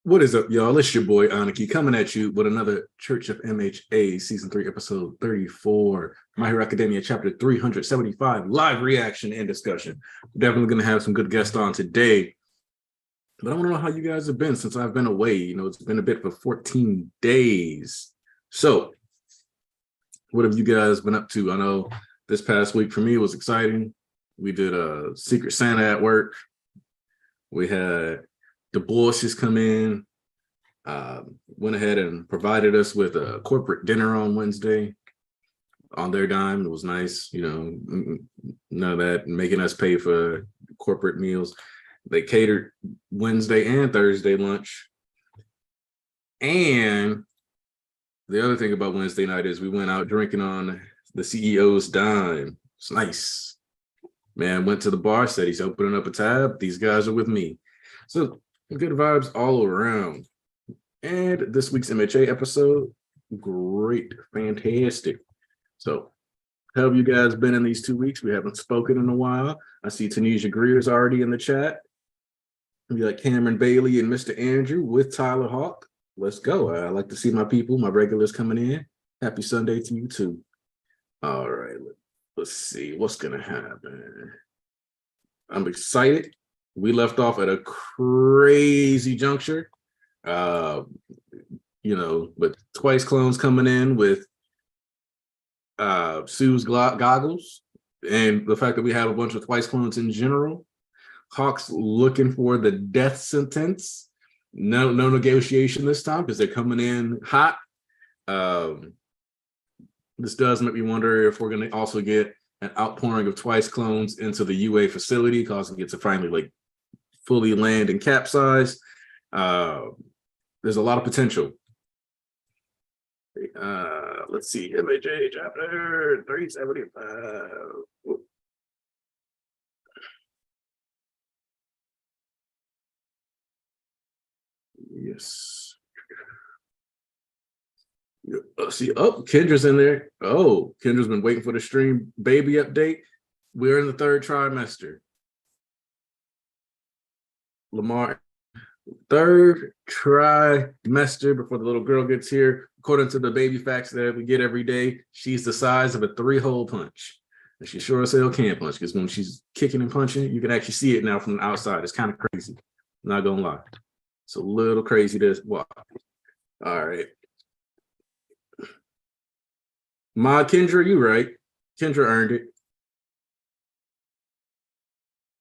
What is up, y'all? It's your boy Aniki coming at you with another Church of MHA Season 3, Episode 34, My Hero Academia, Chapter 375, live reaction and discussion. We're definitely going to have some good guests on today. But I want to know how you guys have been since I've been away. You know, it's been a bit for 14 days. So, what have you guys been up to? I know this past week for me was exciting. We did a Secret Santa at work. We had the bosses come in, went ahead and provided us with a corporate dinner on Wednesday on their dime. It was nice, you know, none of that making us pay for corporate meals. They catered Wednesday and Thursday lunch. And the other thing about Wednesday night is we went out drinking on the CEO's dime. It's nice. Man, went to the bar, said he's opening up a tab. These guys are with me. So good vibes all around. And this week's MHA episode, great, fantastic. So how have you guys been in these 2 weeks? We haven't spoken in a while. I see Tanisha Greer's already in the chat. We got Cameron Bailey and Mr. Andrew with Tyler Hawk. Let's go. I like to see my people, my regulars coming in. Happy Sunday to you too. All right, let's see what's gonna happen. I'm excited. We left off at a crazy juncture, you know, with Twice Clones coming in with Sue's goggles, and the fact that we have a bunch of Twice Clones in general. Hawks looking for the death sentence. No negotiation this time because they're coming in hot. This does make me wonder if we're going to also get an outpouring of Twice Clones into the UA facility, causing it to finally like fully land and capsize. There's a lot of potential. Let's see, MHA chapter 375. Yes. See, oh, Kendra's in there. Oh, Kendra's been waiting for the stream baby update. We're in the third trimester. Lamar, third trimester before the little girl gets here. According to the baby facts that we get every day, she's the size of a 3-hole punch. And she sure as hell can punch, because when she's kicking and punching, you can actually see it now from the outside. It's kind of crazy. I'm not gonna lie. It's a little crazy to watch. All right. Ma Kendra, you right. Kendra earned it.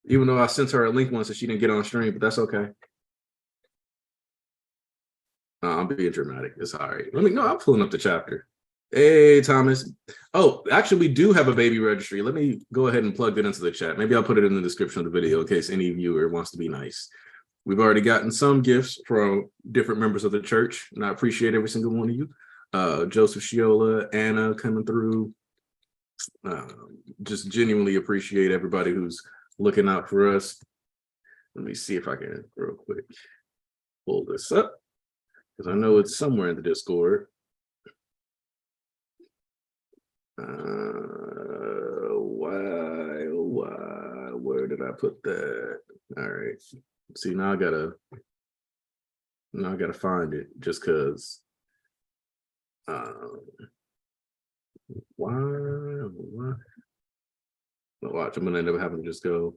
Even though I sent her a link once and she didn't get on stream, but that's okay. I'm being dramatic. It's all right. I'm pulling up the chapter. Hey, Thomas. Oh, actually, we do have a baby registry. Let me go ahead and plug that into the chat. Maybe I'll put it in the description of the video in case any viewer wants to be nice. We've already gotten some gifts from different members of the church, and I appreciate every single one of you. Joseph Shiola, Anna coming through. Just genuinely appreciate everybody who's looking out for us. Let me see if I can real quick pull this up, because I know it's somewhere in the Discord. Where did I put that? All right. See, now I gotta find it, just because why? Watch, I'm gonna end up having to just go.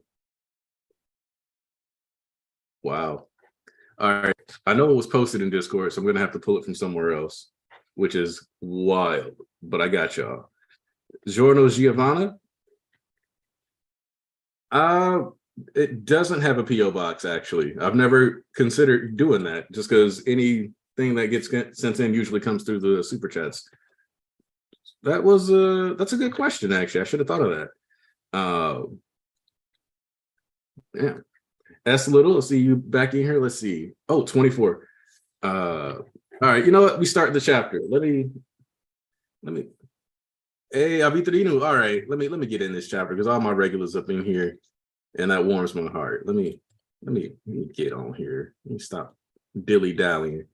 Wow. All right. I know it was posted in Discord, so I'm gonna have to pull it from somewhere else, which is wild, but I got y'all. Giorno Giovanna. It doesn't have a PO box, actually. I've never considered doing that, just because anything that gets sent in usually comes through the super chats. That's a good question, actually. I should have thought of that. Yeah. S Little, I'll see you back in here. Let's see. Oh, 24. All right, you know what? We start the chapter. Let me. Hey, Avitrino. All right, let me get in this chapter because all my regulars up in here, and that warms my heart. Let me get on here. Let me stop dilly-dallying.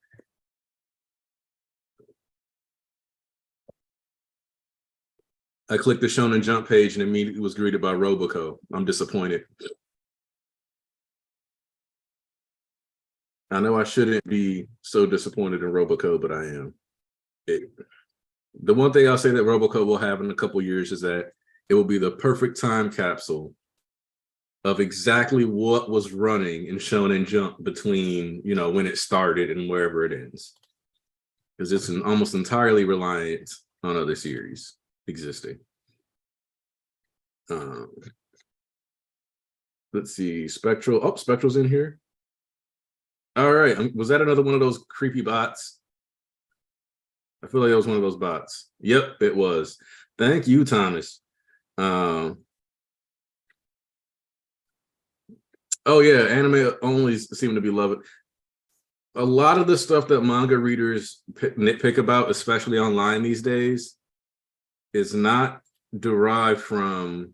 I clicked the Shonen Jump page and immediately was greeted by Roboco. I'm disappointed. I know I shouldn't be so disappointed in Robocop, but I am. The one thing I'll say that Robocop will have in a couple years is that it will be the perfect time capsule of exactly what was running in Shonen Jump between, when it started and wherever it ends. Because it's almost entirely reliant on other series existing. Let's see, Spectral. Oh, Spectral's in here. All right. Was that another one of those creepy bots? I feel like it was one of those bots. Yep, it was. Thank you, Thomas. Oh yeah, anime only seem to be loved. A lot of the stuff that manga readers nitpick about, especially online these days, is not derived from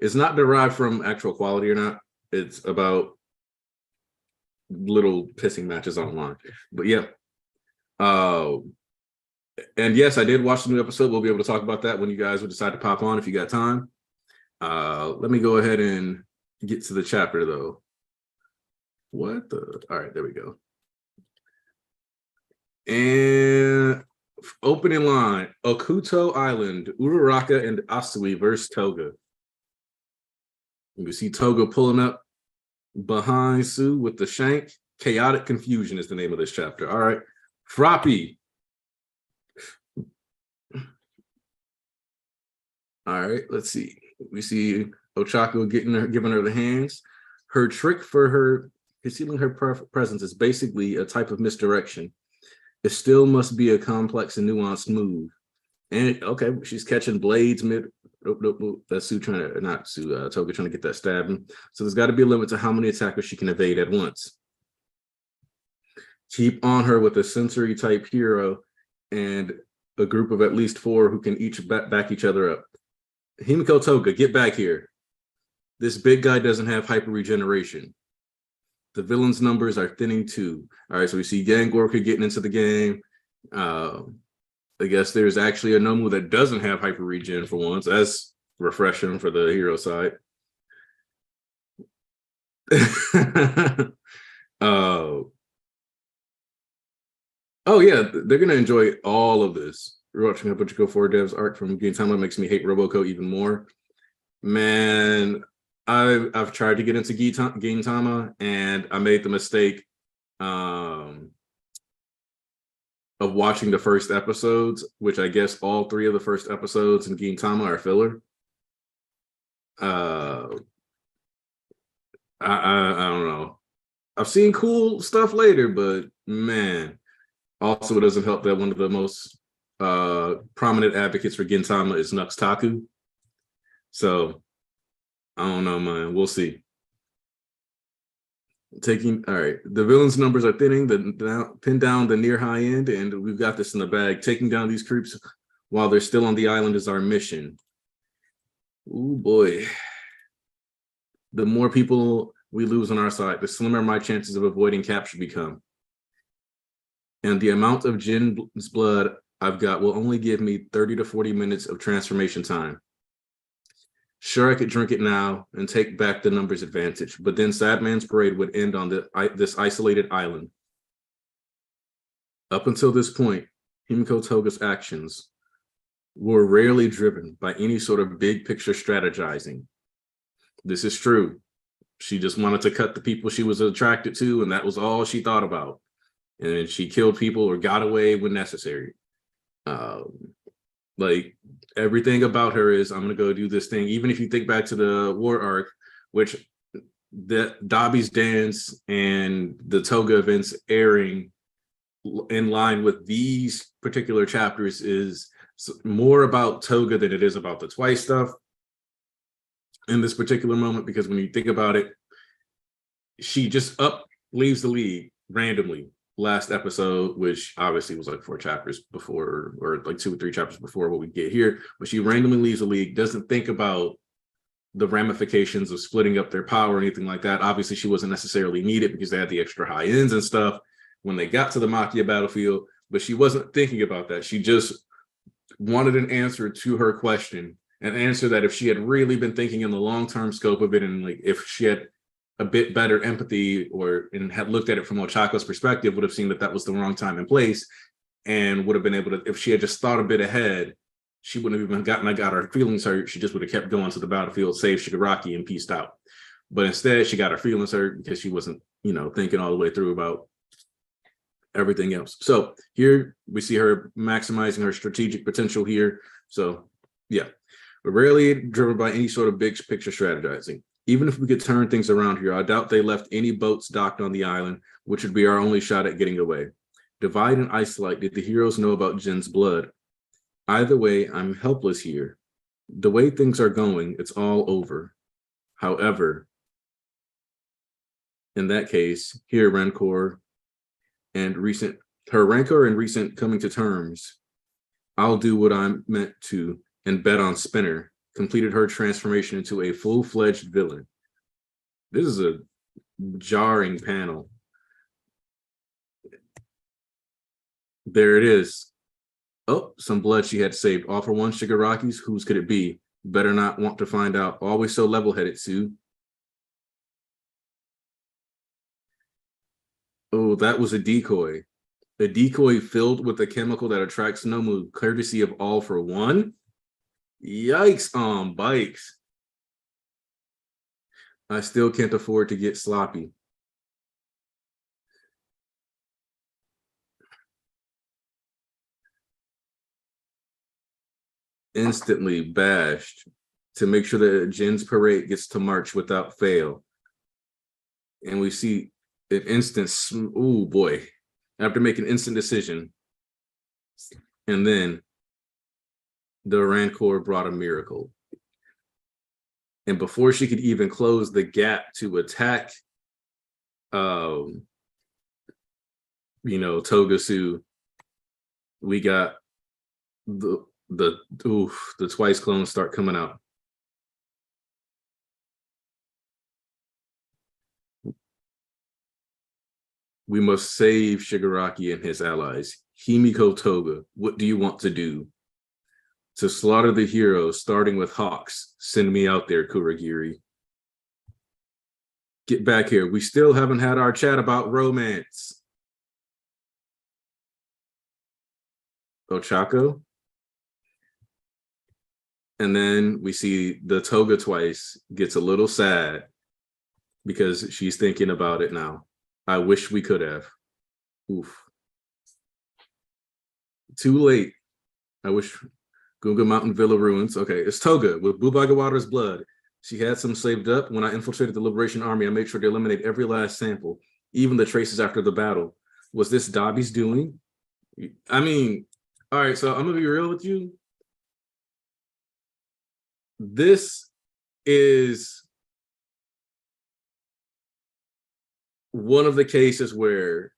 it's not derived from actual quality or not. It's about little pissing matches online. But yeah. And yes, I did watch the new episode. We'll be able to talk about that when you guys would decide to pop on if you got time. Let me go ahead and get to the chapter though. All right, there we go. And opening line, Okuto Island, Uraraka and Asui versus Toga. You can see Toga pulling up behind Sue with the shank. Chaotic Confusion is the name of this chapter. All right. Froppy. All right, let's see. We see Ochako giving her the hands. Her trick for her concealing her presence is basically a type of misdirection. It still must be a complex and nuanced move. And okay, she's catching blades mid. Nope. That's Sue Toga trying to get that stabbing. So there's got to be a limit to how many attackers she can evade at once. Keep on her with a sensory type hero and a group of at least 4 who can each back each other up. Himiko Toga, get back here. This big guy doesn't have hyper regeneration. The villain's numbers are thinning too. All right, so we see Gangorka getting into the game. I guess there's actually a Nomu that doesn't have hyper regen for once. That's refreshing for the hero side. Oh yeah, they're gonna enjoy all of this. We're watching Hapachiko 4 Dev's arc from Gintama makes me hate Roboco even more. Man, I've tried to get into Gintama and I made the mistake of watching the first episodes, which I guess all 3 of the first episodes in Gintama are filler. I don't know. I've seen cool stuff later, but man, also it doesn't help that one of the most prominent advocates for Gintama is Nux Taku. So I don't know, man. We'll see. All right. The villain's numbers are thinning, pin down the near high end, and we've got this in the bag. Taking down these creeps while they're still on the island is our mission. Ooh, boy. The more people we lose on our side, the slimmer my chances of avoiding capture become. And the amount of Jin's blood I've got will only give me 30 to 40 minutes of transformation time. Sure, I could drink it now and take back the numbers advantage, but then Sadman's parade would end on this isolated island. Up until this point, Himiko Toga's actions were rarely driven by any sort of big picture strategizing. This is true. She just wanted to cut the people she was attracted to, and that was all she thought about. And she killed people or got away when necessary. Like everything about her is, I'm gonna go do this thing. Even if you think back to the war arc, which the Dobby's dance and the Toga events airing in line with these particular chapters is more about Toga than it is about the Twice stuff in this particular moment, because when you think about it, she just leaves the league randomly last episode, which obviously was like 4 chapters before, or like 2 or 3 chapters before what we get here, but she randomly leaves the league, doesn't think about the ramifications of splitting up their power or anything like that. Obviously she wasn't necessarily needed because they had the extra high ends and stuff when they got to the Makia battlefield, but she wasn't thinking about that. She just wanted an answer to her question an answer that if she had really been thinking in the long-term scope of it, and like if she had a bit better empathy and had looked at it from Ochaka's perspective, would have seen that that was the wrong time and place, and would have been able to, if she had just thought a bit ahead, she wouldn't have even got her feelings hurt. She just would have kept going to the battlefield, saved Shigaraki, and pieced out. But instead, she got her feelings hurt because she wasn't, thinking all the way through about everything else. So here we see her maximizing her strategic potential here. So yeah, we're rarely driven by any sort of big picture strategizing. Even if we could turn things around here, I doubt they left any boats docked on the island, which would be our only shot at getting away. Divide and isolate. Did the heroes know about Jin's blood? Either way, I'm helpless here. The way things are going, it's all over. However, in that case, here Rancor and recent coming to terms. I'll do what I'm meant to and bet on Spinner. Completed her transformation into a full-fledged villain. This is a jarring panel. There it is. Oh, some blood she had saved. All for one Shigaraki's. Whose could it be? Better not want to find out. Always so level-headed, Sue. Oh, that was a decoy. A decoy filled with a chemical that attracts Nomu, courtesy of All for One? Yikes on bikes. I still can't afford to get sloppy. Instantly bashed to make sure that Jin's parade gets to march without fail. And we see an instant, oh boy, after making an instant decision. And then the Rancor brought a miracle. And before she could even close the gap to attack, Togasu, we got the twice clones start coming out. We must save Shigaraki and his allies. Himiko Toga, what do you want to do? To slaughter the heroes, starting with Hawks. Send me out there, Kurogiri. Get back here. We still haven't had our chat about romance. Ochako. And then we see the Toga twice gets a little sad because she's thinking about it now. I wish we could have. Oof. Too late. I wish. Gunga Mountain Villa ruins. Okay, it's Toga with Bubagawara's blood. She had some saved up. When I infiltrated the Liberation Army, I made sure to eliminate every last sample, even the traces after the battle. Was this Dabi's doing? I mean, all right, so I'm gonna be real with you. This is one of the cases where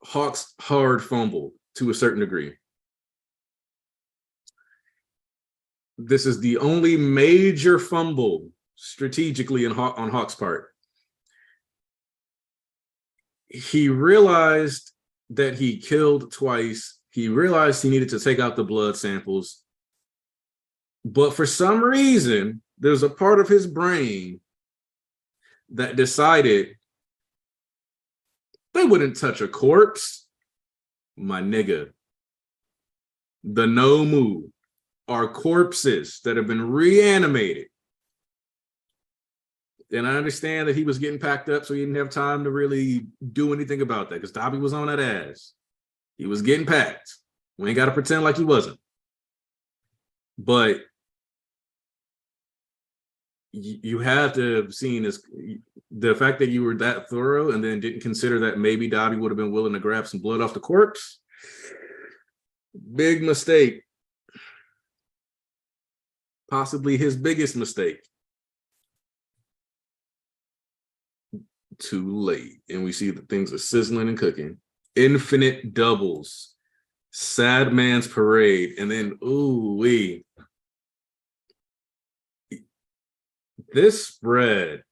Hawks hard fumbled to a certain degree. This is the only major fumble strategically on Hawk's part. He realized that he killed twice. He realized he needed to take out the blood samples. But for some reason, there's a part of his brain that decided they wouldn't touch a corpse. My nigga. The Nomu are corpses that have been reanimated. And I understand that he was getting packed up, so he didn't have time to really do anything about that because Dabi was on that ass. He was getting packed. We ain't got to pretend like he wasn't. But you have to have seen this, the fact that you were that thorough and then didn't consider that maybe Dabi would have been willing to grab some blood off the corpse. Big mistake. Possibly his biggest mistake. Too late. And we see that things are sizzling and cooking. Infinite doubles. Sad Man's Parade. And then, ooh-wee. This spread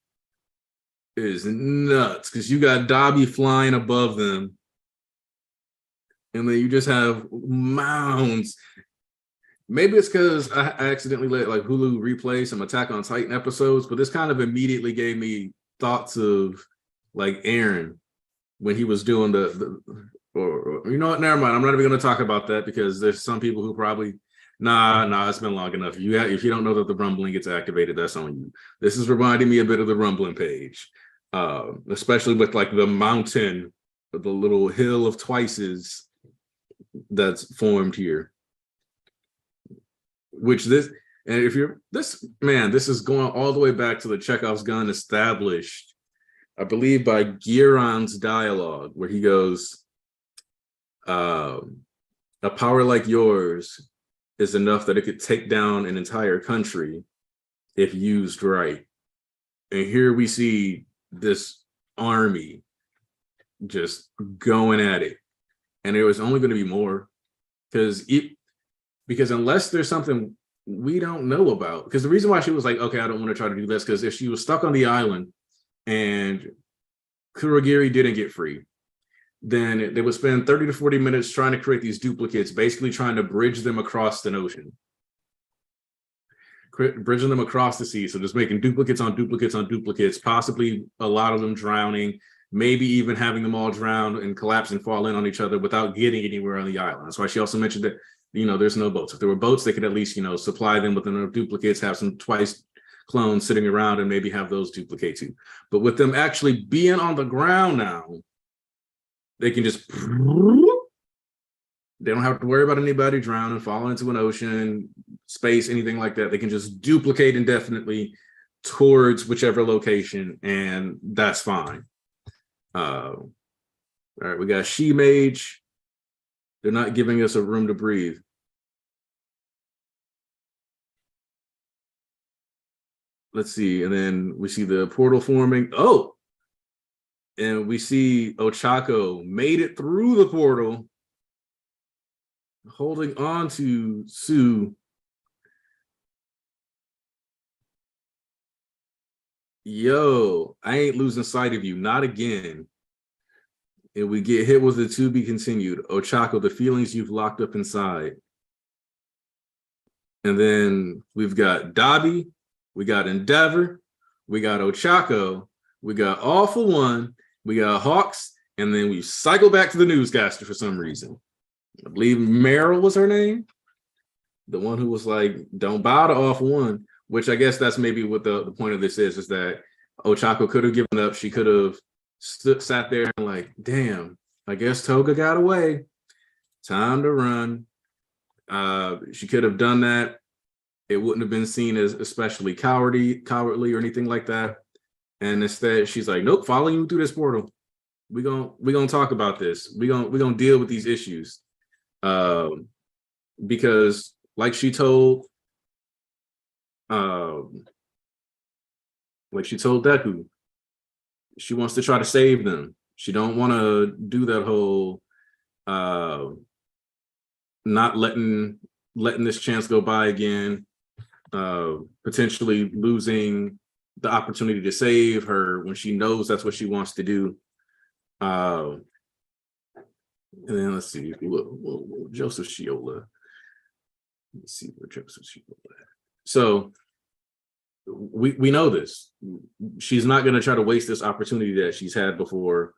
is nuts because you got Dabi flying above them. And then you just have mounds. maybe it's because I accidentally let like Hulu replay some Attack on Titan episodes, but this kind of immediately gave me thoughts of like Aaron when he was doing or you know what, never mind. I'm not even going to talk about that because there's some people who probably it's been long enough. If you don't know that the rumbling gets activated, that's on you. This is reminding me a bit of the rumbling page, especially with like the mountain, the little hill of twices that's formed here. Which this, and if you're this man, this is going all the way back to the Chekhov's gun established, I believe, by Giron's dialogue, where he goes, a power like yours is enough that it could take down an entire country if used right. And here we see this army just going at it. And there was only going to be more because unless there's something we don't know about, because the reason why she was like, okay, I don't want to try to do this, because if she was stuck on the island and Kurogiri didn't get free, then they would spend 30 to 40 minutes trying to create these duplicates, basically trying to bridge them across the ocean, bridging them across the sea. So just making duplicates on duplicates on duplicates, possibly a lot of them drowning, maybe even having them all drown and collapse and fall in on each other without getting anywhere on the island. That's why she also mentioned that, there's no boats. If there were boats, they could at least, supply them with enough duplicates, have some twice clones sitting around and maybe have those duplicate too. But with them actually being on the ground now, they can just, they don't have to worry about anybody drowning, falling into an ocean, space, anything like that. They can just duplicate indefinitely towards whichever location, and that's fine. All right, we got She-Mage. They're not giving us a room to breathe. Let's see, and then we see the portal forming. Oh, and we see Ochako made it through the portal, holding on to Sue. Yo, I ain't losing sight of you, not again. And we get hit with the to be continued. Ochako, the feelings you've locked up inside. And then we've got Dabi, we got Endeavor, we got Ochako, we got All for One, we got Hawks, and then we cycle back to the newscaster for some reason. I believe Meryl was her name. The one who was like, don't bow to All for One, which I guess that's maybe what the point of this is that Ochako could have given up. She could have sat there and like, damn, I guess Toga got away. Time to run. She could have done that. It wouldn't have been seen as especially cowardly or anything like that. And instead, she's like, nope, follow you through this portal. We're gonna talk about this. We're gonna deal with these issues. Because like she told Deku, she wants to try to save them. She don't want to do that whole not letting this chance go by again, potentially losing the opportunity to save her when she knows that's what she wants to do. And then let's see, Joseph Shiola. Let's see where Joseph Shiola. So we know this. She's not going to try to waste this opportunity that she's had before.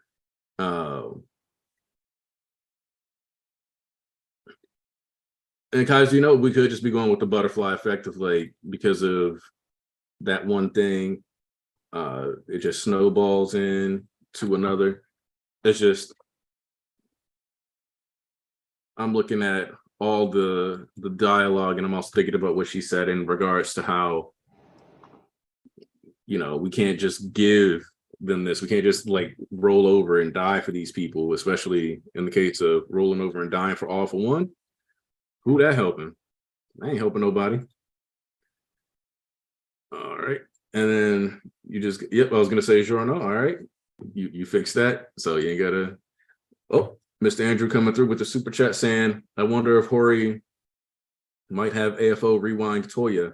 And guys, we could just be going with the butterfly effect of like, because of that one thing, it just snowballs in to another. It's just, I'm looking at all the dialogue, and I'm also thinking about what she said in regards to how, we can't just give them this. We can't just like roll over and die for these people, especially in the case of rolling over and dying for All for One. Who that helping? I ain't helping nobody. All right. And then you just, I was gonna say Giorno. All right. You fixed that. So you ain't gotta. Oh, Mr. Andrew coming through with the super chat saying, I wonder if Hori might have AFO rewind Toya.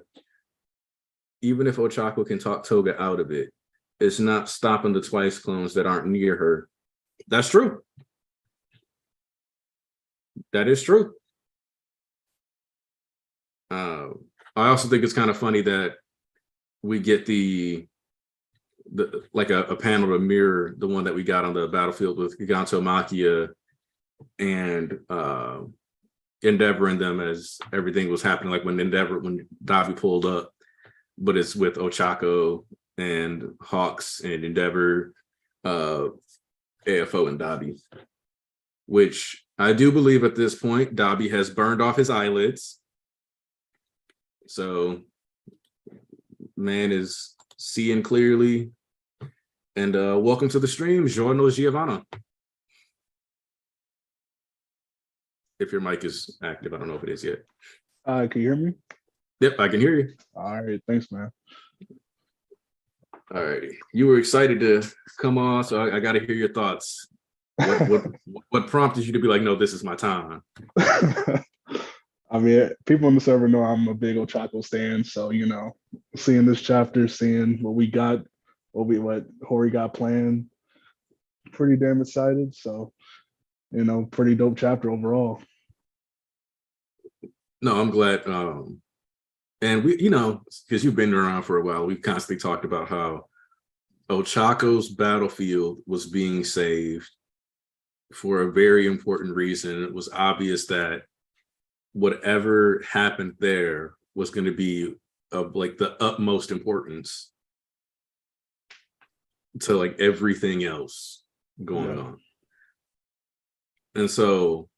Even if Ochako can talk Toga out of it, it's not stopping the twice clones that aren't near her. That's true. That is true. Uh, I also think it's kind of funny that we get the like a panel to mirror the one that we got on the battlefield with Giganto Machia and Endeavor and them as everything was happening, like when Davi pulled up, but it's with Ochako and Hawks and Endeavor, AFO and Dabi, which I do believe at this point Dabi has burned off his eyelids. So man is seeing clearly. And welcome to the stream, Giorno Giovanna. If your mic is active, I don't know if it is yet. Can you hear me? Yep, I can hear you. All right, thanks, man. All right, you were excited to come on, so I got to hear your thoughts. What prompted you to be like, no, this is my time? I mean, people on the server know I'm a big Ochako stan, so seeing this chapter, seeing what we got, what Hori got planned, pretty damn excited. So, pretty dope chapter overall. No, I'm glad. And we, because you've been around for a while, we've constantly talked about how Ochako's battlefield was being saved for a very important reason. It was obvious that whatever happened there was going to be of like the utmost importance to like everything else going on. And so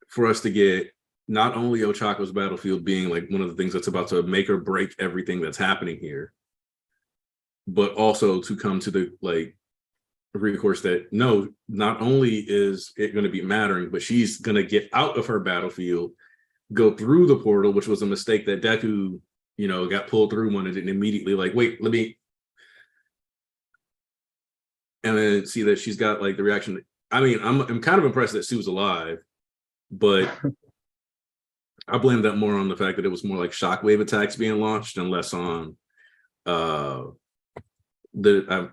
for us to get not only Ochako's battlefield being like one of the things that's about to make or break everything that's happening here, but also to come to the like recourse that no, not only is it going to be mattering, but she's going to get out of her battlefield, go through the portal, which was a mistake that Deku, got pulled through one and didn't immediately like, wait, let me. And then see that she's got like the reaction. I mean, I'm kind of impressed that Sue's alive, but I blame that more on the fact that it was more like shockwave attacks being launched and less on the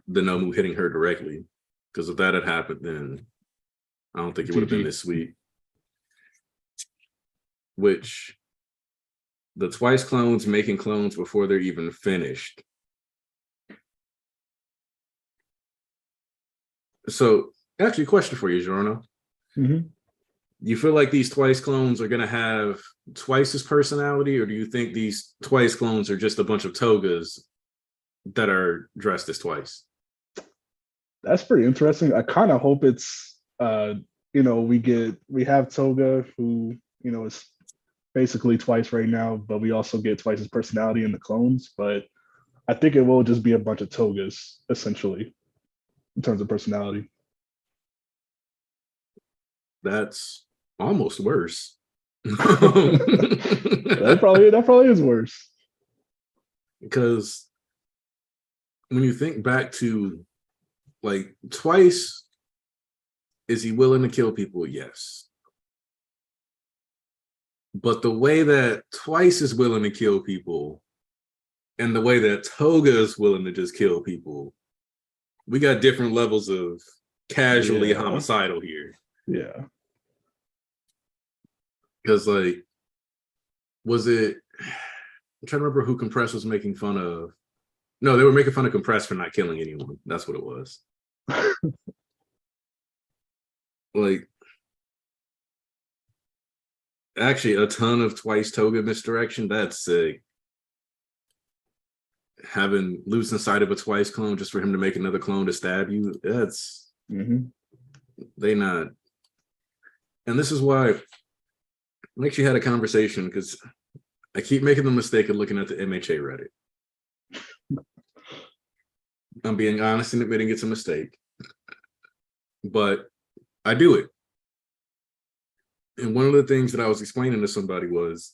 Nomu hitting her directly. Because if that had happened, then I don't think it would have been this sweet. Which the twice clones making clones before they're even finished. So actually, question for you, Giorno. Mm-hmm. You feel like these twice clones are going to have twice as personality, or do you think these twice clones are just a bunch of togas that are dressed as twice? That's pretty interesting. I kind of hope it's we have Toga, who is basically twice right now, but we also get twice his personality in the clones. But I think it will just be a bunch of Togas essentially in terms of personality. That's almost worse. that probably is worse. Because when you think back to like twice, is he willing to kill people? Yes. But the way that twice is willing to kill people and the way that Toga is willing to just kill people, we got different levels of casually homicidal here. Yeah. Because like, was it, I'm trying to remember who Compress was making fun of. No, they were making fun of Compress for not killing anyone. That's what it was. Like, actually, a ton of twice Toga misdirection. That's sick. Losing sight of a twice clone just for him to make another clone to stab you. That's they not. And this is why I actually had a conversation because I keep making the mistake of looking at the MHA Reddit. I'm being honest and admitting it's a mistake, but I do it. And one of the things that I was explaining to somebody was,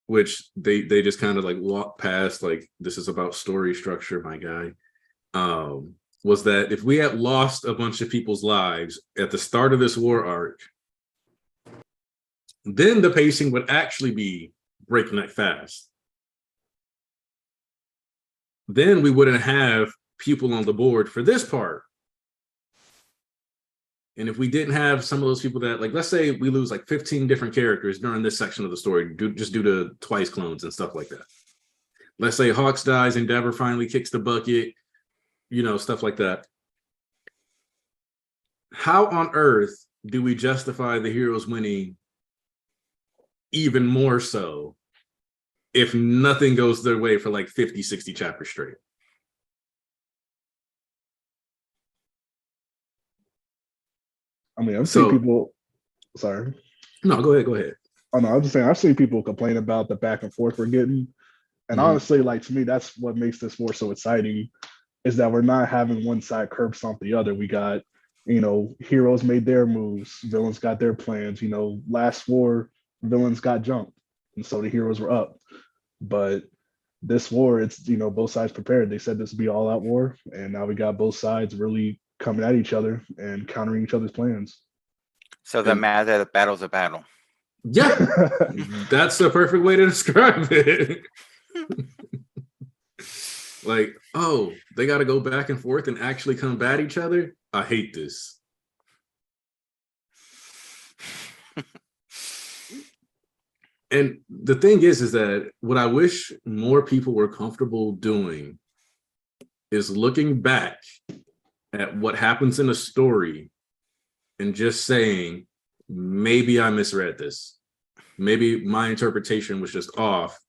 which they just kind of like walked past, like, this is about story structure, my guy, was that if we had lost a bunch of people's lives at the start of this war arc, then the pacing would actually be breakneck fast. Then we wouldn't have people on the board for this part. And if we didn't have some of those people that, like, let's say we lose like 15 different characters during this section of the story, just due to Twice clones and stuff like that. Let's say Hawks dies, Endeavor finally kicks the bucket, stuff like that. How on earth do we justify the heroes winning even more so if nothing goes their way for like 50, 60 chapters straight? I mean, I've seen people. Sorry. No, go ahead. Oh no, I'm just saying I've seen people complain about the back and forth we're getting, and honestly, like to me, that's what makes this war so exciting, is that we're not having one side curb stomp the other. We got, heroes made their moves, villains got their plans. Last war, villains got jumped, and so the heroes were up. But this war, it's both sides prepared. They said this would be all out war, and now we got both sides really coming at each other and countering each other's plans. So they're mad that a battle's a battle. Yeah, that's the perfect way to describe it. Like, oh, they got to go back and forth and actually combat each other. I hate this. And the thing is that what I wish more people were comfortable doing is looking back at what happens in a story and just saying, maybe I misread this. Maybe my interpretation was just off.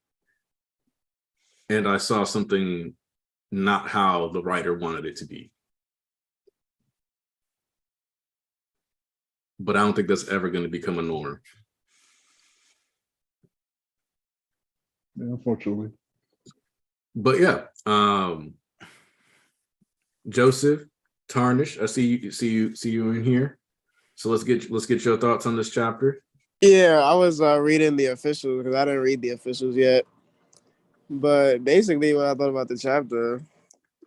And I saw something not how the writer wanted it to be. But I don't think that's ever going to become a norm. Yeah, unfortunately. But yeah, Joseph, Tarnish, I see you in here. So let's get your thoughts on this chapter. Yeah, I was reading the officials because I didn't read the officials yet. But basically, what I thought about the chapter,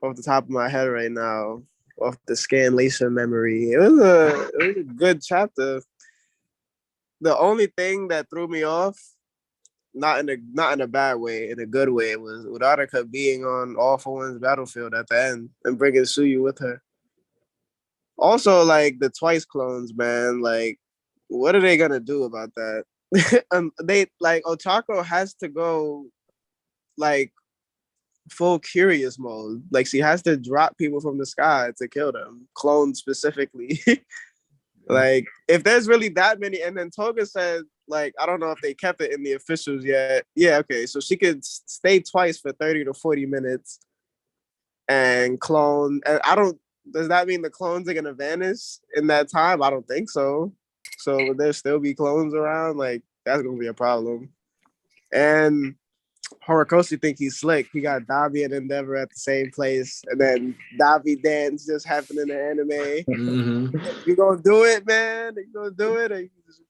off the top of my head right now, off the Scanlation memory, it was a good chapter. The only thing that threw me off, not in a bad way, in a good way, was Uraraka being on All for One's battlefield at the end and bringing Suyu with her. Also, like the Twice clones, man, like what are they gonna do about that? They like Ochako has to go like full curious mode. Like she has to drop people from the sky to kill them, clones specifically. Like if there's really that many, and then Toga said, like, I don't know if they kept it in the officials yet. Yeah, okay. So she could stay Twice for 30 to 40 minutes and clone. And does that mean the clones are gonna vanish in that time? I don't think so. So will there still be clones around? Like, that's gonna be a problem. And Horikoshi think he's slick. He got Dabi and Endeavor at the same place, and then Dabi dance just happened in the anime. Mm-hmm. You gonna do it, man? You gonna do it?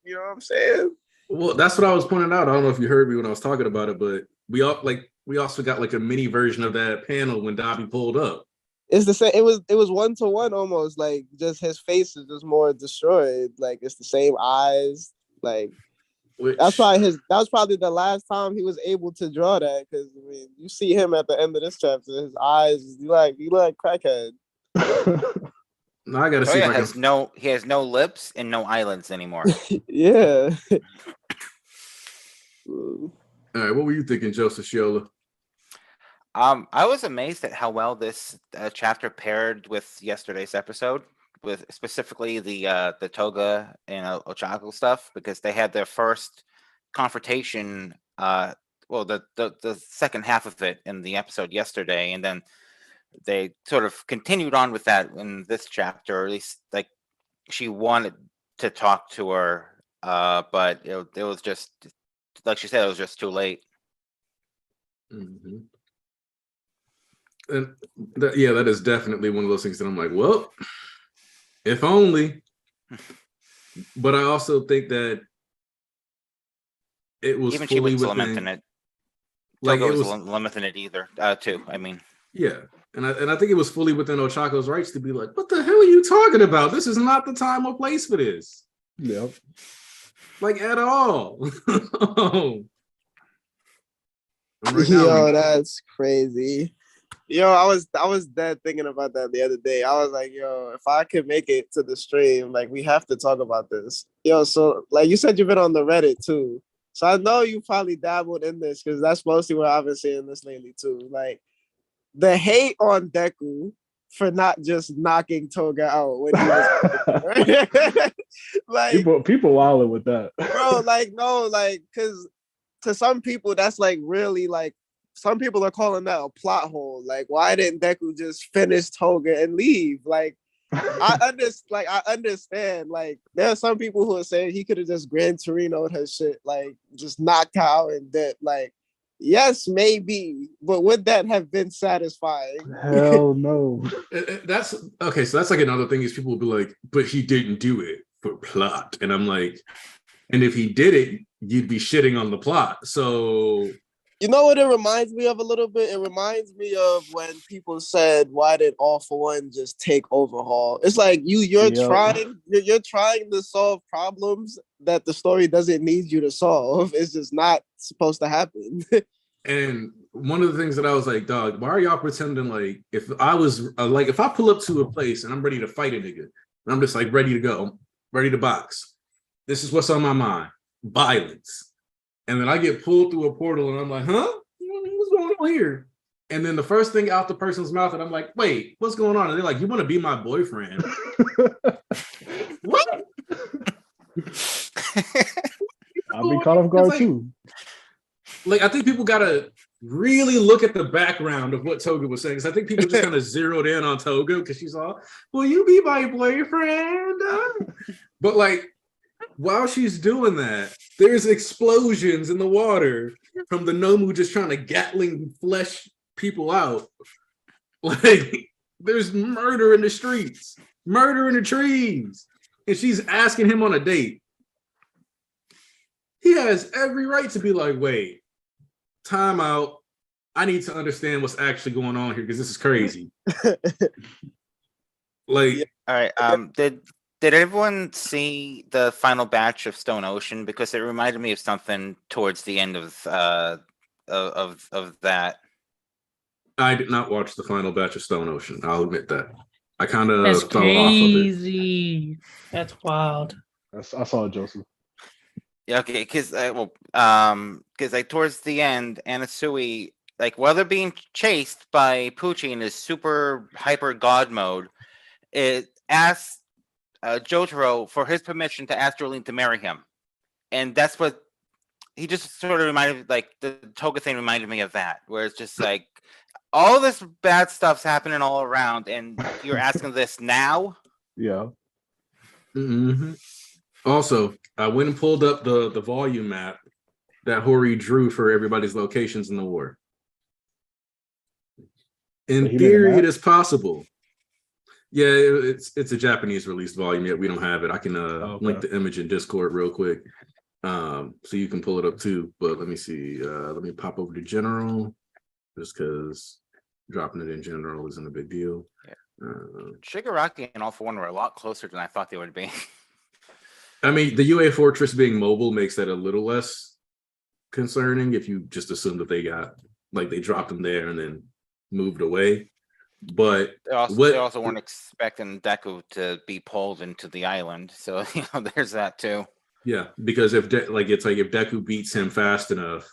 You know what I'm saying? Well, that's what I was pointing out. I don't know if you heard me when I was talking about it, but we also got like a mini version of that panel when Dabi pulled up. It's the same. It was 1-to-1 almost. Like just his face is just more destroyed. Like it's the same eyes. Like that was probably the last time he was able to draw that, because I mean, you see him at the end of this chapter, his eyes, you like crackhead. No, I gotta see. He has no lips and no eyelids anymore. Yeah. All right, what were you thinking, Joseph Shiola? I was amazed at how well this chapter paired with yesterday's episode, with specifically the Toga and Ochako stuff, because they had their first confrontation. The second half of it in the episode yesterday, and then they sort of continued on with that in this chapter. Or at least, like, she wanted to talk to her, but it was just, like she said, it was just too late. Mm-hmm. And that is definitely one of those things that I'm like, well, if only. But I also think that it was even fully she was within limiting it. Like Toga it was limiting it either, too. I mean, yeah, and I think it was fully within Ochako's rights to be like, what the hell are you talking about? This is not the time or place for this. Yep. Like at all. Yo, that's crazy. Yo, I was dead thinking about that the other day. I was like, yo, if I could make it to the stream, like we have to talk about this. Yo, so like you said you've been on the Reddit too. So I know you probably dabbled in this because that's mostly where I've been seeing this lately too. Like the hate on Deku for not just knocking Toga out when he was like people wilding with that. bro, like no, like because to some people that's like really like some people are calling that a plot hole. Like, why didn't Deku just finish Toga and leave? Like, I understand. Like, there are some people who are saying he could have just Gran Torino'd her shit, like just knocked her out and that. Like, yes, maybe, but would that have been satisfying? Hell no. That's okay. So that's like another thing is people will be like, but he didn't do it for plot. And I'm like, and if he did it, you'd be shitting on the plot. So you know what it reminds me of a little bit? It reminds me of when people said, "Why did All for One just take Overhaul?" It's like you're trying to solve problems that the story doesn't need you to solve. It's just not supposed to happen. And one of the things that I was like, dog, why are y'all pretending like if I was like if I pull up to a place and I'm ready to fight a nigga, and I'm just like ready to go, ready to box. This is what's on my mind: violence. And then I get pulled through a portal and I'm like, huh? What's going on here? And then the first thing out the person's mouth, and I'm like, wait, what's going on? And they're like, you want to be my boyfriend? What? I'll be caught off guard like, too. Like, I think people got to really look at the background of what Toga was saying. Because I think people just kind of zeroed in on Toga because she's all, will you be my boyfriend? But like, while she's doing that, there's explosions in the water from the Nomu just trying to Gatling flesh people out. Like, there's murder in the streets, murder in the trees. And she's asking him on a date. He has every right to be like, wait, time out. I need to understand what's actually going on here because this is crazy. Like, all right. Did everyone see the final batch of Stone Ocean? Because it reminded me of something towards the end of that. I did not watch the final batch of Stone Ocean. I'll admit that. I kind of That's fell off of it. crazy. That's wild. I saw it, Joseph. Yeah, okay, because like towards the end, Anasui, like while they're being chased by Poochie in his super hyper god mode, it asks Jotaro for his permission to ask Jolene to marry him, and that's what he just sort of reminded, like the Toga thing reminded me of that, where it's just like all this bad stuff's happening all around, and you're asking this now. Yeah. Mm-hmm. Also, I went and pulled up the volume map that Hori drew for everybody's locations in the war. In theory, it is possible. Yeah, it's a Japanese released volume yet. We don't have it. I can link the image in Discord real quick, so you can pull it up too. But let me see. Let me pop over to general, just because dropping it in general isn't a big deal. Yeah. Shigaraki and All for One were a lot closer than I thought they would be. I mean, the UA Fortress being mobile makes that a little less concerning if you just assume that they dropped them there and then moved away. But they also weren't expecting Deku to be pulled into the island, so there's that too. Yeah, because if Deku beats him fast enough,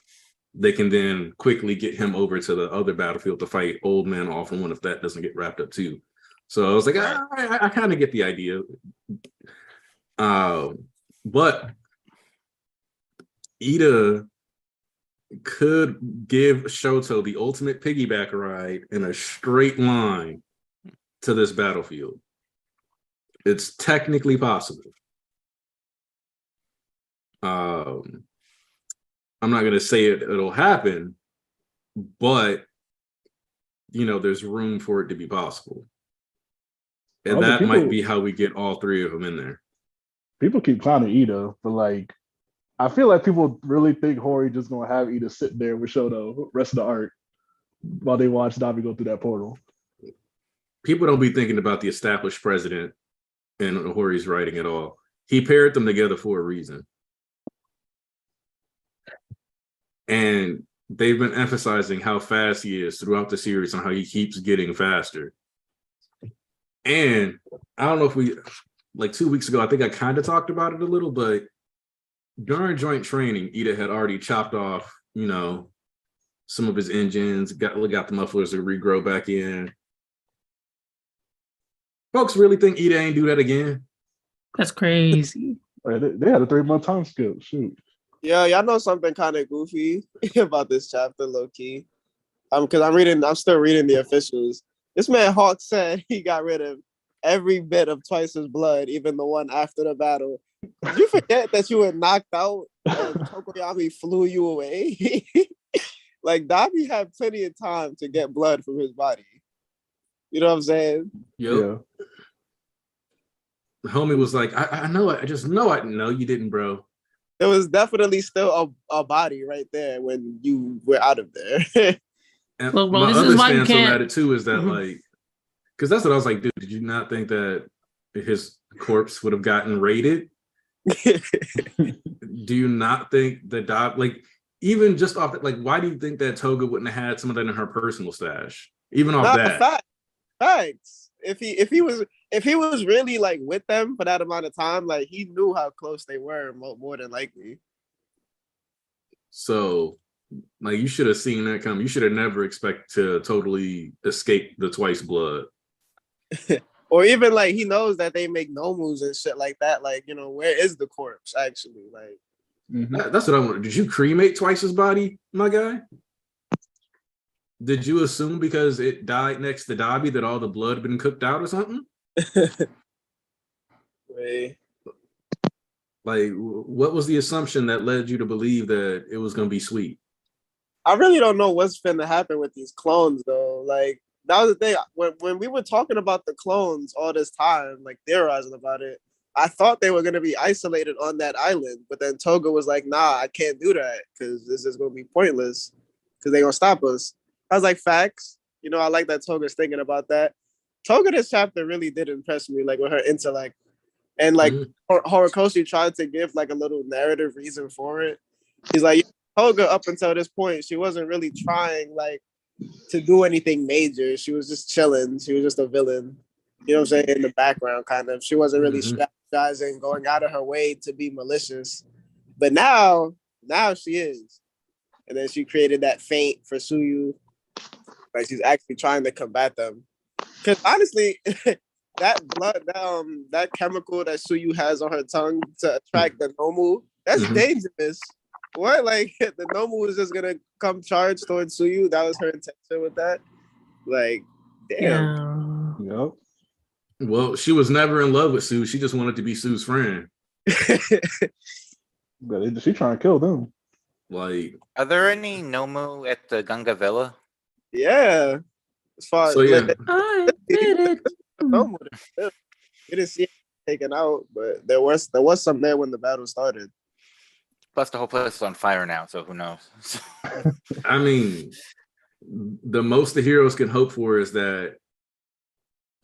they can then quickly get him over to the other battlefield to fight Old Man All for One if that doesn't get wrapped up too. So I was like, I kind of get the idea. But Ida could give Shoto the ultimate piggyback ride in a straight line to this battlefield. It's technically possible. I'm not going to say it'll happen, but there's room for it to be possible. And that might be how we get all three of them in there. People keep clowning Ida, but like, I feel like people really think Hori just gonna have Ida sit there with Shoto rest of the arc while they watch Dabi go through that portal. People don't be thinking about the established president in Hori's writing at all. He paired them together for a reason. And they've been emphasizing how fast he is throughout the series and how he keeps getting faster. And I don't know if we, like 2 weeks ago, I think I kind of talked about it a little, but during joint training, Ida had already chopped off, some of his engines, got the mufflers to regrow back in. Folks really think Ida ain't do that again? That's crazy. They had a 3-month time skip. Shoot. Yeah, y'all know something kind of goofy about this chapter, low key. Because I'm still reading the officials. This man Hawk said he got rid of every bit of Twice's blood, even the one after the battle. Did you forget that you were knocked out and Tokoyami flew you away? Like, Dabi had plenty of time to get blood from his body. You know what I'm saying? Yep. Yeah. The homie was like, I know, I just know I know you didn't, bro. There was definitely still a body right there when you were out of there. And Look, bro, my this other is why you stance on can't. that too is that like, because that's what I was like, dude, did you not think that his corpse would have gotten raided? Do you not think that like, even just off that, like, why do you think that Toga wouldn't have had some of that in her personal stash? Even off that. Facts. If he was really like with them for that amount of time, like he knew how close they were more than likely. So, like, you should have seen that come. You should have never expected to totally escape the Twice blood. Or even like he knows that they make no moves and shit like that. Like, where is the corpse actually? Like, that's what I wanted. Did you cremate Twice's body, my guy? Did you assume because it died next to Dabi that all the blood had been cooked out or something? Wait. Like, what was the assumption that led you to believe that it was going to be sweet? I really don't know what's finna happen with these clones, though. Like, that was the thing. When we were talking about the clones all this time, like theorizing about it, I thought they were going to be isolated on that island. But then Toga was like, nah, I can't do that because this is going to be pointless because they're going to stop us. I was like, facts. I like that Toga's thinking about that. Toga this chapter really did impress me, like with her intellect. And like Horikoshi tried to give like a little narrative reason for it. He's like, Toga up until this point, she wasn't really trying like to do anything major. She was just chilling. She was just a villain. You know what I'm saying? In the background, kind of. She wasn't really strategizing, going out of her way to be malicious. But now she is. And then she created that feint for Suyu. Like she's actually trying to combat them. Because honestly, that blood, that chemical that Suyu has on her tongue to attract the Nomu, that's dangerous. What? Like the Nomu is just gonna come charge towards Suyu? That was her intention with that? Like, damn. Yeah. Yep. Well, she was never in love with Sue. She just wanted to be Sue's friend. But she trying to kill them. Like, are there any Nomu at the Gunga Villa? Yeah. As far so yeah. I did it. Nomu, we didn't see it taken out, but there was some there when the battle started. Plus, the whole place is on fire now, so who knows? I mean, the most the heroes can hope for is that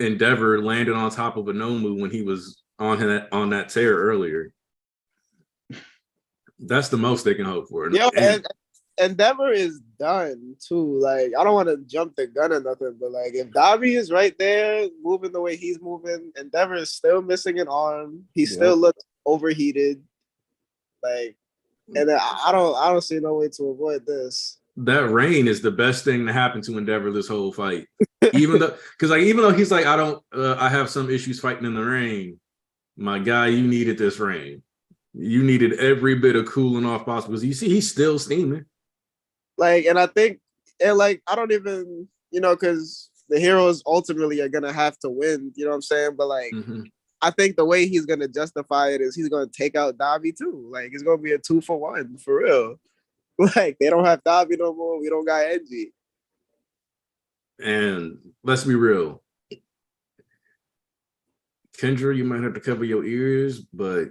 Endeavor landed on top of a Nomu when he was on that tear earlier. That's the most they can hope for. Yeah, and Endeavor is done too. Like, I don't want to jump the gun or nothing, but like, if Dabi is right there moving the way he's moving, Endeavor is still missing an arm. He still looks overheated. Like, and I don't see no way to avoid this. That rain is the best thing to happen to Endeavor this whole fight. Even though he's like, I have some issues fighting in the rain. My guy, you needed this rain. You needed every bit of cooling off possible. Because you see, he's still steaming. Like, and I think, and like, I don't even, because the heroes ultimately are gonna have to win. You know what I'm saying? But like, I think the way he's gonna justify it is he's gonna take out Dabi too. Like, it's gonna be a 2-for-1 for real. Like, they don't have Dabi no more. We don't got Enji. And let's be real. Kendra, you might have to cover your ears, but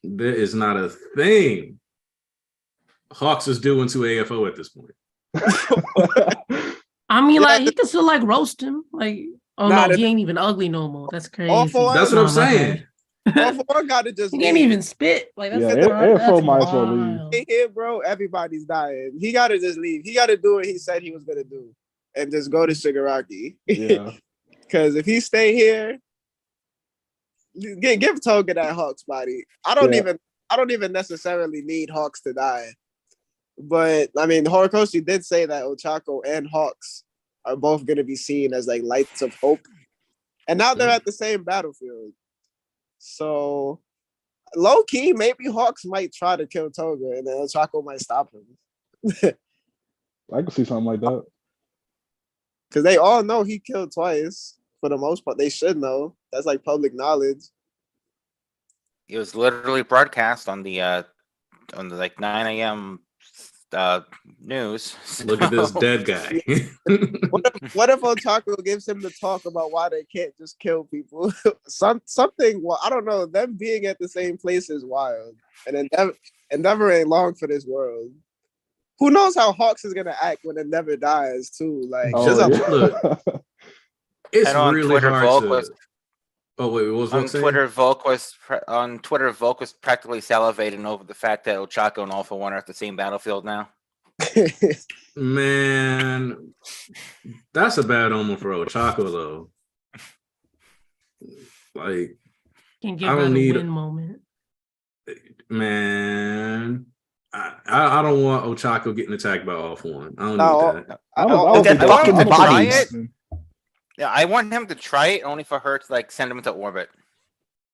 there is not a thing Hawks is doing to AFO at this point. I mean, like, he can still like roast him. Like, oh no, he ain't even ugly no more. That's crazy. That's what I'm saying. All for One gotta just He can't leave. even spit. Like that's, Yeah, that's AFO might as well leave. wild. Stay here, bro. Everybody's dying. He gotta just leave. He gotta do what he said he was gonna do, and just go to Shigaraki. Yeah. Because if he stay here, give Toga that Hawks body. I don't even necessarily need Hawks to die. But I mean, Horikoshi did say that Ochako and Hawks are both going to be seen as like lights of hope, and now they're at the same battlefield. So low key, maybe Hawks might try to kill Toga, and then Ochako might stop him. I can see something like that. Because they all know he killed twice. For the most part, they should know. That's like public knowledge. It was literally broadcast on the like 9 a.m. News. Look at this dead guy. What if Otaku gives him the talk about why they can't just kill people? Something. Well, I don't know. Them being at the same place is wild, and Endeavor ain't long for this world. Who knows how Hawks is gonna act when Endeavor dies too? Like, Look, it's and on really Twitter, hard Volk to. was Oh wait, what was on Volk saying? Twitter. Volk was practically salivating over the fact that Ochako and All for One are at the same battlefield now. Man, that's a bad omen for Ochako though. Like, Can give I her don't the need win moment. man. I don't want Ochako getting attacked by All for One. I don't No, need that. I don't think think fucking that's bodies. happening. Yeah, I want him to try it only for her to like send him into orbit.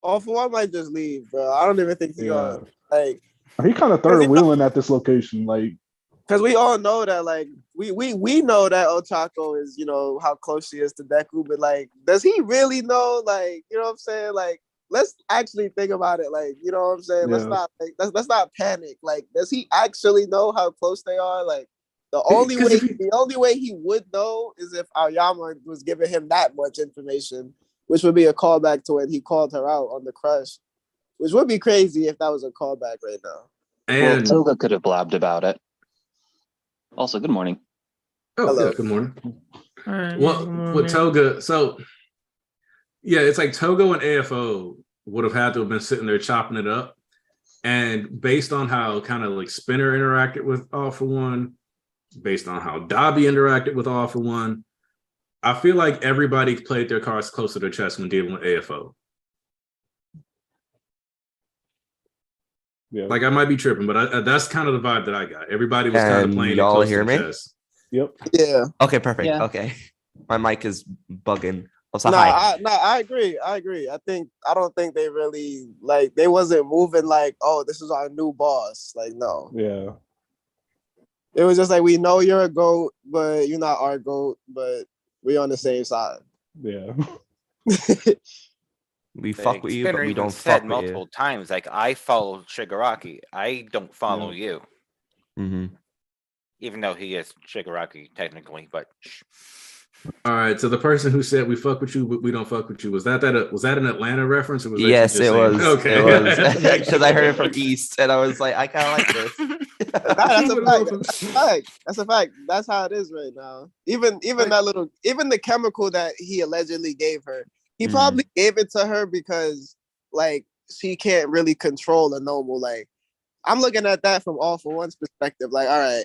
All for One might just leave, bro. I don't even think he Yeah. like. He kind of third wheeling at this location. Like, Because we all know that, like, we know that Ochako is, you know, how close she is to Deku, but like, does he really know? Like, you know what I'm saying? Like, let's actually think about it. Like, you know what I'm saying? Yeah. Let's not let's not panic. Like, does he actually know how close they are? Like, the only way he would know is if Aoyama was giving him that much information, which would be a callback to when he called her out on the crush, which would be crazy if that was a callback right now. Well, And Toga could have blabbed about it. Also, good morning. Hello. yeah, good morning. All right, Well, come on, with man. Toga, so yeah, it's like Togo and AFO would have had to have been sitting there chopping it up. And based on how kind of like Spinner interacted with All for One, based on how Dabi interacted with All for One, I feel like everybody played their cards close to their chest when dealing with AFO. yeah. Like, I might be tripping, but that's kind of the vibe that I got. Everybody was kind of Can playing it y'all close hear to me? the chest. Yep. Yeah. Okay, perfect. Yeah. Okay. My mic is bugging. Also, No, hi. I agree. I don't think they really like they wasn't moving like, oh, this is our new boss. Like, no. Yeah. It was just like, we know you're a GOAT, but you're not our GOAT, but we're on the same side. Yeah. We fuck with you, but Spinner we even don't said fuck with multiple times, like, I follow Shigaraki. I don't follow you. you. Mm-hmm. Even though he is Shigaraki technically, but All right, so the person who said we fuck with you, but we don't fuck with you, was that an Atlanta reference? Or was that Yes, you it just was. saying- Okay. It was because I heard it from East, and I was like, I kind of like this. That's a fact. That's a fact. That's how it is right now. Even the chemical that he allegedly gave her, he probably gave it to her because like she can't really control a normal. Like, I'm looking at that from All for One's perspective. Like, all right,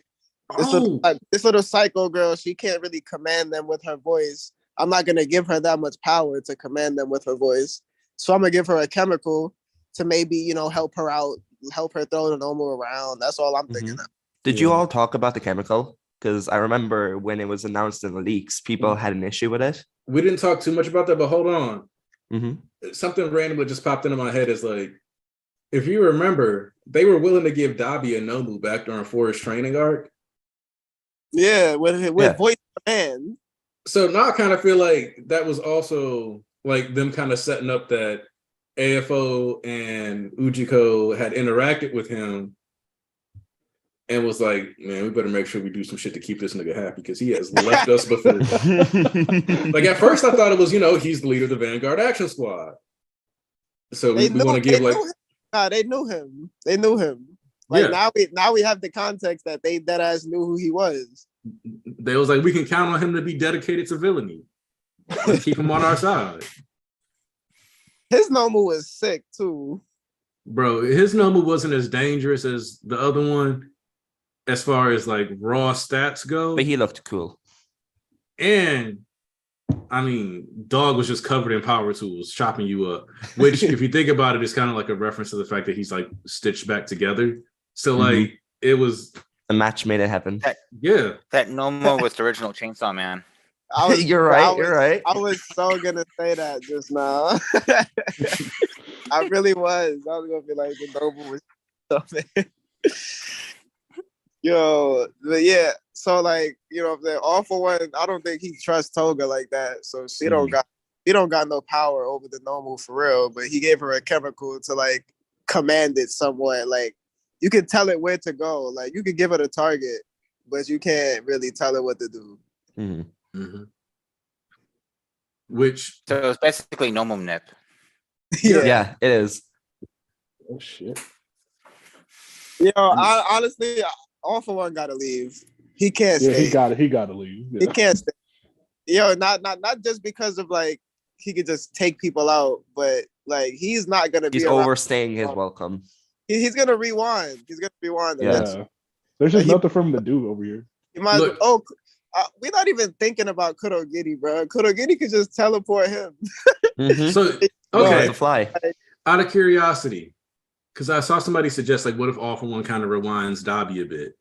this little psycho girl, she can't really command them with her voice. I'm not gonna give her that much power to command them with her voice. So I'm gonna give her a chemical to maybe, you know, help her out, help her throw the normal around. That's all I'm thinking of. Did you all talk about the chemical? Because I remember when it was announced in the leaks, people had an issue with it. We didn't talk too much about that, but hold on. Mm-hmm. Something randomly just popped into my head is like, if you remember, they were willing to give Dabi a Nomu back during Forest training arc. Yeah, with voice command. So now I kind of feel like that was also like them kind of setting up that AFO and Ujiko had interacted with him and was like, man, we better make sure we do some shit to keep this nigga happy because he has left us before. Like, at first I thought it was, you know, he's the leader of the Vanguard Action Squad. So we want to give like... They knew him. They knew him. Like, now we have the context that they deadass knew who he was. They was like, we can count on him to be dedicated to villainy. Let's keep him on our side. His normal was sick too. Bro, his number wasn't as dangerous as the other one as far as like raw stats go. But he looked cool. And I mean, dog was just covered in power tools, chopping you up. Which, if you think about it, is kind of like a reference to the fact that he's like stitched back together. So, like, it was a match made in heaven. Yeah, that Nomo was the original Chainsaw Man. You're right. You're right. I was so gonna say that just now. I really was. I was gonna be like the noble was something. Yo, but yeah. So like, you know, the All For One, I don't think he trusts Toga like that. So she don't got no power over the normal for real. But he gave her a chemical to like command it somewhat. Like you can tell it where to go. Like you can give it a target, but you can't really tell it what to do. Which so it's basically Nomo Nip. Yeah, it is. Oh shit. You know, honestly, All For One gotta leave. He can't stay. He gotta leave. Yeah. He can't stay. Yo, not just because of like he could just take people out, but like he's not gonna He's be around. overstaying his welcome. He's gonna rewind. He's gonna rewind. Yeah. There's just nothing for him to do over here. You might we're not even thinking about Kurogiri, bro. Kurogiri could just teleport him. So okay, the fly. Out of curiosity, because I saw somebody suggest like, what if All For One kind of rewinds Dobby a bit?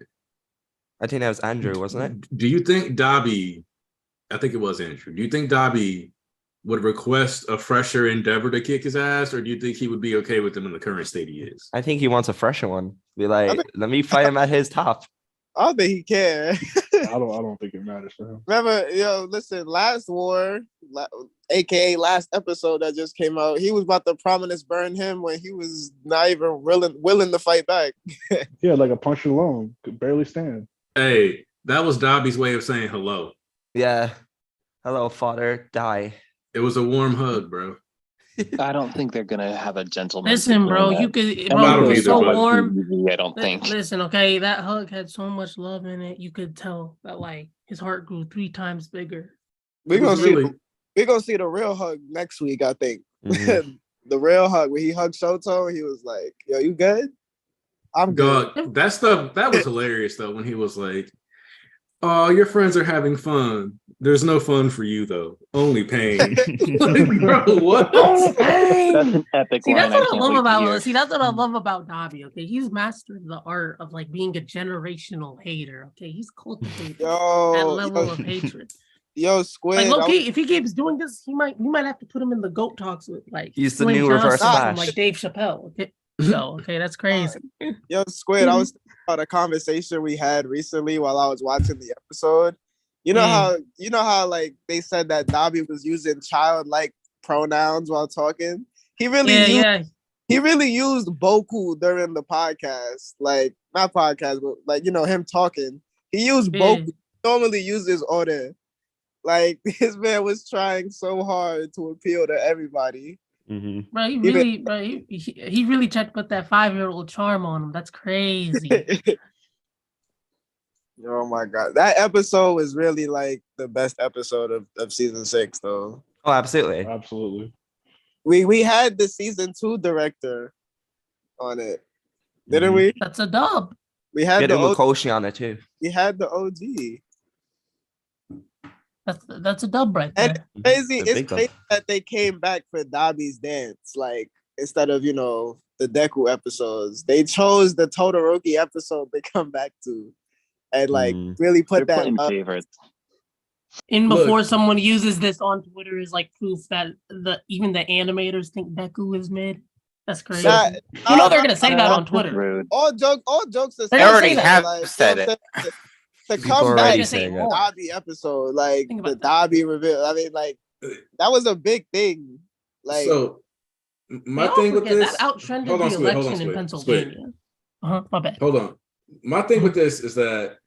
I think that was Andrew, wasn't it? Do you think Dobby? I think it was Andrew. Do you think Dobby would request a fresher endeavor to kick his ass, or do you think he would be okay with him in the current state he is? I think he wants a fresher one. Be like, let me fight him at his top. I don't think he can. I don't think it matters for him. Remember, listen, last war, aka last episode that just came out, he was about to prominence burn him when he was not even willing to fight back. Yeah, like a punch alone, could barely stand. Hey, that was Dobby's way of saying hello. Yeah. Hello, father. Die. It was a warm hug, bro. I don't think they're gonna have a gentleman. Listen, bro, you could. I Bro, don't it was either, so but- warm. I don't think. Listen, okay, that hug had so much love in it. You could tell that like his heart grew 3 times bigger. We're gonna really- see the real hug next week, I think. Mhm. The real hug when he hugged Shoto, he was like, "Yo, you good? I'm good." Dog, that was hilarious though when he was like, "Oh, your friends are having fun. There's no fun for you though. Only pain." Like, bro, what? That's an epic See, line. that's what I can't love wait to about. hear. See, that's what I love about Dobby. Okay, he's mastered the art of like being a generational hater. Okay, he's cultivated that level of hatred. Yo, Squid. Like, okay, if he keeps doing this, you might have to put him in the GOAT talks with like He's the Dwayne new Reverse Johnson Flash. from, like Dave Chappelle. Okay, so okay, that's crazy. Yo, Squid, I was thinking about a conversation we had recently while I was watching the episode. You know how like they said that Dobby was using childlike pronouns while talking. He really used Boku during the podcast. Like not podcast, but like him talking. He used Boku. He normally uses order. Like this man was trying so hard to appeal to everybody. Mm-hmm. Bro, he really tried to put that 5-year-old charm on him. That's crazy. Oh my god, that episode was really like the best episode of season 6, though. Oh, absolutely. We had the season 2 director on it, didn't we? That's a dub. We had the the Mukoshi on it too. We had the OG. That's a dub right there. And it's crazy that they came back for Dobby's dance, like instead of the Deku episodes. They chose the Todoroki episode to come back to, and like really put They're that up. favorites. And before someone uses this on Twitter is like proof that even the animators think Deku is mid. That's crazy. They're gonna say that on Twitter. Rude. All jokes aside, They already have like, said it. To come already back saying to it. the Dobby episode, like Think the about that. Dobby reveal. I mean, like that was a big thing. Like, So my thing with this, that outtrended hold on, the Squid, hold on, election in Squid, Pennsylvania. My bad. hold on. My thing with this is that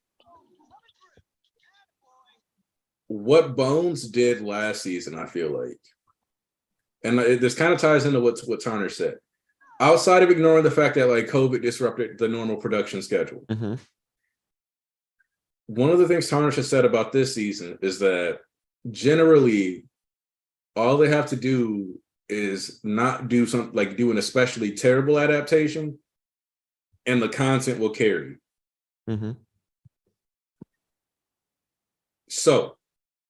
what Bones did last season, I feel like, and this kind of ties into what Turner said. Outside of ignoring the fact that like COVID disrupted the normal production schedule, Mm-hmm. one of the things Tarnish has said about this season is that generally all they have to do is not do something like do an especially terrible adaptation, and the content will carry. Mm-hmm. So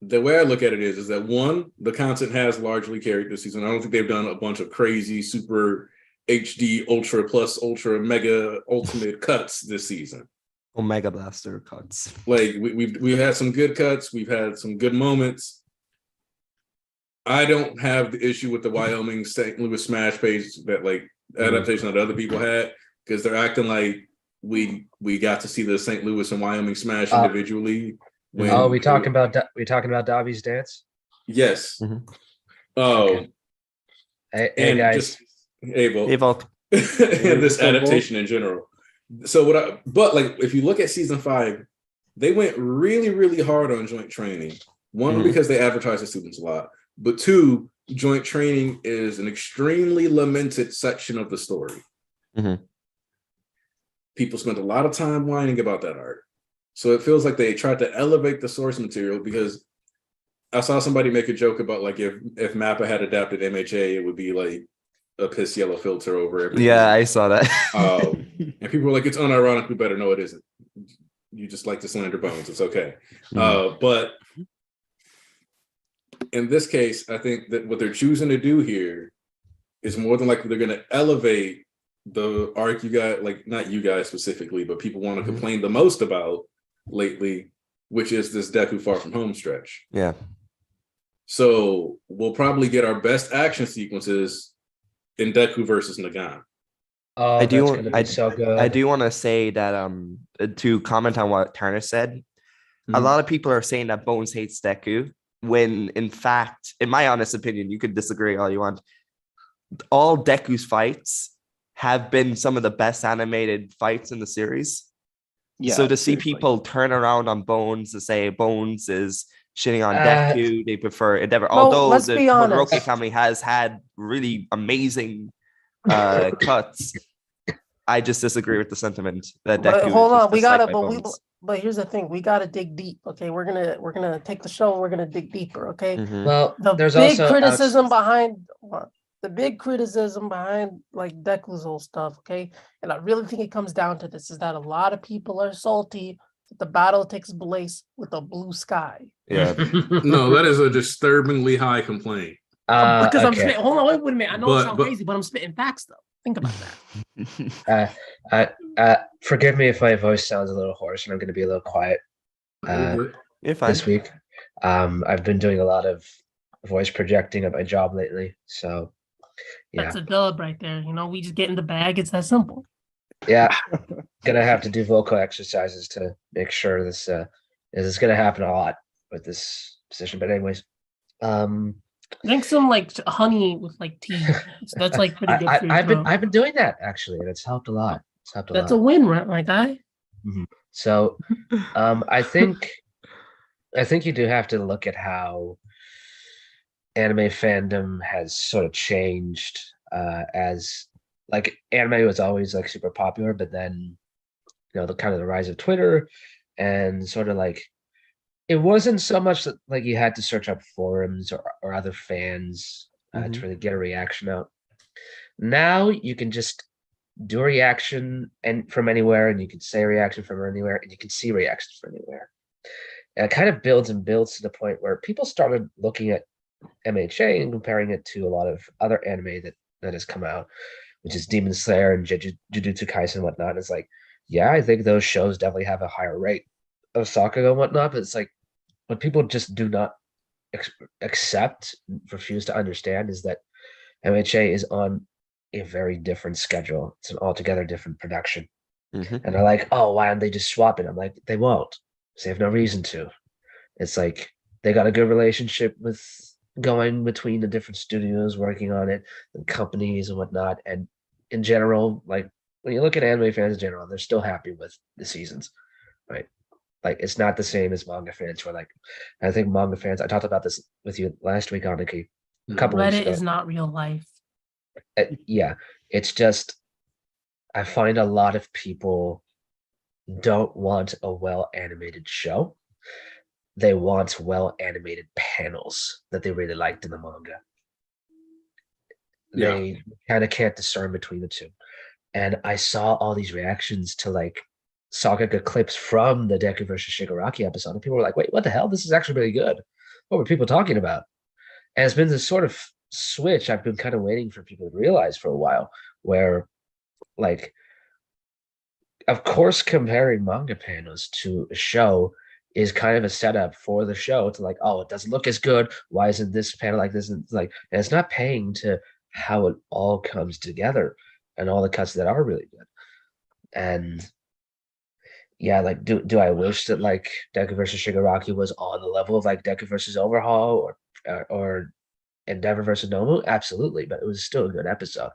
the way I look at it is that one, the content has largely carried this season. I don't think they've done a bunch of crazy super HD ultra plus ultra mega ultimate cuts this season. Omega Blaster cuts. Like we've had some good cuts, we've had some good moments. I don't have the issue with the Wyoming St. Louis Smash page that like adaptation that other people had, because they're acting like we got to see the St. Louis and Wyoming Smash individually. We talking about Dobby's dance? Yes. Mm-hmm. Oh, okay. Hey guys. Volk. And this adaptation in general. So but like if you look at season 5, they went really, really hard on joint training. One, because they advertise to students a lot, but 2, joint training is an extremely lamented section of the story. Mm-hmm. People spent a lot of time whining about that arc. So it feels like they tried to elevate the source material, because I saw somebody make a joke about like if Mappa had adapted MHA, it would be like a piss yellow filter over everything. Yeah, I saw that. And people were like, it's unironically better. No, it isn't. You just like to slander Bones. It's okay. But in this case, I think that what they're choosing to do here is more than likely they're going to elevate the arc you got, like not you guys specifically, but people want to complain the most about lately, which is this Deku Far From Home stretch. Yeah. So we'll probably get our best action sequences in Deku versus Nagan. Oh, I do want to say that to comment on what Turner said, a lot of people are saying that Bones hates Deku, when in fact, in my honest opinion, you could disagree all you want, all Deku's fights have been some of the best animated fights in the series. Yeah, so to see people turn around on Bones to say Bones is shitting on Deku, they prefer Endeavor. Although the Todoroki family has had really amazing cuts, I just disagree with the sentiment that Deku. But hold on, but here's the thing: we gotta dig deep. Okay, we're gonna take the show. We're gonna dig deeper. Okay. Mm-hmm. Well, there's big criticism behind. The big criticism behind like Deku's whole stuff, okay? And I really think it comes down to this, is that a lot of people are salty that the battle takes place with a blue sky. Yeah. No, that is a disturbingly high complaint. Because I'm spitting, hold on, wait a minute. I know it sounds crazy, but I'm spitting facts though. Think about that. Forgive me if my voice sounds a little hoarse and I'm gonna be a little quiet this week. I've been doing a lot of voice projecting at my job lately, so yeah. That's a dub right there. You know, we just get in the bag. It's that simple. Yeah, gonna have to do vocal exercises to make sure this is gonna happen a lot with this position. But anyways, drink some like honey with like tea. So that's like pretty good. I've been doing that actually, and it's helped a lot. That's a win, right, my guy? Mm-hmm. So, I think you do have to look at how anime fandom has sort of changed, as like anime was always like super popular, but then the kind of the rise of Twitter and sort of like it wasn't so much that like you had to search up forums or other fans to really get a reaction out. Now you can just do a reaction and from anywhere, and you can say a reaction from anywhere, and you can see reactions from anywhere. And it kind of builds and builds to the point where people started looking at MHA and comparing it to a lot of other anime that has come out, which is Demon Slayer and Jujutsu Kaisen and whatnot. It's like, yeah, I think those shows definitely have a higher rate of Sakuga and whatnot, but it's like what people just do not accept, refuse to understand, is that MHA is on a very different schedule. It's an altogether different production. And they're like, oh, why don't they just swap it? I'm like, they won't. They have no reason to. It's like they got a good relationship with going between the different studios working on it and companies and whatnot. And in general, like when you look at anime fans in general, they're still happy with the seasons, right? Like it's not the same as manga fans where like, I think manga fans, I talked about this with you last week, Aniki, a couple weeks ago. Reddit is not real life. Yeah, it's just, I find a lot of people don't want a well-animated show. They want well-animated panels that they really liked in the manga. They kind of can't discern between the two. And I saw all these reactions to like Sakuga clips from the Deku versus Shigaraki episode, and people were like, "Wait, what the hell? This is actually really good. What were people talking about?" And it's been this sort of switch I've been kind of waiting for people to realize for a while, where like, of course, comparing manga panels to a show is kind of a setup for the show to like, oh, it doesn't look as good. Why isn't this panel like this? And like, and it's not paying to how it all comes together and all the cuts that are really good. And yeah, like, do I wish that like Deku versus Shigaraki was on the level of like Deku versus Overhaul or Endeavor versus Nomu? Absolutely, but it was still a good episode.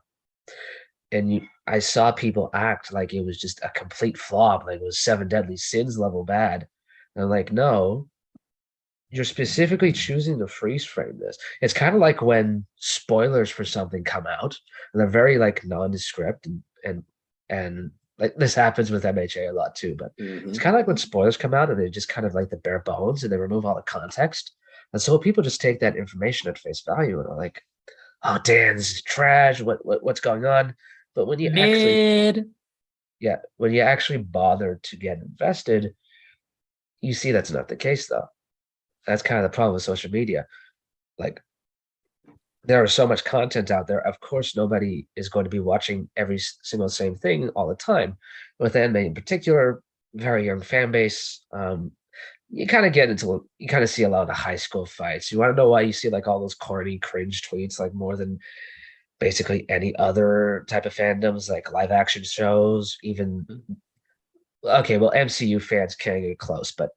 And I saw people act like it was just a complete flop, like it was Seven Deadly Sins level bad. And I'm like, no, you're specifically choosing to freeze frame this. It's kind of like when spoilers for something come out and they're very like nondescript and like this happens with MHA a lot too, but it's kind of like when spoilers come out and they just kind of like the bare bones and they remove all the context. And so people just take that information at face value and are like, oh damn, this is trash. What's going on? But when you when you actually bother to get invested, you see that's not the case though. That's kind of the problem with social media. Like, there is so much content out there. Of course, nobody is going to be watching every single same thing all the time. With anime in particular, very young fan base. You kind of see a lot of the high school fights. You want to know why you see like all those corny, cringe tweets, like more than basically any other type of fandoms, like live action shows, even. Okay, well, MCU fans can't get close, but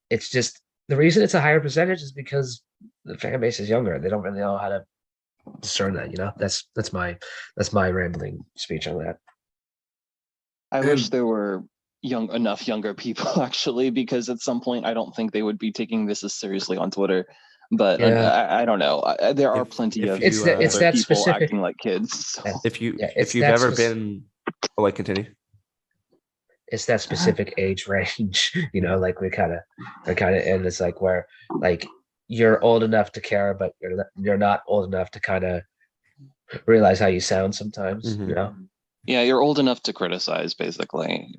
it's just the reason it's a higher percentage is because the fan base is younger. They don't really know how to discern that. You know, that's my rambling speech on that. I wish there were younger people actually, because at some point I don't think they would be taking this as seriously on Twitter. But I don't know. There are plenty of it's that people specific, acting like kids. So. If you've ever been, oh, I continue. It's that specific age range, you know, like we're kind of in this like where like you're old enough to care, but you're not old enough to kind of realize how you sound sometimes, you know. Yeah, you're old enough to criticize, basically.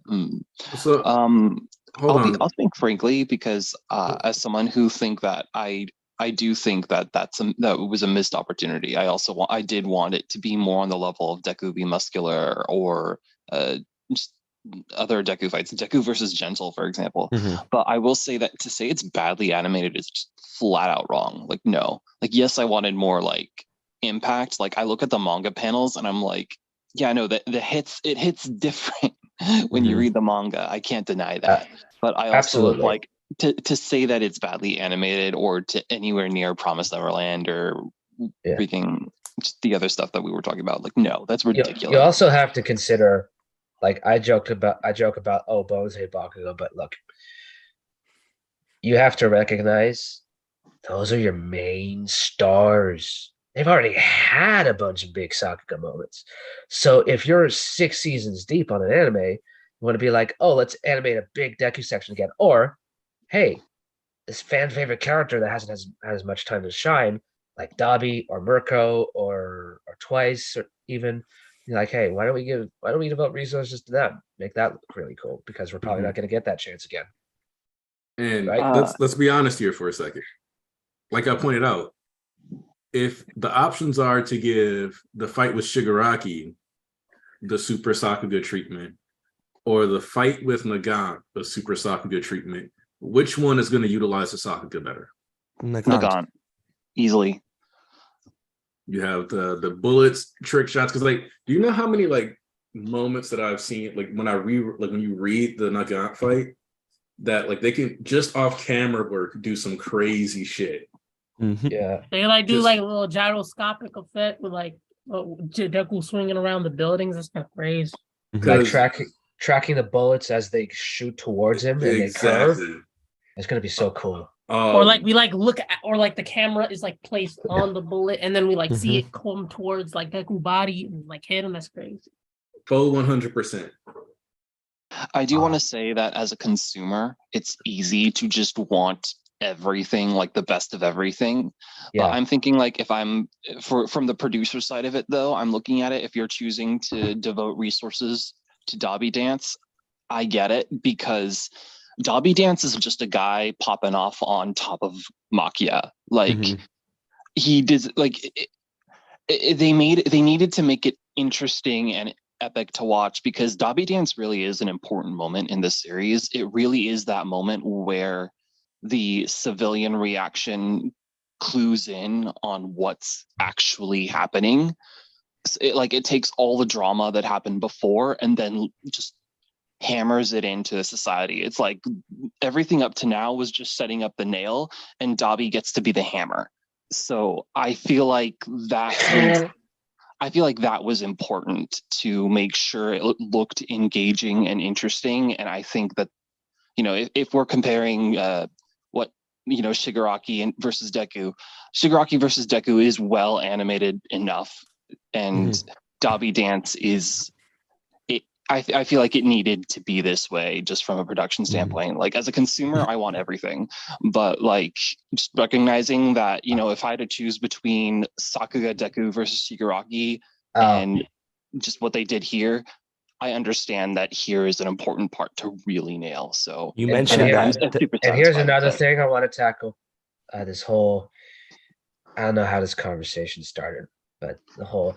So, I'll speak frankly because as someone who think that I do think that that was a missed opportunity. I did want it to be more on the level of Deku v Muscular or just other Deku fights, Deku versus Gentle, for example. But I will say that to say it's badly animated is just flat out wrong. Like, no. Like, yes, I wanted more like impact. Like, I look at the manga panels and I'm like, yeah, no, it hits different when you read the manga. I can't deny that. But I also like to say that it's badly animated or to anywhere near Promised Neverland or freaking just the other stuff that we were talking about. Like, no, that's ridiculous. You also have to consider, like I joke about oh, Bones hate Bakugo, but look, you have to recognize those are your main stars. They've already had a bunch of big Sakuga moments. So if you're 6 seasons deep on an anime, you want to be like, oh, let's animate a big Deku section again. Or, hey, this fan favorite character that hasn't had as much time to shine, like Dabi or Mirko or Twice, or even you're like, hey, why don't we devote resources to them? Make that look really cool, because we're probably not going to get that chance again. And let's be honest here for a second. Like I pointed out, if the options are to give the fight with Shigaraki the Super Sakuga treatment, or the fight with Nagant the Super Sakuga treatment, which one is going to utilize the Sakuga better? Nagant, easily. You have the bullets, trick shots. Because like, do you know how many like moments that I've seen like when you read the Nagant fight, that like they can just off camera work do some crazy shit. Yeah, they like do like a little gyroscopic effect with like Deku swinging around the buildings. That's kind of crazy. Like tracking the bullets as they shoot towards him and they curve. It's gonna be so cool. Or like we like look at, or like the camera is like placed on the bullet and then we like see it come towards like Deku body and like hit him. That's crazy. Full 100%. I do want to say that as a consumer, it's easy to just want everything, like the best of everything. Yeah. But I'm thinking like if I'm from the producer side of it though, I'm looking at it, if you're choosing to devote resources to Dobby Dance, I get it, because Dobby Dance is just a guy popping off on top of Makia. Like he did, like they needed to make it interesting and epic to watch, because Dobby Dance really is an important moment in this series. It really is that moment where the civilian reaction clues in on what's actually happening. It takes all the drama that happened before and then just hammers it into the society. It's like everything up to now was just setting up the nail, and Dobby gets to be the hammer. So I feel like that was important to make sure it looked engaging and interesting. And I think that, if we're comparing Shigaraki versus Deku, Shigaraki versus Deku is well animated enough, and Dobby Dance is. I feel like it needed to be this way, just from a production standpoint. Like as a consumer, I want everything, but like just recognizing that, if I had to choose between Sakuga Deku versus Shigaraki and just what they did here, I understand that here is an important part to really nail. So you mentioned that. And here's another thing I want to tackle. This whole, I don't know how this conversation started, but the whole,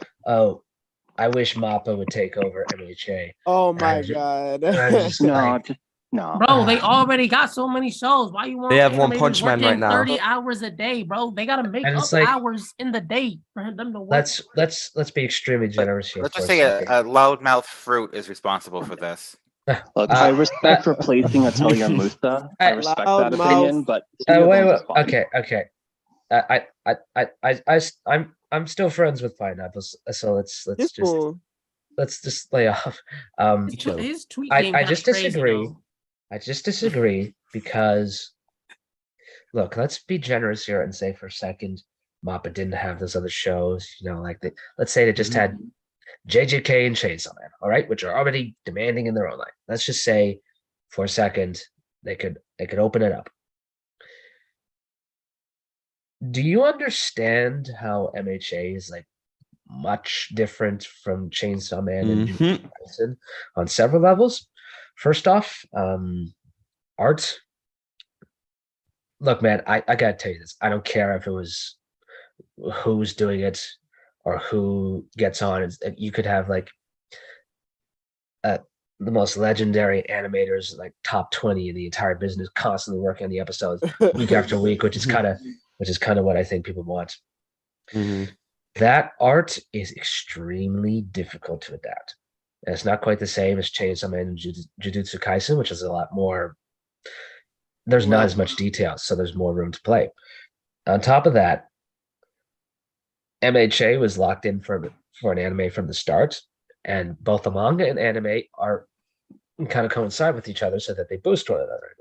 I wish Mappa would take over MHA. Oh my god! No, bro, they already got so many shows. Why you want? They have One Punch Man right now. 30 hours a day, bro. They gotta make up hours in the day for them to work. Let's be extremely generous here. Let's just say a loudmouth fruit is responsible for this. Look, I respect replacing Atelier Musa. I respect that opinion, but okay. I'm still friends with Pineapples, so let's just lay off. His tweet I just disagree. I just disagree because, look, let's be generous here and say for a second, Mappa didn't have those other shows. Let's say they just had JJK and Chainsaw Man, all right, which are already demanding in their own life. Let's just say for a second they could open it up. Do you understand how MHA is like much different from Chainsaw Man and Jujutsu Kaisen on several levels? First off, art. Look, man, I gotta tell you this. I don't care if it was who's doing it or who gets on. You could have like the most legendary animators, like top 20 in the entire business, constantly working on the episodes week after week, which is kind of what I think people want. That art is extremely difficult to adapt. And it's not quite the same as Chainsaw Man and Jujutsu Kaisen, which is a lot more. There's not as much detail, so there's more room to play. On top of that, MHA was locked in for an anime from the start, and both the manga and anime are kind of coincide with each other so that they boost one another.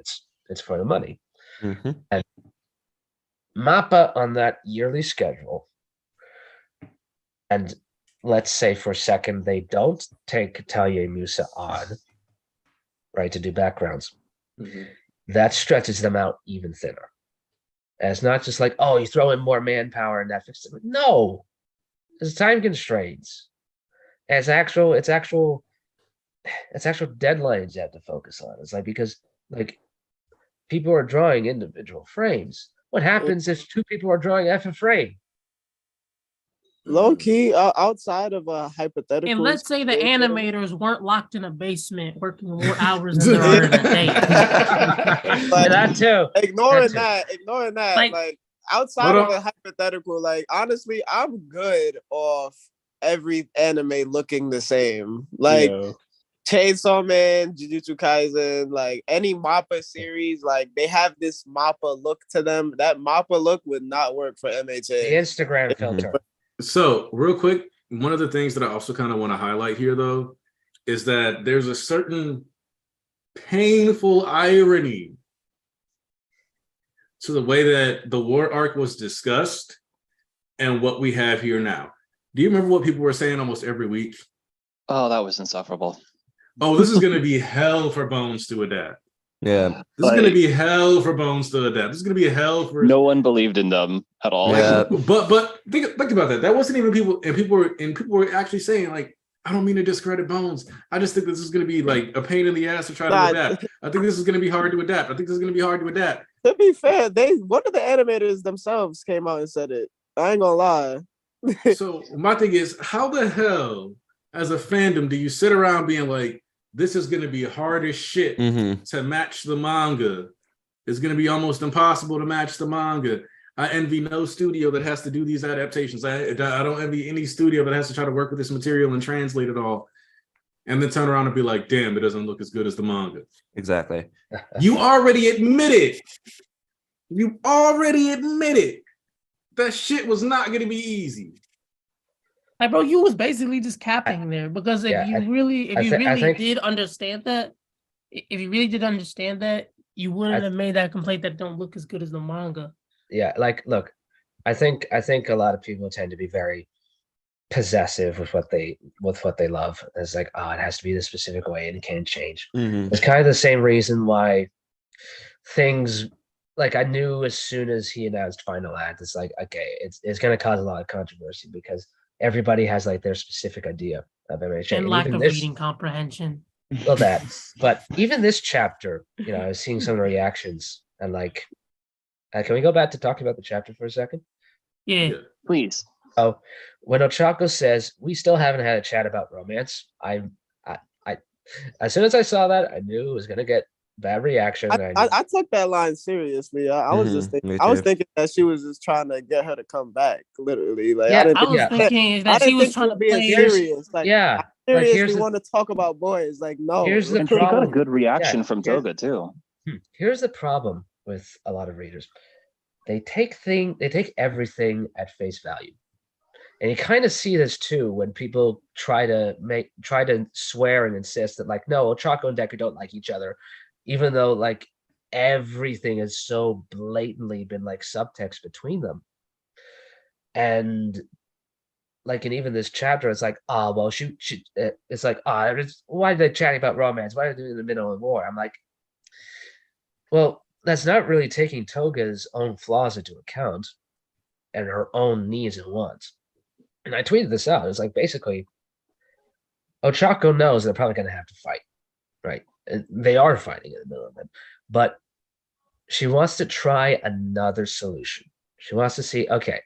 It's for the money. And Mappa on that yearly schedule, and let's say for a second they don't take Talia Musa on, right, to do backgrounds. That stretches them out even thinner. And it's not just like, oh, you throw in more manpower and that fixes it. No, there's time constraints. And it's actual deadlines you have to focus on. It's like, because like people are drawing individual frames. What happens if two people are drawing F a frame? Low key, outside of a hypothetical. And let's say the animators weren't locked in a basement working more hours than there are in a day. Like, that too. Ignoring that. Like outside of a hypothetical, like honestly, I'm good off every anime looking the same. Like Chainsaw Man, Jujutsu Kaisen, like any Mappa series, like they have this Mappa look to them. That Mappa look would not work for MHA. The Instagram filter. So real quick, one of the things that I also kind of want to highlight here, though, is that there's a certain painful irony to the way that the war arc was discussed and what we have here now. Do you remember what people were saying almost every week? Oh, that was insufferable. Oh, this is going to be hell for Bones to adapt. Yeah. This is going to be hell for Bones to adapt. This is going to be hell for. No one believed in them at all. Yeah. But think about that. That wasn't even people, and people were actually saying like, I don't mean to discredit Bones. I just think this is going to be like a pain in the ass to try to adapt. I think this is going to be hard to adapt. To be fair, one of the animators themselves came out and said it. I ain't gonna lie. So my thing is, how the hell, as a fandom, do you sit around being like, this is going to be hard as shit to match the manga? It's going to be almost impossible to match the manga. I envy no studio that has to do these adaptations. I don't envy any studio that has to try to work with this material and translate it all, and then turn around and be like, damn, it doesn't look as good as the manga. Exactly. You already admitted that shit was not going to be easy. Like, bro, you was basically just capping there, because if you really did understand that, you wouldn't have made that complaint that don't look as good as the manga. Yeah, like, look, I think a lot of people tend to be very possessive with what they love. It's like, oh, it has to be this specific way and it can't change. It's kind of the same reason why things, like, I knew as soon as he announced Final Act, it's like, okay, it's going to cause a lot of controversy because everybody has like their specific idea of MHA. And lack of reading comprehension. Well, but even this chapter, I was seeing some of the reactions, and like, can we go back to talking about the chapter for a second? Yeah. Please. Oh, when Ochako says we still haven't had a chat about romance, I as soon as I saw that, I knew it was gonna get bad reaction. I took that line seriously. I was just thinking, that she was just trying to get her to come back, literally. Like, I was thinking that she was trying to be serious. Like, yeah, I seriously want to talk about boys. Like, no. Here's the and problem. She got a good reaction from Toga too. Here's the problem with a lot of readers. They take everything at face value. And you kind of see this too when people try to swear and insist that, like, no, Ochako and Deku don't like each other, even though like everything has so blatantly been like subtext between them. And like, in even this chapter, it's like, oh, well, it's like, why are they chatting about romance? Why are they doing it in the middle of war? I'm like, well, that's not really taking Toga's own flaws into account and her own needs and wants. And I tweeted this out. It's like, basically, Ochako knows they're probably going to have to fight, right? And they are fighting in the middle of it. But she wants to try another solution. She wants to see, okay,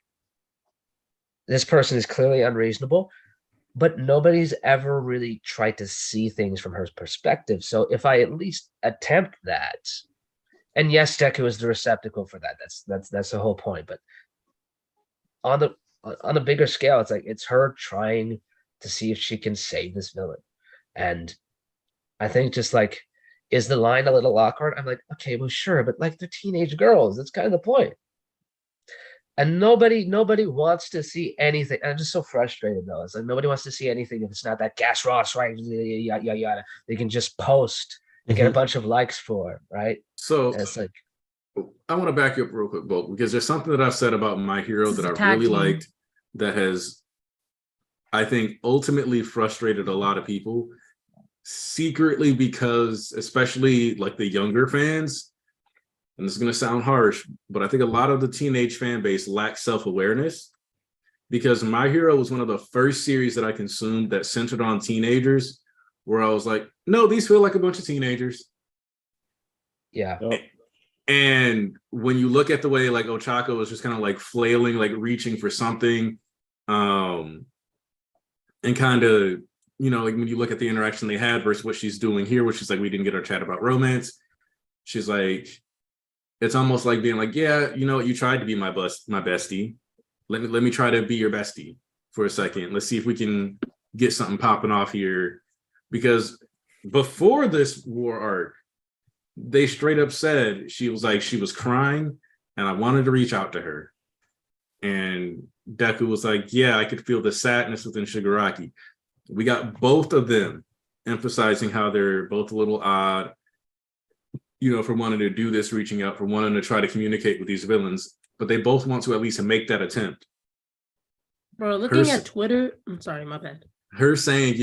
this person is clearly unreasonable, but nobody's ever really tried to see things from her perspective. So if I at least attempt that, and yes, Deku is the receptacle for that. That's the whole point. But on a bigger scale, it's like, it's her trying to see if she can save this villain. And I think, just like, is the line a little awkward? I'm like, okay, well, sure, but like, they're teenage girls. That's kind of the point. And nobody wants to see anything. I'm just so frustrated though. It's like, nobody wants to see anything if it's not that Gas Ross, right? Yada, yada, yada. They can just post and get a bunch of likes for, right? So and it's like, I want to back you up real quick, Bolt, because there's something that I've said about My Hero that I really liked, that has, I think, ultimately frustrated a lot of people, secretly, because especially like the younger fans, and this is going to sound harsh, but I think a lot of the teenage fan base lacks self-awareness, because My Hero was one of the first series that I consumed that centered on teenagers, where I was like, no, these feel like a bunch of teenagers. Yeah. And when you look at the way like Ochako was just kind of like flailing, like reaching for something, and kind of, like when you look at the interaction they had versus what she's doing here, which is like, we didn't get our chat about romance. She's like, it's almost like being like, yeah, you tried to be my bestie. Let me try to be your bestie for a second. Let's see if we can get something popping off here. Because before this war arc, they straight up said she was crying and I wanted to reach out to her. And Deku was like, yeah, I could feel the sadness within Shigaraki. We got both of them emphasizing how they're both a little odd, for wanting to do this, reaching out, for wanting to try to communicate with these villains, but they both want to at least make that attempt. Bro, looking at Twitter, I'm sorry, my bad. Her saying,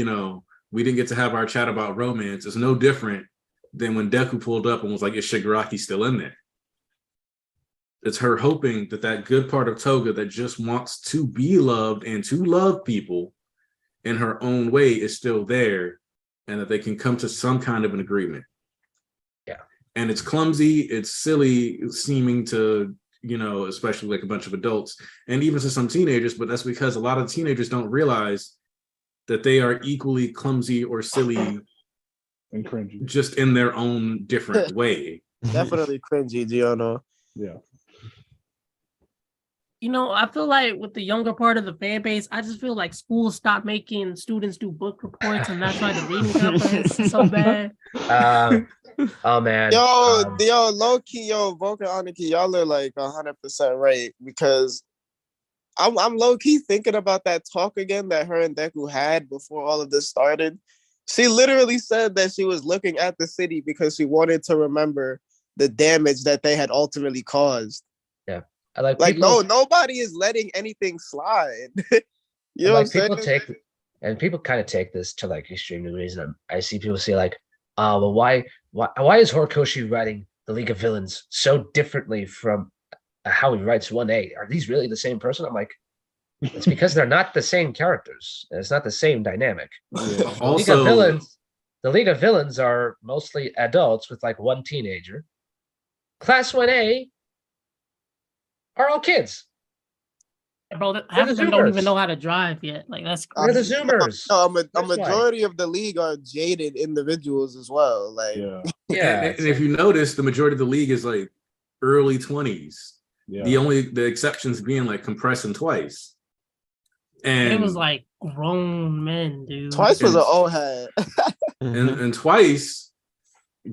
we didn't get to have our chat about romance is no different then when Deku pulled up and was like, is Shigaraki still in there? It's her hoping that that good part of Toga that just wants to be loved and to love people in her own way is still there, and that they can come to some kind of an agreement. Yeah. And it's clumsy, it's silly seeming to, you know, especially like a bunch of adults and even to some teenagers, but that's because a lot of teenagers don't realize that they are equally clumsy or silly and cringy, just in their own different way. Definitely cringy, Giono. Yeah. You know, I feel like with the younger part of the fan base, I just feel like schools stopped making students do book reports, and that's why the reading comprehension is so bad. Oh man. Yo, low key, Vulcan Aniki, y'all are like 100% right, because I'm low key thinking about that talk again that her and Deku had before all of this started. She literally said that she was looking at the city because she wanted to remember the damage that they had ultimately caused. Yeah. Nobody is letting anything slide. You know what I'm saying? People kind of take this to like extreme degrees, and I see people say like, well, why is Horikoshi writing the League of Villains so differently from how he writes 1A? Are these really the same person? I'm like, it's because they're not the same characters. It's not the same dynamic. Yeah. The League of Villains are mostly adults with like one teenager. Class 1A are all kids. Bro, half of them don't even know how to drive yet. Like, that's crazy. They're the Zoomers. A majority of the league are jaded individuals as well. Like, yeah. And if you notice, the majority of the league is like early 20s. Yeah. The exceptions being like Compress and Twice. And it was like grown men, dude. Twice was an old head. and Twice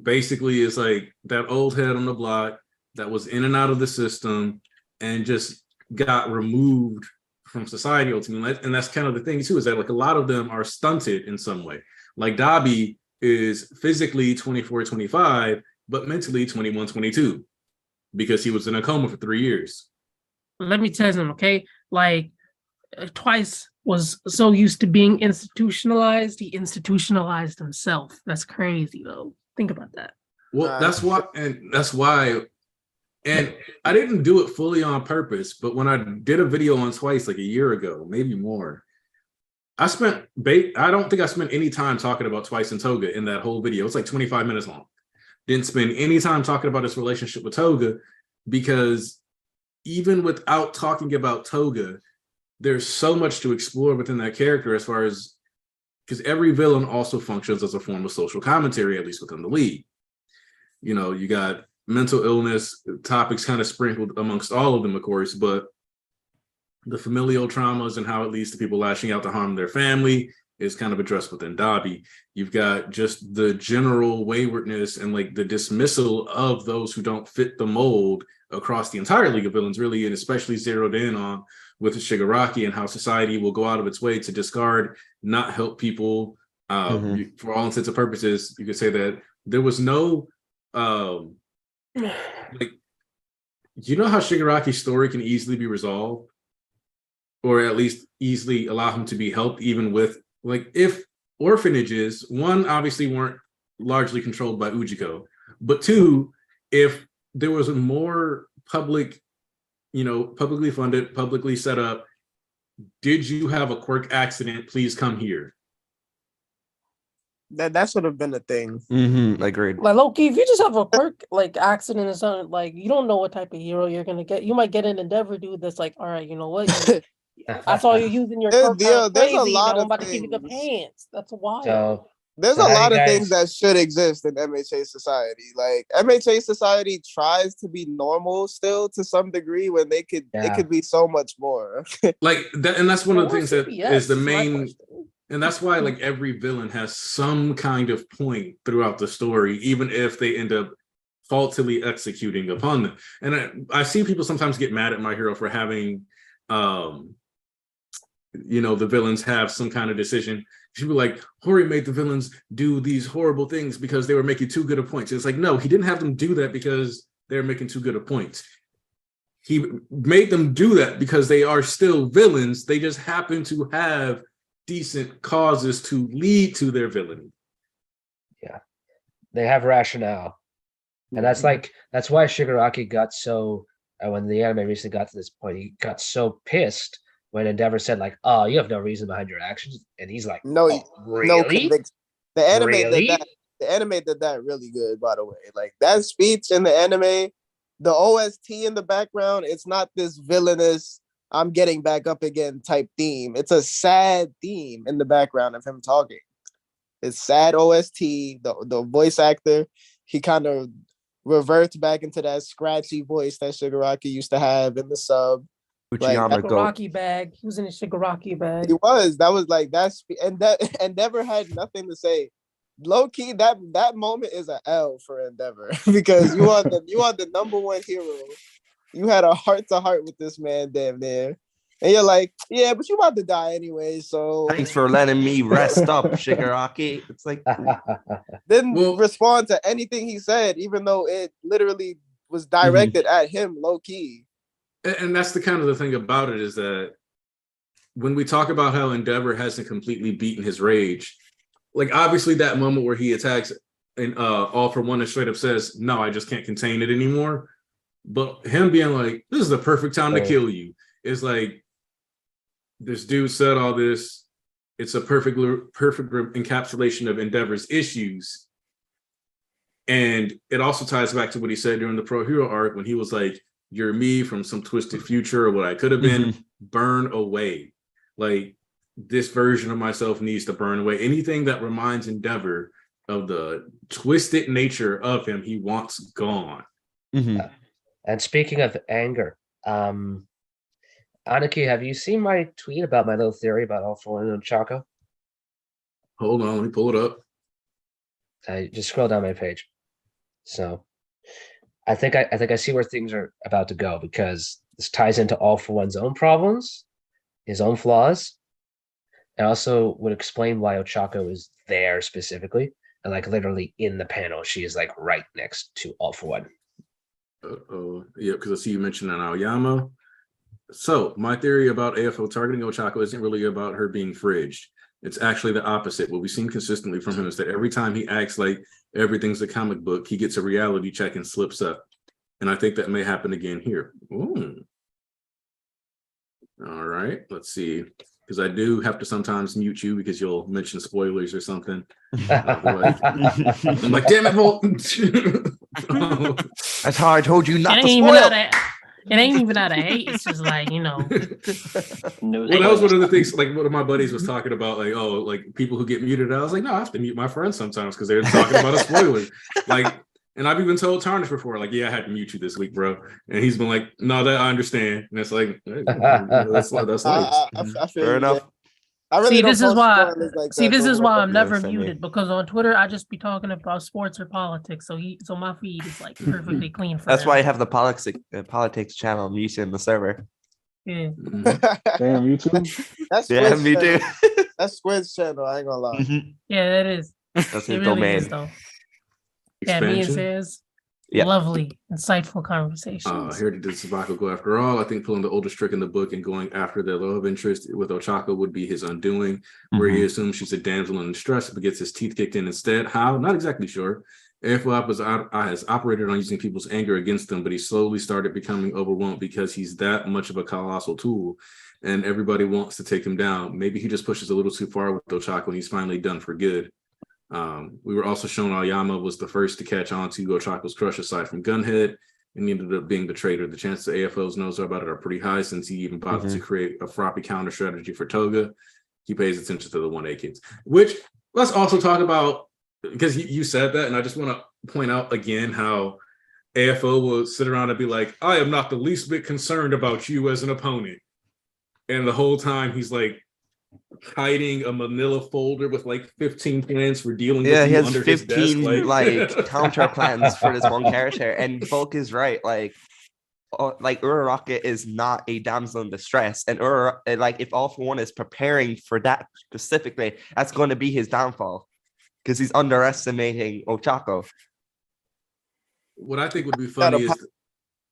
basically is like that old head on the block that was in and out of the system and just got removed from society ultimately. And that's kind of the thing too, is that like a lot of them are stunted in some way. Like Dabi is physically 24, 25, but mentally 21, 22 because he was in a coma for 3 years. Let me tell you, okay? Like, Twice was so used to being institutionalized, he institutionalized himself. That's crazy, though. Think about that. Well, that's why, and I didn't do it fully on purpose, but when I did a video on Twice like a year ago, maybe more, I don't think I spent any time talking about Twice and Toga in that whole video. It's like 25 minutes long. Didn't spend any time talking about his relationship with Toga, because even without talking about Toga, there's so much to explore within that character, as far as, because every villain also functions as a form of social commentary, at least within the league. You know, you got mental illness topics kind of sprinkled amongst all of them, of course, but the familial traumas and how it leads to people lashing out to harm their family is kind of addressed within Dabi. You've got just the general waywardness and like the dismissal of those who don't fit the mold across the entire League of Villains, really, and especially zeroed in on with Shigaraki and how society will go out of its way to discard, not help people. For all intents and purposes, you could say that there was no like, you know how Shigaraki's story can easily be resolved, or at least easily allow him to be helped, even with, like, if orphanages, one, obviously weren't largely controlled by Ujiko, but two, if there was a more public, you know, publicly funded, publicly set up, did you have a quirk accident, please come here. That should have been a thing. Agreed. Like, low-key, if you just have a quirk like accident or something, like, you don't know what type of hero you're gonna get. You might get an Endeavor dude that's like, all right, you know what? I saw you using your quirk crazy. Now I'm about to give you the pants. That's wild. So there's a lot of things that should exist in MHA society. Like, MHA society tries to be normal still to some degree, when it could be so much more. Like that, and that's one of the things that is the main. And that's why, like, every villain has some kind of point throughout the story, even if they end up faultily executing upon them. And I see people sometimes get mad at My Hero for having, you know, the villains have some kind of decision. People like, Hori made the villains do these horrible things because they were making too good of points. It's like, no, he didn't have them do that because they're making too good of points. He made them do that because they are still villains. They just happen to have decent causes to lead to their villainy. Yeah. they have rationale, and that's why Shigaraki got so. When the anime recently got to this point, he got so pissed when Endeavor said like, "Oh, you have no reason behind your actions," and he's like, No, really? no conviction. The anime Really? the anime did that really good, by the way. Like that speech in the anime, the OST in the background, it's not this villainous I'm getting back up again type theme. It's a sad theme in the background of him talking. It's sad OST. The voice actor, he kind of reverts back into that scratchy voice that Shigaraki used to have in the sub. Like, Shigaraki bag. He was in a Shigaraki bag. He was. That was like that's and Endeavor had nothing to say. Low key, that moment is an L for Endeavor because you are the number one hero. You had a heart to heart with this man, damn near, and you're like, yeah, but you about to die anyway. So thanks for letting me rest up, Shigaraki. It's like didn't respond to anything he said, even though it literally was directed at him, low key. And that's the kind of the thing about it is that when we talk about how Endeavor hasn't completely beaten his rage, like obviously that moment where he attacks and All For One and straight up says, no, I just can't contain it anymore. But him being like, this is the perfect time to kill you. It's like, this dude said all this. It's a perfect encapsulation of Endeavor's issues. And it also ties back to what he said during the Pro Hero arc when he was like, you're me from some twisted future or what I could have been, burn away. Like this version of myself needs to burn away. Anything that reminds Endeavor of the twisted nature of him, he wants gone. And speaking of anger, Aniki, have you seen my tweet about my little theory about All For One and Chaco? Hold on, let me pull it up. I just scroll down my page. So I think I see where things are about to go because this ties into All For One's own problems, his own flaws. I also would explain why Ochako is there specifically, and like literally in the panel, she is like right next to All For One. Yeah, because I see you mentioned an Aoyama. So my theory about AFO targeting Ochako isn't really about her being fridged. It's actually the opposite. What we've seen consistently from him is that every time he acts like everything's a comic book, he gets a reality check and slips up. And I think that may happen again here. Ooh. All right, let's see. Because I do have to sometimes mute you because you'll mention spoilers or something. I'm like, damn it, Volt. That's how I told you not to spoil. It ain't even out of hate. It's just like, you know. Well, that was one of the things, like one of my buddies was talking about, like, oh, like people who get muted. I was like, no, I have to mute my friends sometimes because they're talking about a spoiler. Like, and I've even told Tarnish before, like, yeah, I had to mute you this week, bro. And he's been like, no, that I understand. And it's like, hey, that's nice. Fair enough. This is why I'm never muted because on Twitter I just be talking about sports or politics. So my feed is like perfectly clean. That's why I have the politics channel muted in the server. Yeah. Damn, you too. That's yeah, me too. That's Squid's channel. I ain't gonna lie. Yeah, that is. That's his really domain. is, though. Yeah, me and his. Yeah. Lovely, insightful conversations. Here did Sabako go after all. I think pulling the oldest trick in the book and going after the love interest with Ochako would be his undoing, where he assumes she's a damsel in distress but gets his teeth kicked in instead. How? Not exactly sure. AFOP has operated on using people's anger against them, but he slowly started becoming overwhelmed because he's that much of a colossal tool and everybody wants to take him down. Maybe he just pushes a little too far with Ochako and he's finally done for good. We were also shown Aoyama was the first to catch on to Ochako's crush aside from Gunhead, and he ended up being the traitor. The chances AFO's knows about it are pretty high since he even bothered to create a froppy counter strategy for Toga. He pays attention to the 1A kids, which let's also talk about, because you said that, and I just want to point out again how AFO will sit around and be like, I am not the least bit concerned about you as an opponent. And the whole time he's like, hiding a manila folder with like 15 plans for dealing with you he has under 15 his desk, like counter plans for this one character, and Bulk is right, like Uraraka is not a damsel in distress, and like if All For One is preparing for that specifically, that's going to be his downfall because he's underestimating Ochako. What I think would be funny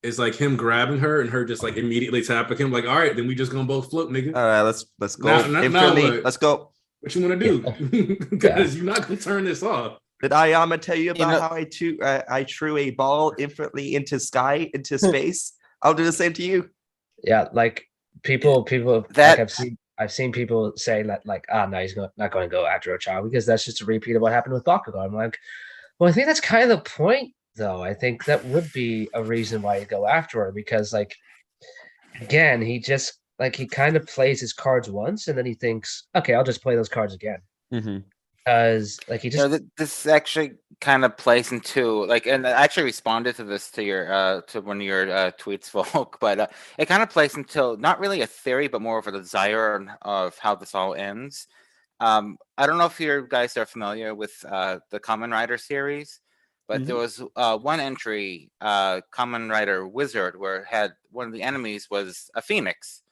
is like him grabbing her and her just like immediately tapping him, like, all right, then we just gonna both float, nigga. All right, let's go. Now let's go. What you want to do? Because you're not gonna turn this off. Did Ayama tell you about know- how I threw a ball infinitely into space? I'll do the same to you. Yeah, like people That- like I've seen people say that like, no, he's not going to go after Ochako because that's just a repeat of what happened with Bakugo. I'm like, well, I think that's kind of the point, though. I think that would be a reason why you go after her because, like, again, he just like he kind of plays his cards once and then he thinks, okay, I'll just play those cards again. Because like he just this actually kind of plays into like, and I actually responded to this to your to one of your tweets, Volk, but it kind of plays into not really a theory, but more of a desire of how this all ends. I don't know if you guys are familiar with the Kamen Rider series, but there was one entry, Kamen Rider Wizard, where had one of the enemies was a phoenix.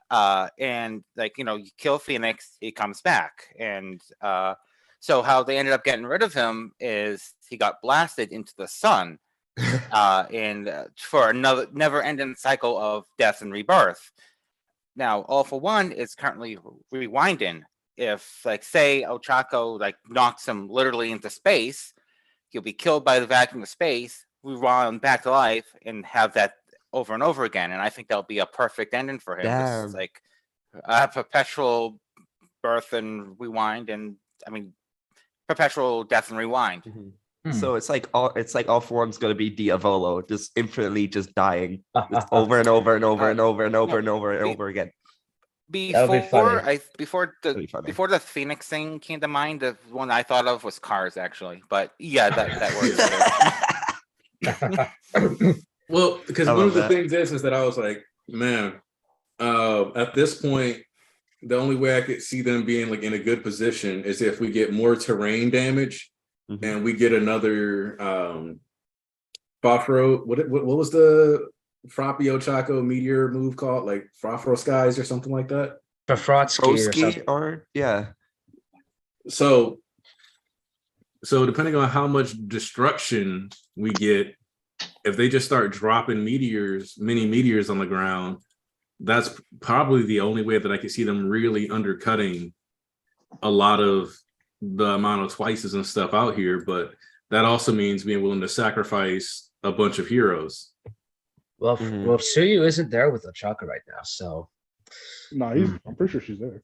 And like, you kill Phoenix, he comes back. And so how they ended up getting rid of him is he got blasted into the sun and for another never-ending cycle of death and rebirth. Now, All For One is currently rewinding. If, like, say Ochako like knocks him literally into space, he'll be killed by the vacuum of space, rewind back to life, and have that over and over again. And I think that'll be a perfect ending for him. This is like a perpetual birth and rewind, and I mean perpetual death and rewind. So it's like all for one's gonna be Diavolo, just infinitely just dying just over and over and over and over and over and over and over again. Before the Phoenix thing came to mind, the one I thought of was Cars, actually. But yeah, that works. Well, because one of the things is that I was like, man, at this point, the only way I could see them being like in a good position is if we get more terrain damage and we get another Fafro. What was the Froppy Ochako meteor move called? Like Fafro Skies or something like that? Fafrotsky or yeah. So depending on how much destruction we get, if they just start dropping mini meteors on the ground, that's probably the only way that I could see them really undercutting a lot of the amount of twices and stuff out here. But that also means being willing to sacrifice a bunch of heroes. Well, Suyu isn't there with Ochako right now, so no, I'm pretty sure she's there.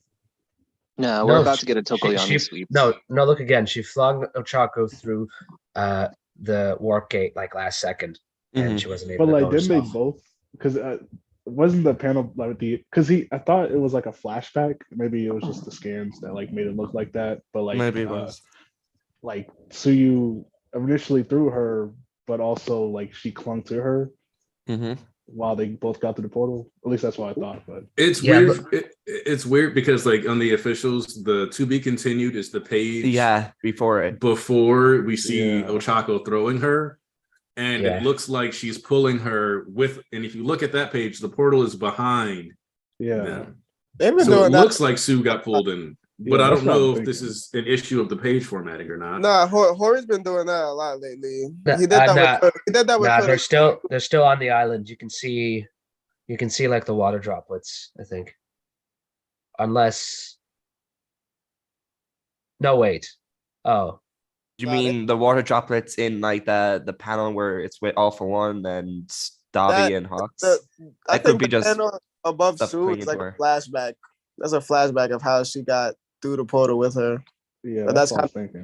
No, we're about to get a Tokoyami sweep. No, look again. She flung Ochako through the warp gate like last second, and she wasn't able. But to like, didn't they both? Because wasn't the panel like I thought it was like a flashback. Maybe it was just the scans that like made it look like that. But like maybe it was like Suyu initially threw her, but also like she clung to her while they both got to the portal. At least that's what I thought. But it's weird. It's weird because like on the officials, the to be continued is the page. Yeah, before we see Ochako throwing her. And it looks like she's pulling her with, and if you look at that page, the portal is behind them. They've been so doing it that. looks like Sue got pulled in, but I don't know if this is an issue of the page formatting or not. Nah, Hori's been doing that a lot lately. He did that with they're still on the island. You can see like the water droplets, I think. Unless no, wait. Oh. You mean the water droplets in like the panel where it's with All For One and Dobby and Hawks? I think the panel above Sue is like a flashback. That's a flashback of how she got through the portal with her. Yeah, but that's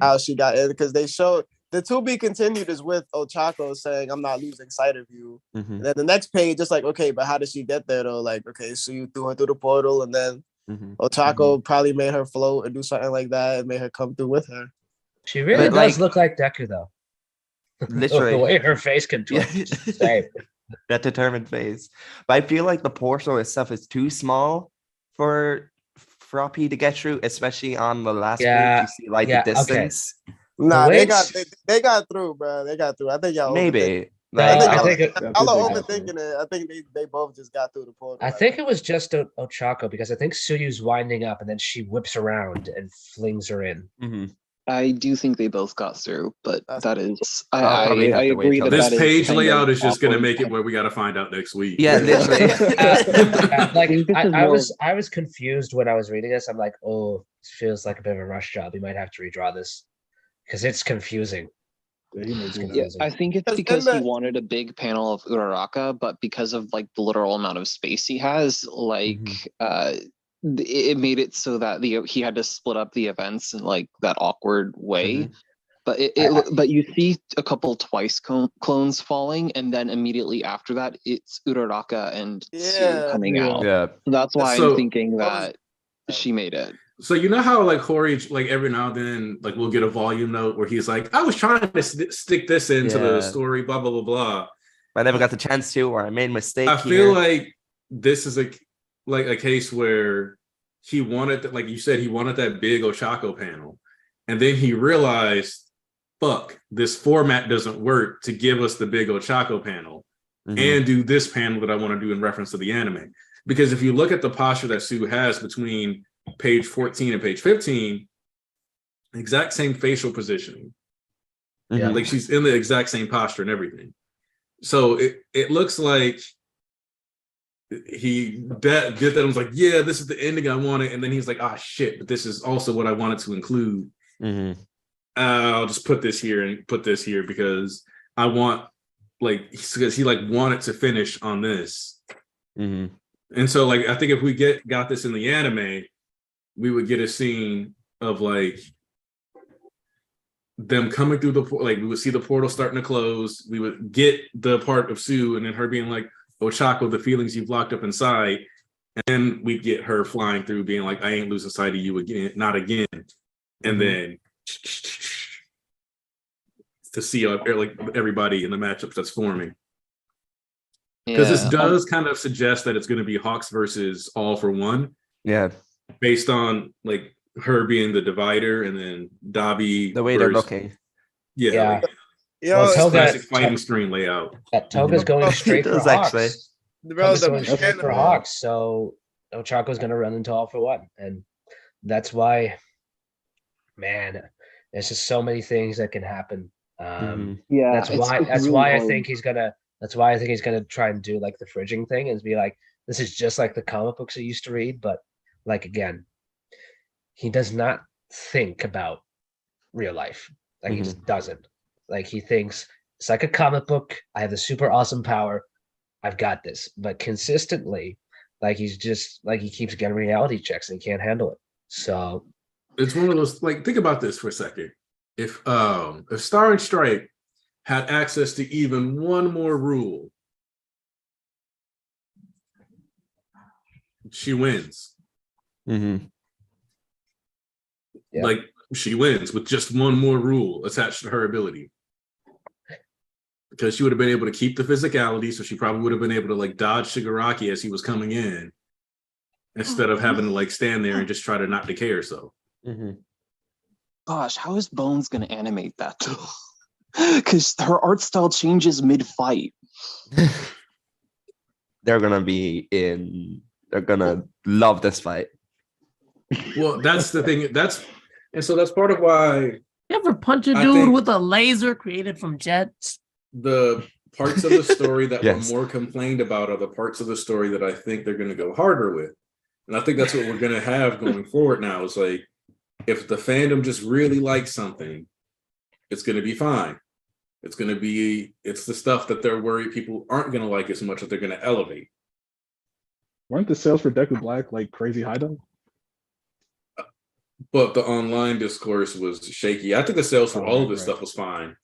how she got in, because they showed the to be continued is with Ochako saying, "I'm not losing sight of you." And then the next page, just like, okay, but how did she get there though? Like, okay, so you threw her through the portal, and then Ochako probably made her float and do something like that, and made her come through with her. She really does look like Deku, though. Literally, the way her face can twitch. That determined face. But I feel like the portal itself is too small for Froppy to get through, especially on the last page. You see like the distance. Okay. Nah, they got through, bro. They got through. I think y'all maybe. I think y'all are overthinking it. I think they both just got through the portal. I think it was just Ochako, because I think Suyu's winding up and then she whips around and flings her in. I do think they both got through, but that is I agree that this page layout is just going to make it where we got to find out next week. Yeah, literally. I was confused when I was reading this. I'm like, oh, this feels like a bit of a rush job. We might have to redraw this. because it's confusing. Yeah, I think it's because he wanted a big panel of Uraraka, but because of like the literal amount of space he has, like it made it so that he had to split up the events in like that awkward way. But but you see a couple twice clones falling, and then immediately after that, it's Uraraka and Sue coming out. Yeah, so that's why I'm thinking that she made it. So you know how like Hori, like every now and then, like we'll get a volume note where he's like, "I was trying to stick this into the story, blah blah blah blah." I never got the chance to, or I made a mistake. I feel like this is a case where he wanted, like you said, he wanted that big Ochako panel, and then he realized, "Fuck, this format doesn't work to give us the big Ochako panel and do this panel that I want to do in reference to the anime." Because if you look at the posture that Sue has between page 14 and page 15, exact same facial positioning. Yeah, like she's in the exact same posture and everything. So it looks like he did that and was like, yeah, this is the ending I wanted. And then he's like, ah, shit, but this is also what I wanted to include. I'll just put this here and put this here because I want, like, because he like wanted to finish on this. And so like, I think if we got this in the anime, we would get a scene of like them coming through like we would see the portal starting to close. We would get the part of Sue and then her being like, Ochako, the feelings you've locked up inside. And then we get her flying through being like, I ain't losing sight of you again, not again. And then to see like everybody in the matchups that's forming. Because this does kind of suggest that it's going to be Hawks versus All for One. Yeah. Based on like her being the divider and then Dabi. The way they're looking. Yeah. Like, classic fighting screen layout. Toga's going straight for Hawks. Toga's going straight for Hawks. So Ochako's going to run into All for One. And that's why, man, there's just so many things that can happen. That's why I think he's gonna try and do like the fridging thing and be like, this is just like the comic books I used to read, but like again, he does not think about real life. Like he just doesn't. Like he thinks it's like a comic book. I have the super awesome power. I've got this. But consistently, like he's just like he keeps getting reality checks and he can't handle it. So it's one of those, like, think about this for a second. If Star and Stripe had access to even one more rule, she wins. Like she wins with just one more rule attached to her ability. Because she would have been able to keep the physicality, so she probably would have been able to like dodge Shigaraki as he was coming in, instead of having to like stand there and just try to not decay herself. Gosh, how is Bones gonna animate that though? Because her art style changes mid-fight. They're gonna love this fight. Well, that's the thing. That's part of why. You ever punch a dude with a laser created from jets? The parts of the story that were more complained about are the parts of the story that I think they're going to go harder with. And I think that's what we're going to have going forward now. Is like, if the fandom just really likes something, it's going to be fine. It's the stuff that they're worried people aren't going to like as much that they're going to elevate. Weren't the sales for Deku Black like crazy high though? But the online discourse was shaky. I think the sales for all of this stuff was fine.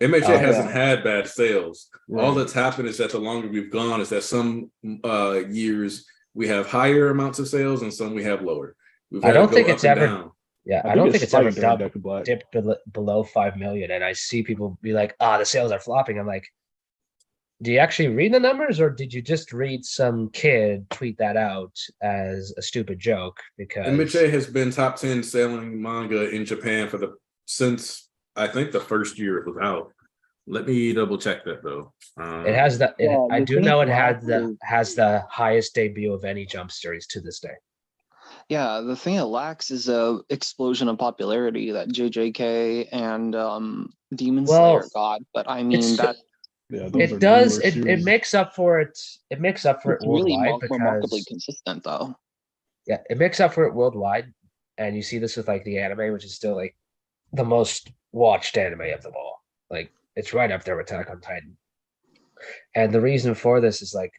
MHA hasn't had bad sales. All that's happened is that the longer we've gone is that some years we have higher amounts of sales and some we have lower. I don't think it's ever. Yeah, I don't think it's ever dipped below 5 million. And I see people be like, the sales are flopping. I'm like, do you actually read the numbers, or did you just read some kid tweet that out as a stupid joke? Because MHA has been top 10 selling manga in Japan since I think the first year it was out. Let me double check that though. It has I do know it has the highest debut of any Jump series to this day. Yeah, the thing it lacks is a explosion of popularity that JJK and Demon Slayer got. But I mean that. Yeah, it does. It makes up for it. It makes up for it's it worldwide really because remarkably consistent, though. Yeah, it makes up for it worldwide, and you see this with like the anime, which is still like the most watched anime of them all. Like, it's right up there with Attack on Titan. And the reason for this is like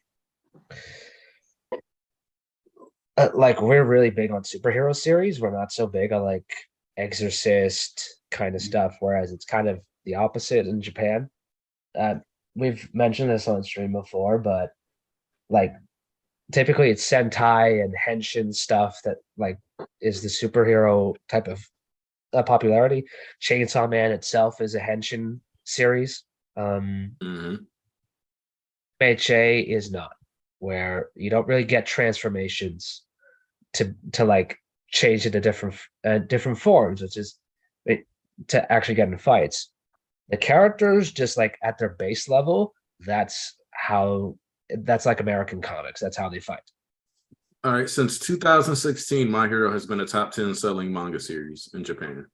we're really big on superhero series. We're not so big on like Exorcist kind of stuff, whereas it's kind of the opposite in Japan. We've mentioned this on stream before, but like typically it's Sentai and Henshin stuff that like is the superhero type of popularity. Chainsaw Man itself is a Henshin series. MHA is not, where you don't really get transformations to like change into different forms, which is to actually get into fights. The characters just like at their base level, that's like American comics. That's how they fight. All right, since 2016, My Hero has been a top 10 selling manga series in Japan.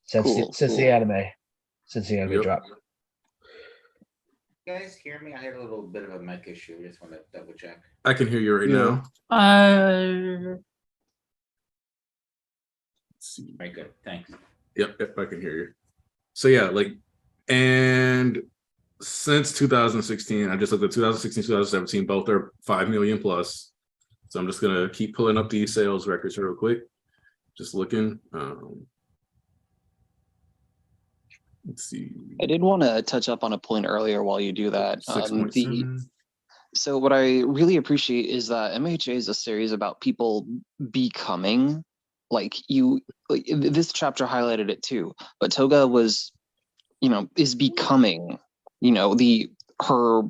Since the anime dropped. You guys hear me? I had a little bit of a mic issue. I just want to double check. I can hear you right now. Uh, Let's see. Very good. Thanks. Yep, I can hear you. So yeah, like, and since 2016, I just looked at 2016, 2017, both are 5 million plus. So I'm just gonna keep pulling up these sales records real quick. Just looking. Let's see. I did want to touch up on a point earlier while you do that. 6.7. So what I really appreciate is that MHA is a series about people becoming this chapter highlighted it too, but Toga was, is becoming, her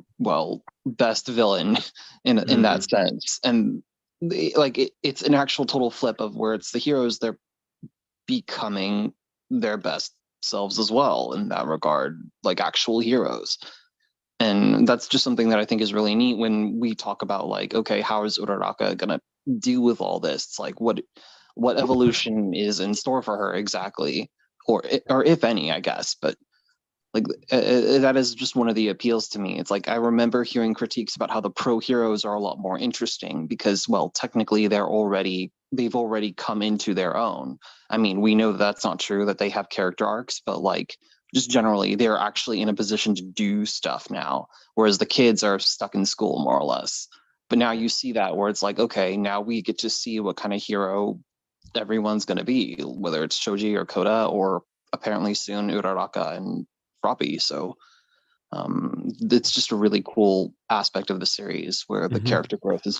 best villain in that sense. And it's an actual total flip of where it's the heroes, they're becoming their best selves as well in that regard, like actual heroes. And that's just something that I think is really neat when we talk about like, okay, how is Uraraka gonna deal with all this? It's like what evolution is in store for her exactly, or if any, I guess. But like that is just one of the appeals to me. It's like I remember hearing critiques about how the pro heroes are a lot more interesting because, well, technically they've already come into their own. I mean, we know that's not true, that they have character arcs, but like just generally they're actually in a position to do stuff now, whereas the kids are stuck in school more or less. But now you see that where it's like, okay, now we get to see what kind of hero everyone's going to be, whether it's Shoji or Koda or apparently soon Uraraka and Froppy. So it's just a really cool aspect of the series where the character growth is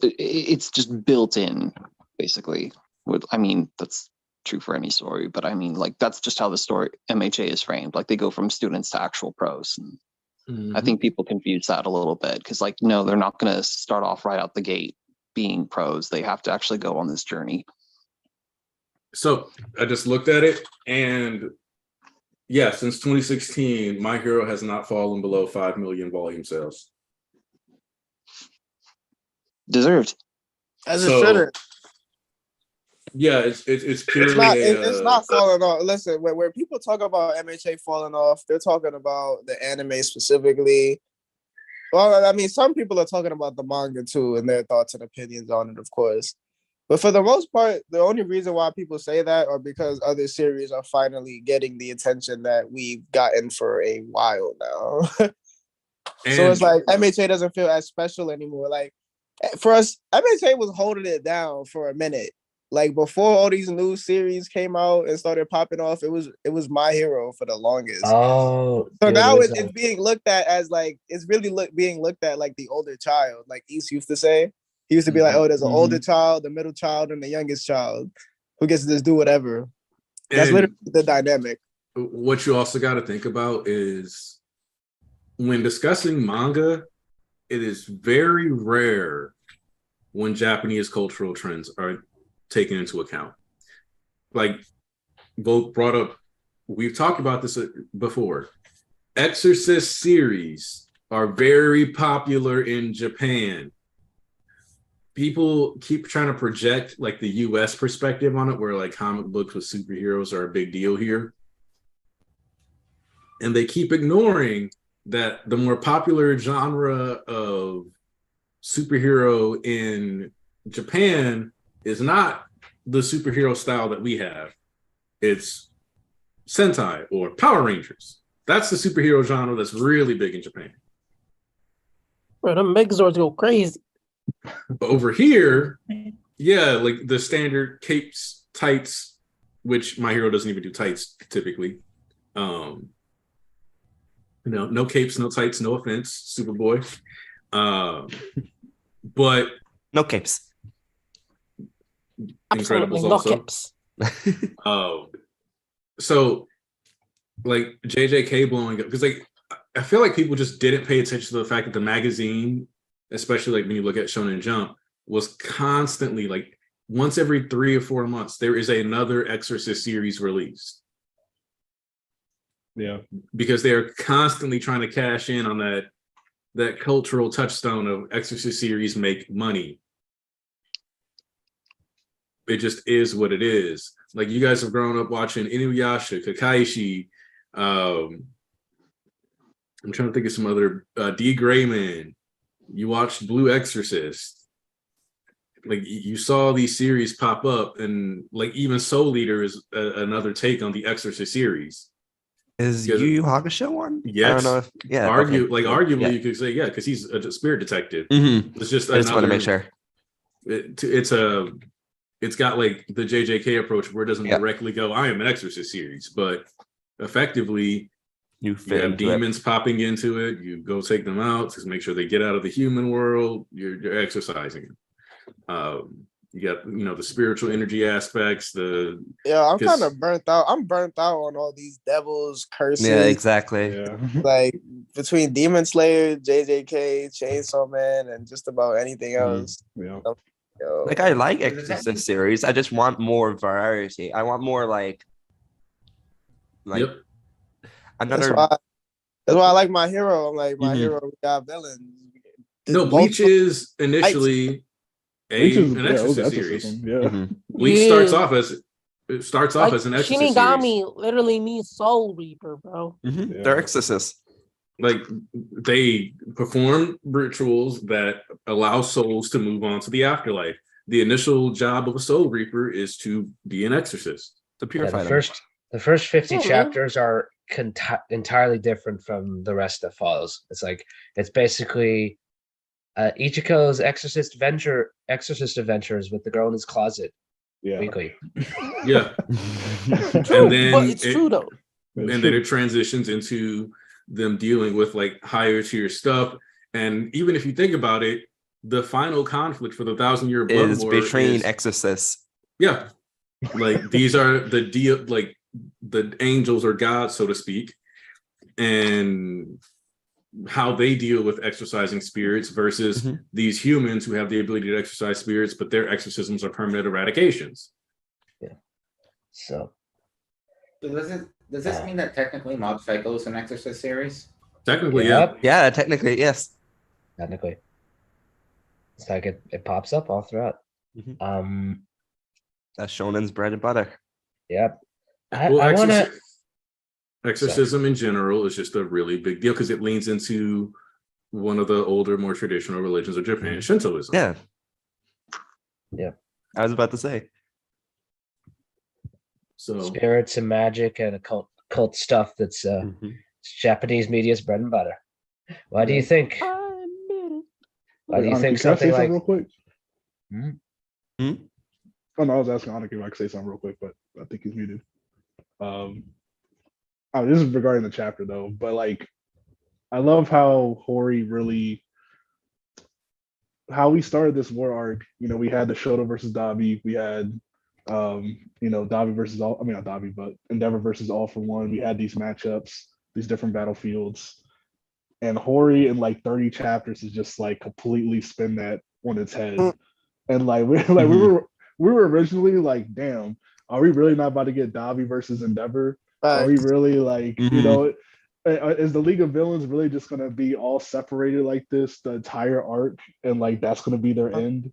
it's just built in, basically. I mean, that's true for any story, but I mean, like, that's just how the story MHA is framed. Like, they go from students to actual pros. And I think people confuse that a little bit because, like, no, they're not going to start off right out the gate being pros. They have to actually go on this journey. So I just looked at it, and yeah, since 2016, My Hero has not fallen below 5 million volume sales. Deserved. As it shouldn't. Yeah, it's purely it's not falling off. Listen, when people talk about MHA falling off, they're talking about the anime specifically. Well, I mean, some people are talking about the manga too, and their thoughts and opinions on it, of course. But for the most part, the only reason why people say that are because other series are finally getting the attention that we've gotten for a while now. So it's like MHA doesn't feel as special anymore. Like for us, MHA was holding it down for a minute. Like before all these new series came out and started popping off, it was My Hero for the longest. Oh, so now it's being looked at as like it's really being looked at like the older child, like East used to say. He used to be like, "Oh, there's an older child, the middle child, and the youngest child who gets to just do whatever." That's literally the dynamic. What you also got to think about is when discussing manga, it is very rare when Japanese cultural trends are taken into account. Like both brought up, we've talked about this before. Exorcist series are very popular in Japan. People keep trying to project like the US perspective on it, where like comic books with superheroes are a big deal here. And they keep ignoring that the more popular genre of superhero in Japan is not the superhero style that we have. It's Sentai or Power Rangers. That's the superhero genre that's really big in Japan. Bro, them Megazords go crazy. But over here, yeah, like the standard capes, tights, which My Hero doesn't even do tights typically. No capes, no tights, no offense, Superboy. But no capes. Incredibles no also. Capes. So like JJK blowing up, because like I feel like people just didn't pay attention to the fact that the magazine, especially like when you look at Shonen Jump, was constantly like once every 3 or 4 months there is another Exorcist series released. Yeah, because they're constantly trying to cash in on that cultural touchstone of Exorcist series make money. It just is what it is. Like you guys have grown up watching Inuyasha, Kakaishi. I'm trying to think of some other D. Grayman. You watched Blue Exorcist. Like you saw these series pop up, and like even Soul Eater is another take on the Exorcist series. Is Yu Yu Hakusho one? Yes. I don't know. Arguably, you could say because he's a spirit detective. Mm-hmm. It's just I just want to make sure. It's got like the JJK approach where it doesn't directly go, I am an Exorcist series, but effectively you have demons popping into it. You go take them out to make sure they get out of the human world. You're exercising them. You got the spiritual energy aspects. I'm kind of burnt out. I'm burnt out on all these devils, curses. Yeah, exactly. Yeah. Like between Demon Slayer, JJK, Chainsaw Man, and just about anything else. Yeah. Like I like Exorcist series. I just want more variety. I want more like another. That's why I like My Hero. I'm like My Hero. We got villains. No, Bleach is initially an Exorcist series. Yeah. Bleach starts off as an Exorcist Shinigami series. literally means Soul Reaper, bro. Mm-hmm. Yeah. They're exorcists. Like they perform rituals that allow souls to move on to the afterlife. The initial job of a soul reaper is to be an exorcist, to purify them. The first 50 chapters are entirely different from the rest that follows. It's basically Ichiko's exorcist adventures with the girl in his closet weekly. Yeah. And then but it's true though. And then it transitions into them dealing with like higher tier stuff. And even if you think about it, the final conflict for the 1,000-year blood is war betraying exorcists. Yeah. Like these are the angels or gods, so to speak, and how they deal with exorcising spirits versus these humans who have the ability to exorcise spirits, but their exorcisms are permanent eradications. Yeah. So does this mean that technically Mob Psycho is an Exorcist series? Technically, yeah. Yeah, technically, yes. Technically. It's like it pops up all throughout. Mm-hmm. That's Shonen's bread and butter. Yep. Exorcism in general is just a really big deal because it leans into one of the older, more traditional religions of Japan, Shintoism. Yeah. Yeah. I was about to say. So spirits and magic and occult stuff that's Japanese media's bread and butter. Why do you think? Why do you think something like? Real quick? Hmm? Oh no, I was asking Aniki if I could say something real quick, but I think he's muted. This is regarding the chapter though, but like, I love how Hori really, how we started this war arc. We had the Shoto versus Dabi. We had, Dabi versus not Dabi, but Endeavor versus All for One. We had these matchups, these different battlefields, and Hori in like 30 chapters is just like completely spin that on its head. And like we were originally like, damn, are we really not about to get Dabi versus Endeavor? Are we really like, is the League of Villains really just gonna be all separated like this the entire arc, and like that's gonna be their end?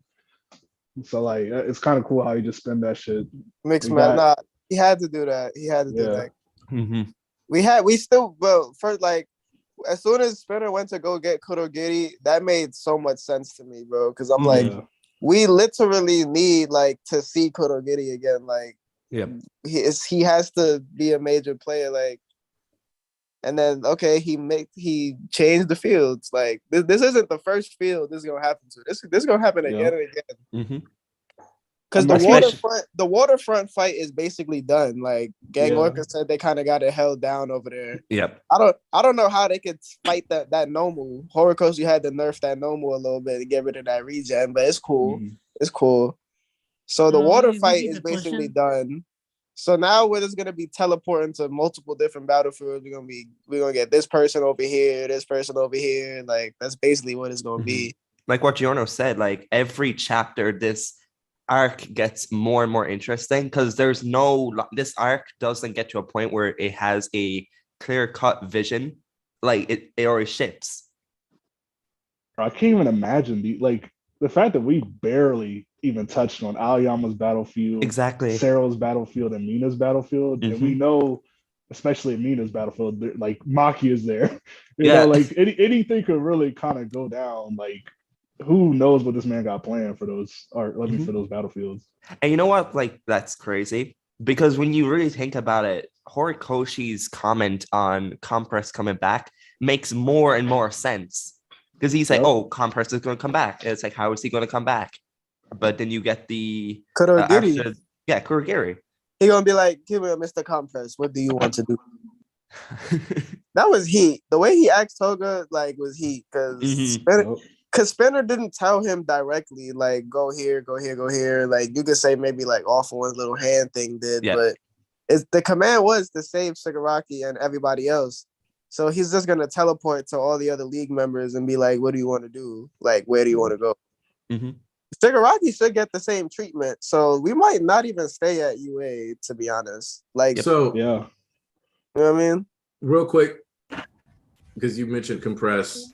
So like, it's kind of cool how you just spin that shit. Mixed man, nah, he had to do that. He had to do that. We still, well, first like, as soon as Spinner went to go get Kurogiri, that made so much sense to me, bro. Because I'm like, we literally need like to see Kurogiri again. Like, Yep. He has to be a major player, like. And then he changed the fields. Like this isn't the first field this is gonna happen to. This is gonna happen again and again. Mm-hmm. Because the waterfront fight is basically done. Like Gang Orca said, they kind of got it held down over there. Yep. I don't know how they could fight that normal. Horikoshi had to nerf that normal a little bit to get rid of that regen, but it's cool. Mhm. It's cool. So the water fight this is a basically question? done. So now we're just gonna be teleporting to multiple different battlefields. We're gonna get this person over here, this person over here. Like that's basically what it's gonna be. Like what Giorno said, like every chapter, this arc gets more and more interesting because this arc doesn't get to a point where it has a clear-cut vision, like it already ships. I can't even imagine the fact that we barely even touched on Aoyama's battlefield, Exactly. Sero's battlefield, and Mina's battlefield, and we know, especially in Mina's battlefield, like Maki is there. You know, like anything could really kind of go down. Like, who knows what this man got planned for those, or for those battlefields? And you know what? Like, that's crazy because when you really think about it, Horikoshi's comment on Compress coming back makes more and more sense because he's like, "Oh, Compress is going to come back." And it's like, how is he going to come back? But then you get the Kurogiri. Kurogiri. He gonna be like, "Give me a Mr. Compress. What do you want to do?" That was heat. The way he asked Toga was heat because Spinner didn't tell him directly like go here, go here, go here. Like you could say maybe like off of one little hand thing did, but the command was to save Shigaraki and everybody else. So he's just gonna teleport to all the other league members and be like, "What do you want to do? Like, where do you want to go?" Mm-hmm. Shigaraki should get the same treatment, so we might not even stay at UA, to be honest. Like, so yeah, you know what I mean? Real quick, because you mentioned Compress,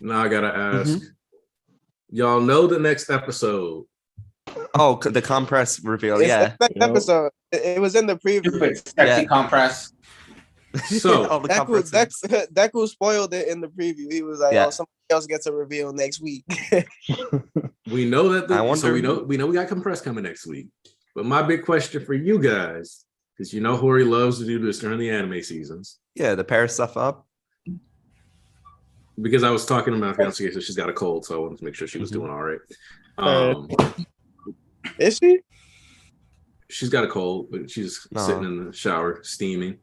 now I gotta ask, y'all know the next episode? Oh, the Compress reveal, Next episode. It was in the preview. Sexy Compress. So Deku spoiled it in the preview. He was like, "Oh, somebody else gets a reveal next week." We know that we know we got Compress coming next week. But my big question for you guys, because you know Hori loves to do this during the anime seasons. Yeah, the pair stuff up. Because I was talking to my fiance, so she's got a cold, so I wanted to make sure she was doing all right. Is she? She's got a cold, but she's sitting in the shower steaming.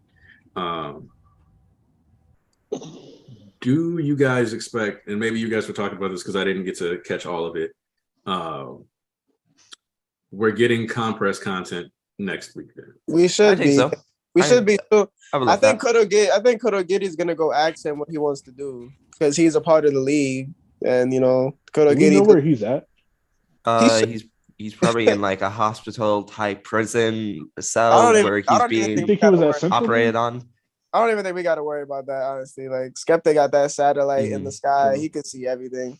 Do you guys expect, and maybe you guys were talking about this because I didn't get to catch all of it. We're getting Compress content next week. Then. We should be. So. We should be. So I think Kurogiri's gonna go ask him what he wants to do because he's a part of the league, and Kurogiri. Do we know where he's at? He's probably in like a hospital type prison cell where he's being operated on. I don't even think we got to worry about that, honestly. Like, Skeptic got that satellite in the sky. He could see everything.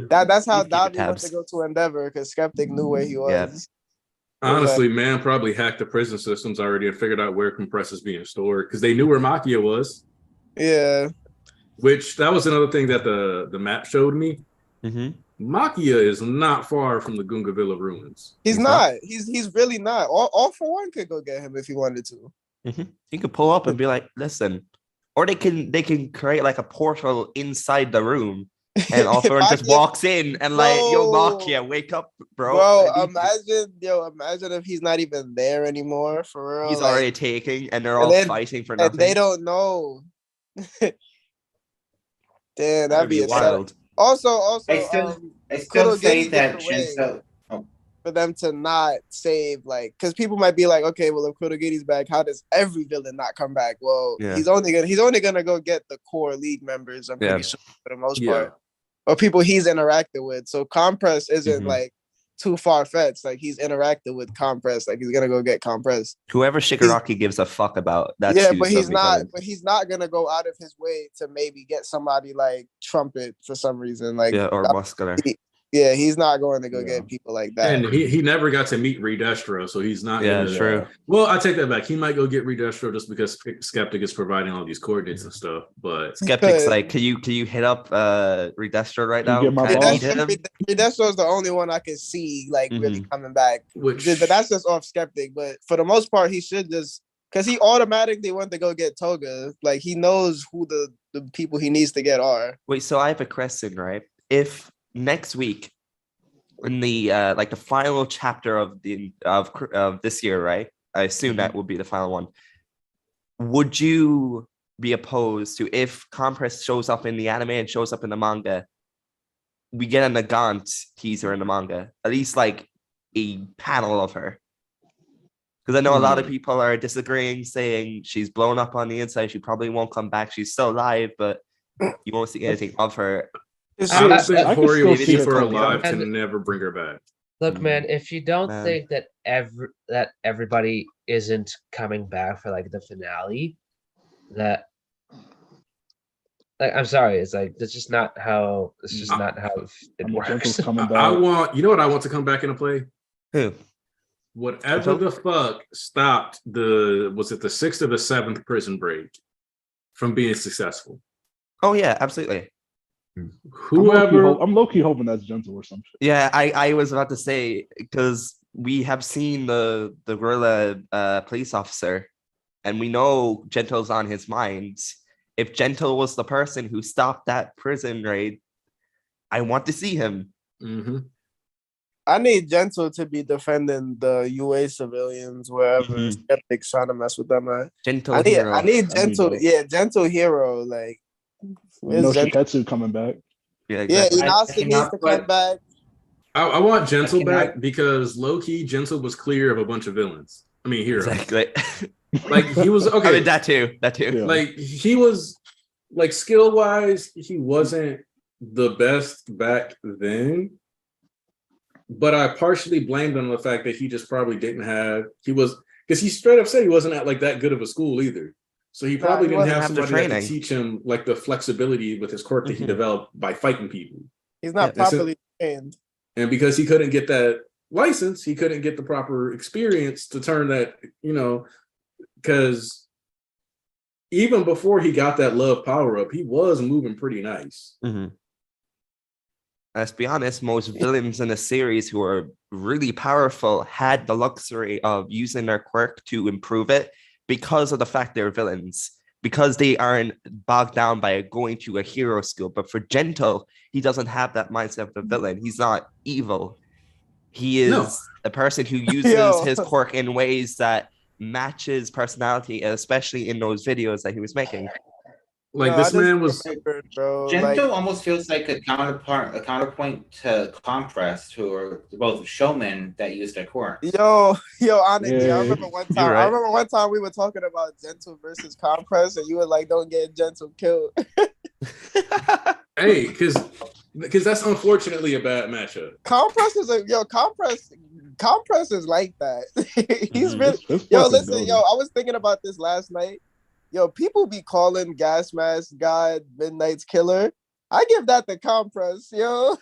That's how Davi went to go to Endeavor, because Skeptic knew where he was. Yeah. Honestly, man probably hacked the prison systems already and figured out where Compress is being stored, because they knew where Makia was. Yeah. Which, that was another thing that the map showed me. Makia is not far from the Gunga Villa ruins. He's not. He's really not. All for One could go get him if he wanted to. You could pull up and be like, listen, or they can create like a portal inside the room, and All for One just walks in and like, yo, Makia, wake up, bro. Bro, imagine if he's not even there anymore, for real. He's already taking, and they're all fighting for nothing. And they don't know. Damn, that'd be wild. Also, I still say that Shinso. For them to not save, like, because people might be like, okay, well, if Kurogiri's back, how does every villain not come back? Well, he's only gonna go get the core league members. I'm pretty sure for the most part, or people he's interacted with. So Compress isn't like too far fetched. Like he's interacted with Compress. Like he's gonna go get Compress. Whoever Shigaraki gives a fuck about. That's but he's not. But he's not gonna go out of his way to maybe get somebody like Trumpet for some reason. Like or Muscular. Yeah, he's not going to go get people like that. And he never got to meet Redestro, so he's not. Yeah, gonna, true. Well, I take that back. He might go get Redestro just because Skeptic is providing all these coordinates and stuff. But Skeptic's like, can you hit up Redestro right now? Get my Redestro is the only one I can see like really coming back. But that's just off Skeptic. But for the most part, he should just because he automatically went to go get Toga. Like he knows who the people he needs to get are. Wait, so I have a question, right? If next week in the like the final chapter of this year, right? I assume that will be the final one. Would you be opposed to if Compress shows up in the anime and shows up in the manga? We get a Nagant teaser in the manga, at least like a panel of her. Because I know a lot of people are disagreeing, saying she's blown up on the inside. She probably won't come back. She's still alive, but you won't see anything of her. I don't think Hori will keep her alive to never bring her back. Look, man, if you don't think that everybody isn't coming back for like the finale, that like I'm sorry, it's like that's just not how it works. I want, you know what I want to come back into play? Who? Whatever the fuck stopped was it the 6th or the 7th prison break from being successful? Oh yeah, absolutely. Whoever, I'm low-key hoping that's Gentle or some shit. Yeah, I was about to say, because we have seen the gorilla police officer, and we know Gentle's on his mind. If Gentle was the person who stopped that prison raid, I want to see him. I need Gentle to be defending the UA civilians wherever Skeptic's trying to mess with them. Gentle hero. I need Gentle. Gentle hero. Like, Shiketsu coming back. Yeah, exactly. Inasa needs to come back. I want Gentle back because low-key Gentle was clear of a bunch of villains. I mean, heroes. Exactly. Like he was okay. I mean, that too. Yeah. Like he was, like skill-wise, he wasn't the best back then. But I partially blamed him on the fact that he just probably didn't have. Because he straight up said he wasn't at like that good of a school either. So he probably didn't have somebody that could teach him like the flexibility with his quirk that he developed by fighting people. He's not properly trained. And because he couldn't get that license, he couldn't get the proper experience to turn that, because even before he got that love power up, he was moving pretty nice. Let's be honest, most villains in the series who are really powerful had the luxury of using their quirk to improve it because of the fact they're villains, because they aren't bogged down by going to a hero school. But for Gentle, he doesn't have that mindset of the villain. He's not evil. He is a person who uses his quirk in ways that matches personality, especially in those videos that he was making. Like this man was. Gentle almost feels like a counterpoint to Compress, who are both showmen that use their quirk. Honestly, I remember one time. Right. I remember one time we were talking about Gentle versus Compress, and you were like, "Don't get Gentle killed." Hey, because that's unfortunately a bad matchup. Compress is Compress is like that. He's been listen, I was thinking about this last night. People be calling Gas Mask God Midnight's killer. I give that the Compress, I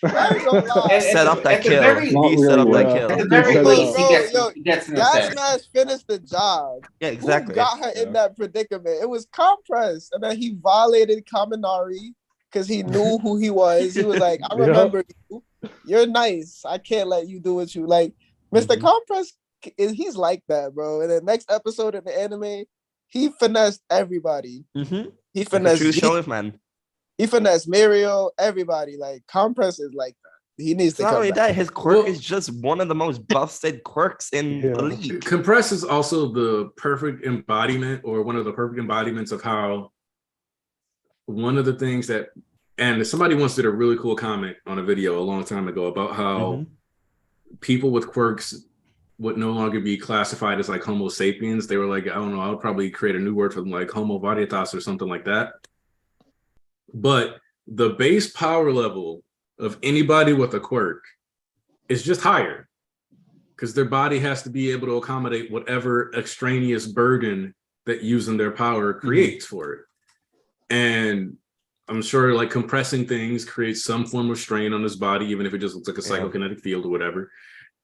ain't gonna lie. Set up that kill. He set up that kill. At the very least, he gets Gas Mask finished the job. Yeah, exactly. Who got her in that predicament? It was Compress, and then he violated Kaminari because he knew who he was. He was like, "I remember you. You're nice. I can't let you do what you like." Mr. Compress, he's like that, bro. In the next episode in the anime, he finessed everybody. He finessed man. He finessed Mirio, everybody. Like Compress is like that. He needs to come back. That his quirk is just one of the most busted quirks in the league. Compress is also the perfect embodiment, or one of the perfect embodiments of how one of the things that, and somebody once did a really cool comment on a video a long time ago about how people with quirks would no longer be classified as like Homo sapiens. They were like, I don't know, I would probably create a new word for them, like Homo varietas or something like that. But the base power level of anybody with a quirk is just higher because their body has to be able to accommodate whatever extraneous burden that using their power creates for it. And I'm sure like compressing things creates some form of strain on his body, even if it just looks like a psychokinetic field or whatever.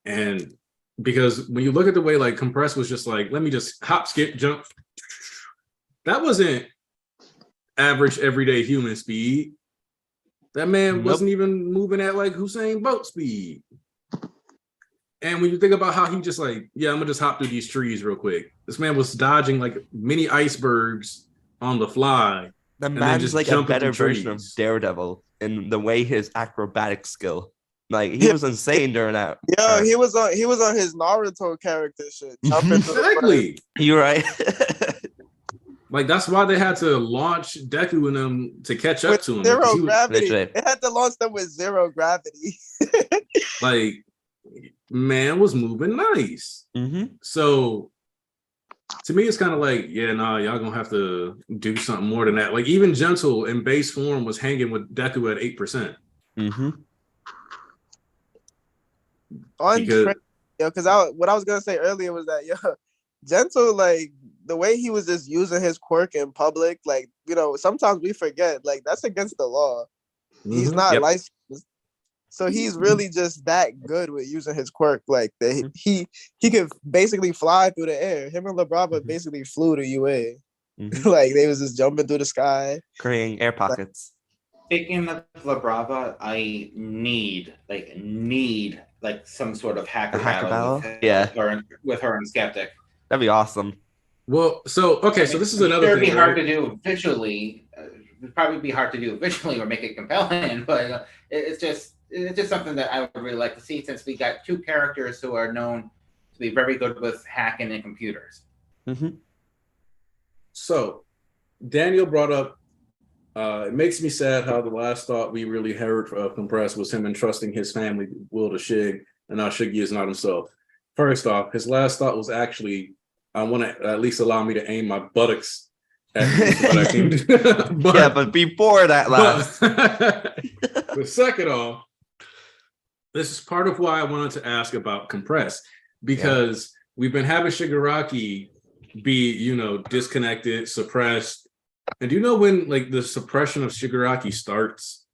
And because when you look at the way like Compress was just like, let me just hop, skip, jump. That wasn't average everyday human speed. That man wasn't even moving at like Usain Bolt speed. And when you think about how he just like, yeah, I'm gonna just hop through these trees real quick. This man was dodging like mini icebergs on the fly. The man's like a better version of Daredevil in the way his acrobatic skill. Like he was insane during that. Yo, he was on his Naruto character shit. Exactly. You're right. Like that's why they had to launch Deku and them to catch up with to him. Zero gravity. They had to launch them with zero gravity. Like, man was moving nice. So to me, it's kind of like, yeah, nah, y'all gonna have to do something more than that. Like even Gentle in base form was hanging with Deku at 8%. Because what I was gonna say earlier was that Gentle, like the way he was just using his quirk in public, like sometimes we forget, like that's against the law. He's not licensed, so he's really just that good with using his quirk. Like he could basically fly through the air. Him and LaBrava basically flew to UA. Like they was just jumping through the sky, creating air pockets. Speaking of LaBrava, I need some sort of hacker battle. With her and Skeptic. That'd be awesome. Well, so this is another thing. It'd be hard to do visually. It'd probably be hard to do visually or make it compelling, but it's just something that I would really like to see, since we got two characters who are known to be very good with hacking and computers. So Daniel brought up, it makes me sad how the last thought we really heard of Compress was him entrusting his family will to Shig, and now Shiggy is not himself. First off, his last thought was actually, I want to at least allow me to aim my buttocks at you. But before that last. But second off, this is part of why I wanted to ask about Compress, because we've been having Shigaraki be, disconnected, suppressed. And do you know when like the suppression of Shigaraki starts?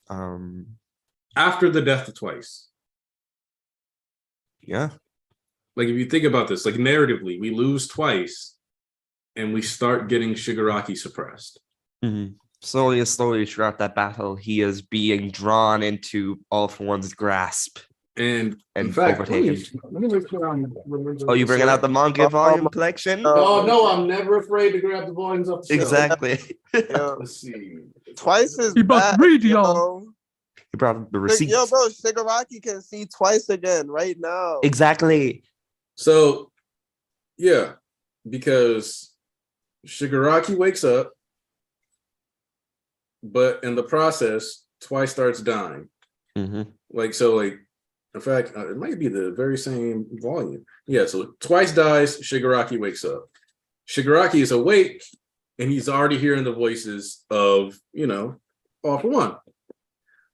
After the death of Twice. Yeah. Like if you think about this, like narratively, we lose Twice and we start getting Shigaraki suppressed. Slowly throughout that battle, he is being drawn into All for One's grasp. And in fact, overtaken. Let me make sure you bringing out the manga volume collection? No, I'm never afraid to grab the volumes up the shelf. Exactly. Let's see. Twice is he must read, y'all. He brought the receipts. Yo, bro, Shigaraki can see Twice again right now. Exactly. So, yeah, because Shigaraki wakes up, but in the process, Twice starts dying. In fact, it might be the very same volume. Yeah, so Twice dies, Shigaraki wakes up. Shigaraki is awake, and he's already hearing the voices of, All for One.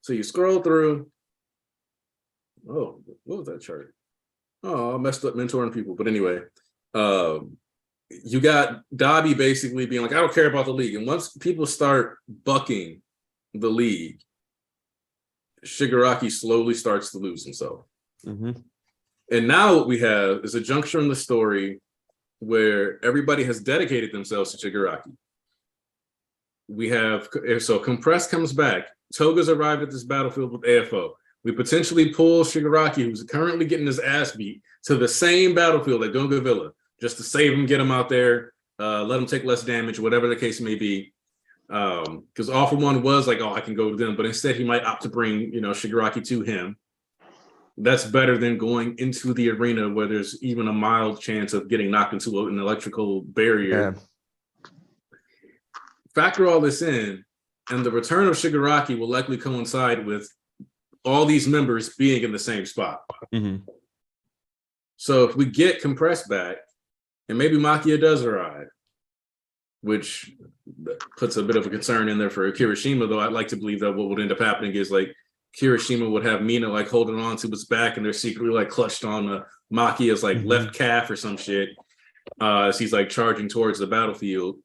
So you scroll through. Oh, what was that chart? Oh, I messed up mentoring people. But anyway, you got Dobby basically being like, I don't care about the league. And once people start bucking the league, Shigaraki slowly starts to lose himself. And now what we have is a juncture in the story where everybody has dedicated themselves to Shigaraki. We have, so Compress comes back. Toga's arrived at this battlefield with AFO. We potentially pull Shigaraki, who's currently getting his ass beat, to the same battlefield at Gunga Villa, just to save him, get him out there, let him take less damage, whatever the case may be. Because All for One was like, oh, I can go to them, but instead he might opt to bring, Shigaraki to him. That's better than going into the arena where there's even a mild chance of getting knocked into an electrical barrier. Factor all this in, and the return of Shigaraki will likely coincide with all these members being in the same spot. So if we get Compressed back, and maybe Makia does arrive, which puts a bit of a concern in there for Kirishima, though I'd like to believe that what would end up happening is like Kirishima would have Mina like holding on to his back, and they're secretly like clutched on Makia's like left calf or some shit as he's like charging towards the battlefield.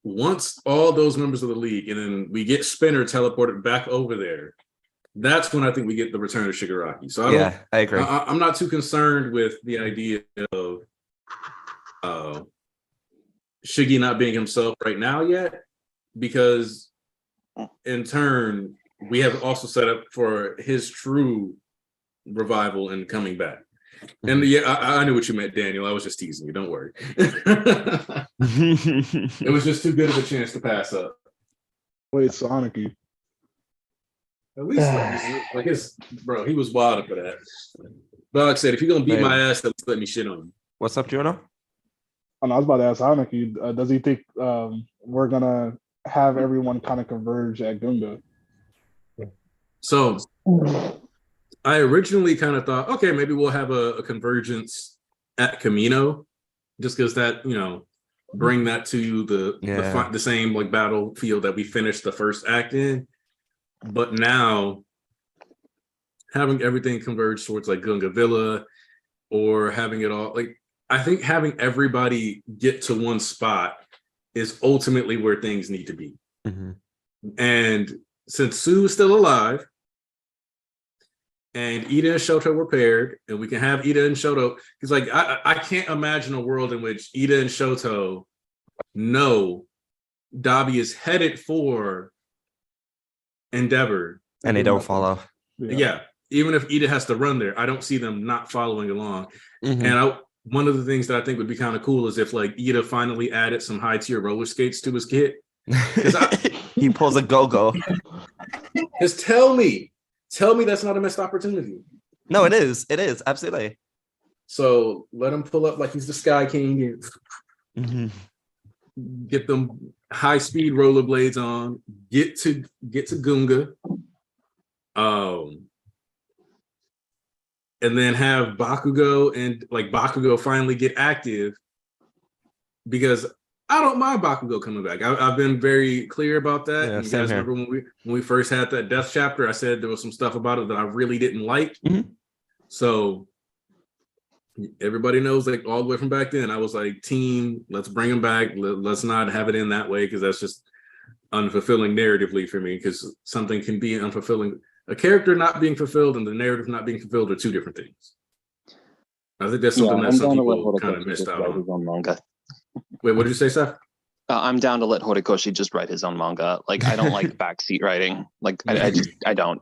once all those members of the league, and then we get Spinner teleported back over there, that's when I think we get the return of Shigaraki. So I agree. I'm not too concerned with the idea of Shiggy not being himself right now yet, because in turn, we have also set up for his true revival and coming back. And I knew what you meant, Daniel. I was just teasing you. Don't worry. It was just too good of a chance to pass up. Wait, Sonic. At least like bro, he was wild for that. But like I said, if you're gonna beat my ass, at least let me shit on you. What's up, Juno? I was about to ask Hanaki, does he think we're gonna have everyone kind of converge at Gunga? So I originally kind of thought, okay, maybe we'll have a convergence at Camino, just because that, bring that to the same like battlefield that we finished the first act in. But now having everything converge towards like Gunga Villa, or having it all, like, I think having everybody get to one spot is ultimately where things need to be. Mm-hmm. And since Sue is still alive, and Ida and Shoto were paired, and we can have Ida and Shoto, because like I can't imagine a world in which Ida and Shoto know Dabi is headed for Endeavor, and they don't follow. Yeah, even if Ida has to run there, I don't see them not following along. Mm-hmm. And one of the things that I think would be kind of cool is if like Ida finally added some high tier roller skates to his kit. He pulls a go-go. Just tell me that's not a missed opportunity. No, it is. It is, absolutely. So let him pull up like he's the Sky King and get them high speed rollerblades on. Get to Gunga. And then have Bakugo and like Bakugo finally get active, because I don't mind Bakugo coming back. I've been very clear about that. Yeah, you guys remember when we first had that death chapter, I said there was some stuff about it that I really didn't like. Mm-hmm. So everybody knows, like all the way from back then, I was like, team, let's bring him back. Let's not have it in that way, because that's just unfulfilling narratively for me, because something can be unfulfilling. A character not being fulfilled and the narrative not being fulfilled are two different things. I think that's something that some people kind of missed out on. Manga. Wait, what did you say, Seth? I'm down to let Horikoshi just write his own manga. Like, I don't like backseat writing. Like, I don't.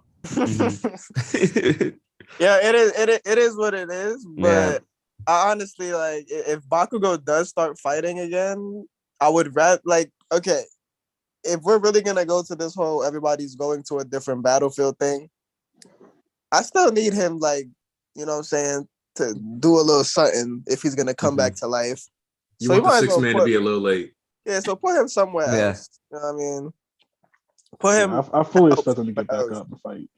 Yeah, it is what it is. But I honestly, like, if Bakugo does start fighting again, I would rather, like, okay, if we're really gonna go to this whole everybody's going to a different battlefield thing, I still need him, like, you know what I'm saying, to do a little something if he's gonna come back to life. You want the 6 man to be a little late. Yeah, so put him somewhere else. You know what I mean? Put him. I fully expect him to get back up and fight.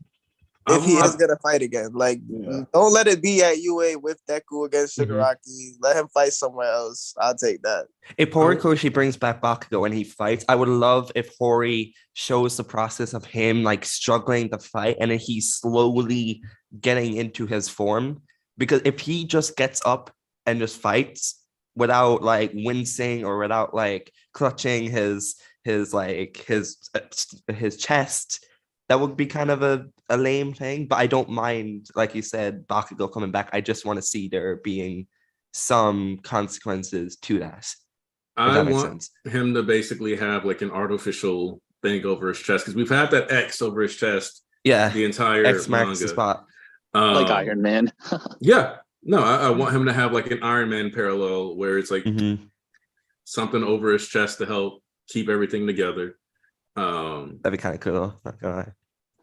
If he is gonna fight again, like, don't let it be at UA with Deku against Shigaraki. Let him fight somewhere else. I'll take that. If Horikoshi brings back Bakugo and he fights, I would love if Hori shows the process of him like struggling to fight, and then he's slowly getting into his form. Because if he just gets up and just fights without like wincing or without like clutching his chest, that would be kind of a lame thing. But I don't mind, like you said, Bakugo coming back. I just want to see there being some consequences to that. I want him to basically have like an artificial thing over his chest, because we've had that X over his chest. Yeah, the entire X marks the spot. Like Iron Man. Yeah. No, I want him to have like an Iron Man parallel where it's like something over his chest to help keep everything together. That'd be kind of cool. Not gonna lie.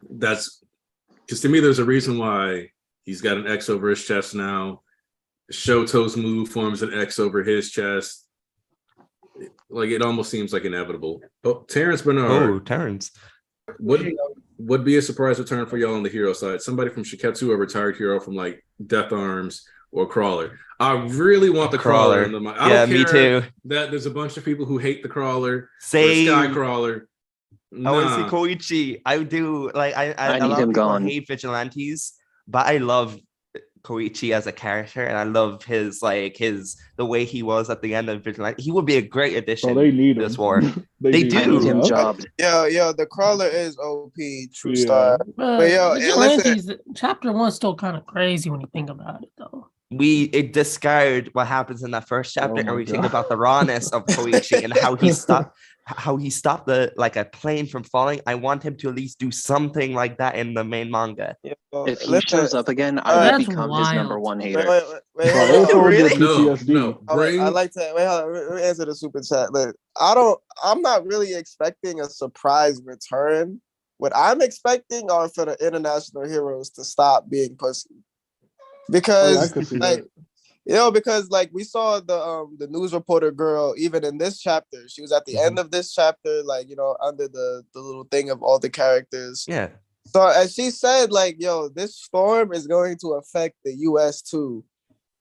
That's because to me, there's a reason why he's got an X over his chest now. Shoto's move forms an X over his chest. Like, it almost seems like inevitable. Oh, Terrence Bernard. Oh, Terrence. Would be a surprise return for y'all on the hero side. Somebody from Shiketsu, a retired hero from like Death Arms or Crawler. I really want the Crawler. I don't care me too. That there's a bunch of people who hate the Crawler. Same. Sky Crawler. I want to see Koichi. I do. Like, I need him gone. Hate vigilantes, but I love Koichi as a character, and I love the way he was at the end of Vigilante. He would be a great addition. So they need this him. war. They I need him do. jobbed. Yo, the crawler is OP, true Yeah. star. But yo, Vigilantes, chapter 1's still kind of crazy when you think about it, though. We discard what happens in that first chapter, and we think about the rawness of Koichi and how he stopped a plane from falling. I want him to at least do something like that in the main manga. If he shows up again, I will become his number one hater. Wait, really? No. I like to wait. Hold on, let me answer the super chat. Look, I'm not really expecting a surprise return. What I'm expecting are for the international heroes to stop being pussy. Because because we saw the news reporter girl even in this chapter. She was at the end of this chapter, under the little thing of all the characters. Yeah. So as she said, this storm is going to affect the US too.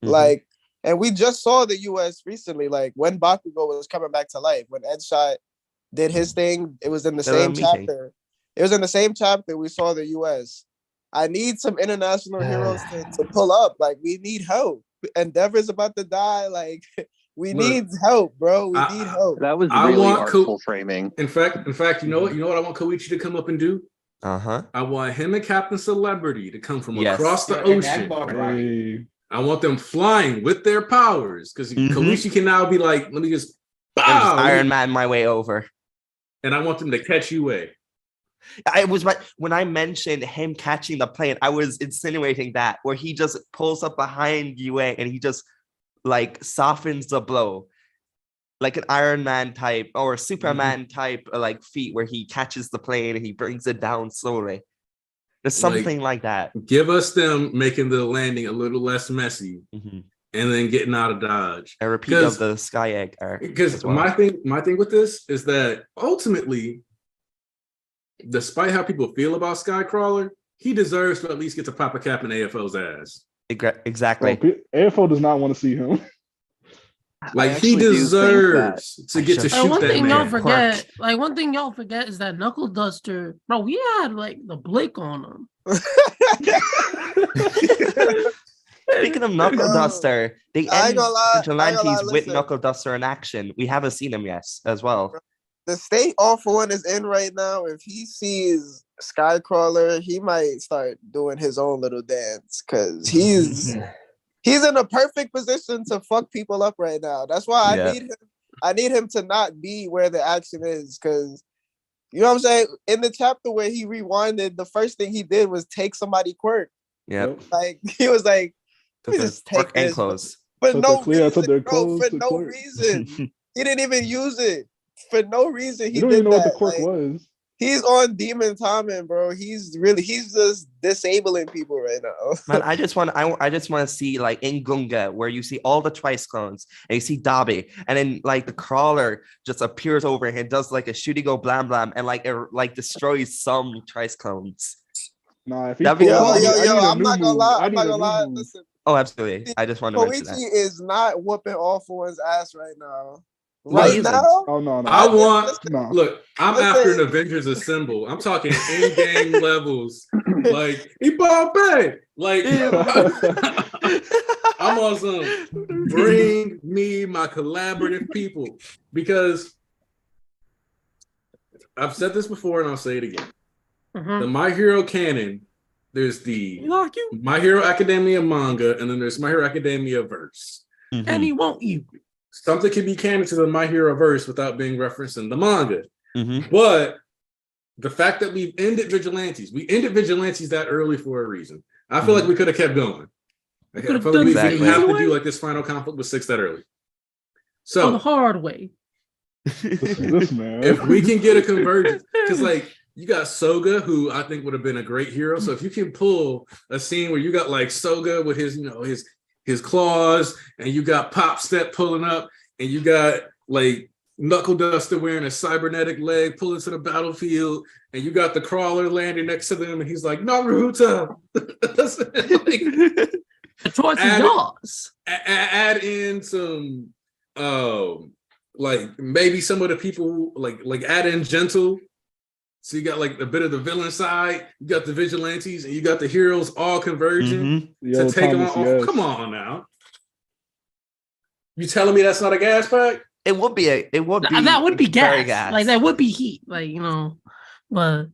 And we just saw the US recently, when Bakugo was coming back to life, when Edshot did his thing, it was in the same chapter. It was in the same chapter we saw the US. I need some international heroes to pull up. We need help. Endeavor's about to die. We need help, bro. We need help. That was really artful framing. In fact, you know what I want Koichi to come up and do? I want him and Captain Celebrity to come from across the ocean. I want them flying with their powers, because Koichi can now be like, let me just Iron Man my way over. And I want them to catch Yue. When I mentioned him catching the plane, I was insinuating that, where he just pulls up behind Yue and he just softens the blow, like an Iron Man type or Superman type feat, where he catches the plane and he brings it down slowly. There's something like that. Give us them making the landing a little less messy, and then getting out of Dodge. A repeat of the Sky Egg arc. Because my thing with this is that ultimately, despite how people feel about Skycrawler, he deserves to at least get to pop a cap in AFO's ass. Exactly. Well, AFO does not want to see him. He deserves to get to shoot that man. One thing y'all forget is that Knuckle Duster, bro, we had the Blake on him. Speaking of Knuckle Duster, they end Vigilantes with Knuckle Duster in action. We haven't seen him yet as well. The state All For One is in right now. If he sees Skycrawler, he might start doing his own little dance, because he's in a perfect position to fuck people up right now. That's why I need him to not be where the action is, because you know what I'm saying? In the chapter where he rewinded, the first thing he did was take somebody quirk. Yep. He was like, let me just take this. For no reason. He didn't even use it. For no reason, he don't even know what the quirk was. He's on demon timing, bro. He's just disabling people right now. Man, I just want to see in Gunga, where you see all the Twice clones and you see Dobby, and then the crawler just appears over and does a shooty go blam blam and it destroys some Twice clones. Nah, if he I'm not gonna lie. Listen. Oh, absolutely. I just want to mention that. Koichi is not whooping All For One's ass right now. Now? Oh no! Look, I'm after an Avengers Assemble. I'm talking in-game levels. Ibabe. I'm on some bring me my collaborative people, because I've said this before and I'll say it again. The My Hero canon, there's the My Hero Academia manga, and then there's My Hero Academia verse. And he won't you. Something can be canon to the My Hero verse without being referenced in the manga. But the fact that we ended Vigilantes that early for a reason. I feel like we could have kept going. I feel like we didn't have to do this final conflict with 6 that early. So the hard way. This man. If we can get a convergence, because you got Soga, who I think would have been a great hero. So if you can pull a scene where you got Soga with his claws, and you got Pop Step pulling up, and you got Knuckle Duster wearing a cybernetic leg pulling to the battlefield, and you got the crawler landing next to them, and he's like, Naruto. The choice is yours. Add in some maybe some of the people add in Gentle So you got like a bit of the villain side, you got the vigilantes, and you got the heroes all converging to take them on. Oh, come on now. You telling me that's not a gas pack? It would be that would be gas. gas. Like that would be heat. Like, you know, but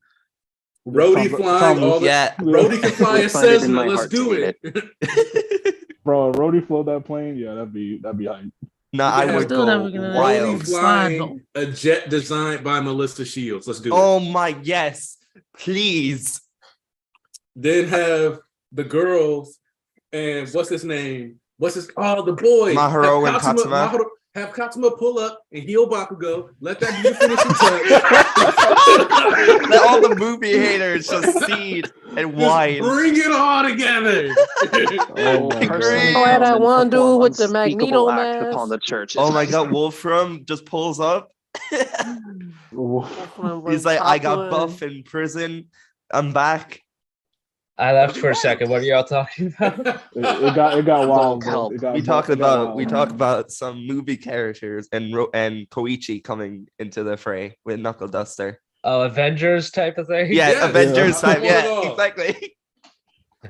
Rhodey flying all the Rhodey can fly a Cessna. Let's do it. Bro, Rhodey flew that plane. Yeah, that'd be hype. No, I would go Rhodey flying a jet designed by Melissa Shields. Let's do it. Oh my, yes, please. Then have the girls and what's his name? The boy. Maharu and Katsuma. Have Katsuma pull up and heal Bakugo. Let that be the finishing touch. Let all the movie haters just see and whine. Bring it all together. I want to do with the Magneto mask upon the church. Oh my God, Wolfram just pulls up. He's like, I got buff in prison. I'm back. I left for a second. What are y'all talking about? It got wild. We talk about some movie characters and Koichi coming into the fray with Knuckle Duster. Oh, Avengers type of thing. Yeah, Avengers type. Yeah, exactly.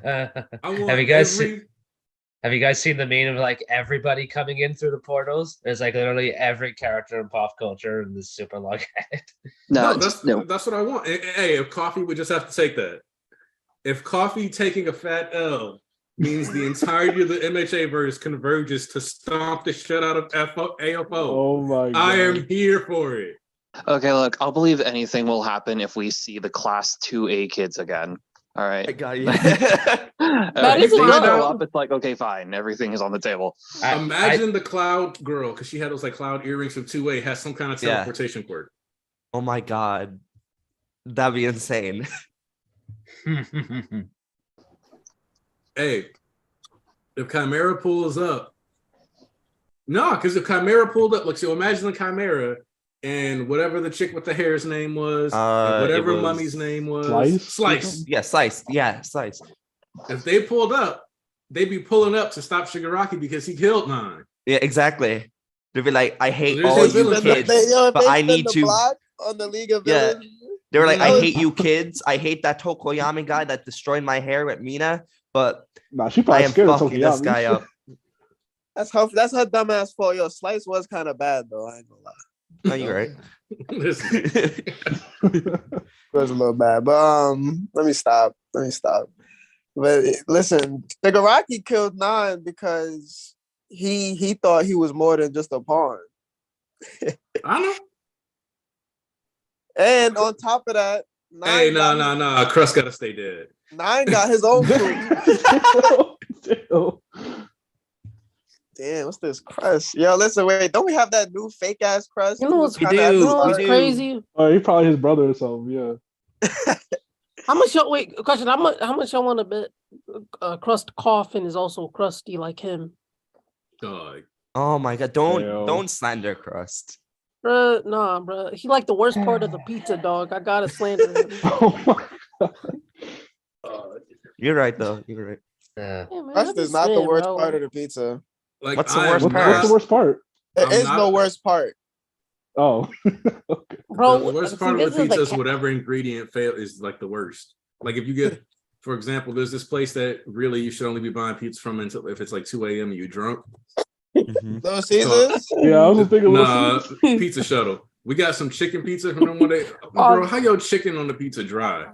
Have you guys seen the meme of like everybody coming in through the portals? There's like literally every character in pop culture in this super long head. No, that's what I want. Hey, if Coffee would just have to take that. If Coffee taking a fat L means the entirety of the MHA verse converges to stomp the shit out of AFO, oh my God. I am here for it. Okay, look, I'll believe anything will happen if we see the Class 2A kids again. All right. I got you. If they show up, it's like, okay, fine. Everything is on the table. Imagine the Cloud girl, because she had those like Cloud earrings from 2A, has some kind of teleportation quirk. Oh my God. That'd be insane. Hey, if Chimera pulls up, because if Chimera pulled up, so imagine the Chimera and whatever the chick with the hair's name was, whatever Mummy's name was, Slice. Yeah, Slice. Yeah, Slice. If they pulled up, they'd be pulling up to stop Shigaraki because he killed 9. Yeah, exactly. They'd be like, I hate all you kids, but I need to. On the League of Villains. They were like, I hate you kids. I hate that Tokoyami guy that destroyed my hair with Mina, but she I am fucking this guy up. That's her dumbass fault. Yo, Slice was kind of bad though. I ain't gonna lie. No, you're right. It was a little bad, but let me stop. But listen, Shigaraki killed 9 because he thought he was more than just a pawn. I know. And on top of that, no. Crust gotta stay dead. 9 got his own crew. Damn, what's this Crust? Yo, listen, wait, don't we have that new fake ass Crust? You know what's crazy? Oh, he probably his brother or something. Yeah. How much y'all want to bet Crust Coffin is also crusty like him? Dog. Oh my God! Don't slander Crust. Bruh, nah, bruh. He like the worst part of the pizza, dog. I gotta slander him. Oh my God. You're right, though. You're right. Yeah, Crust is not the worst part of the pizza. Like, what's the worst part? What's the worst part? There is no worst part. Oh. Okay. Bro, the worst part of the pizza is whatever ingredient is like the worst. Like if you get, for example, there's this place that really you should only be buying pizza from until if it's like 2 a.m. and you're drunk. Those Caesars? Yeah, I was thinking Pizza Shuttle. We got some chicken pizza from them one day. Bro, how your chicken on the pizza dry?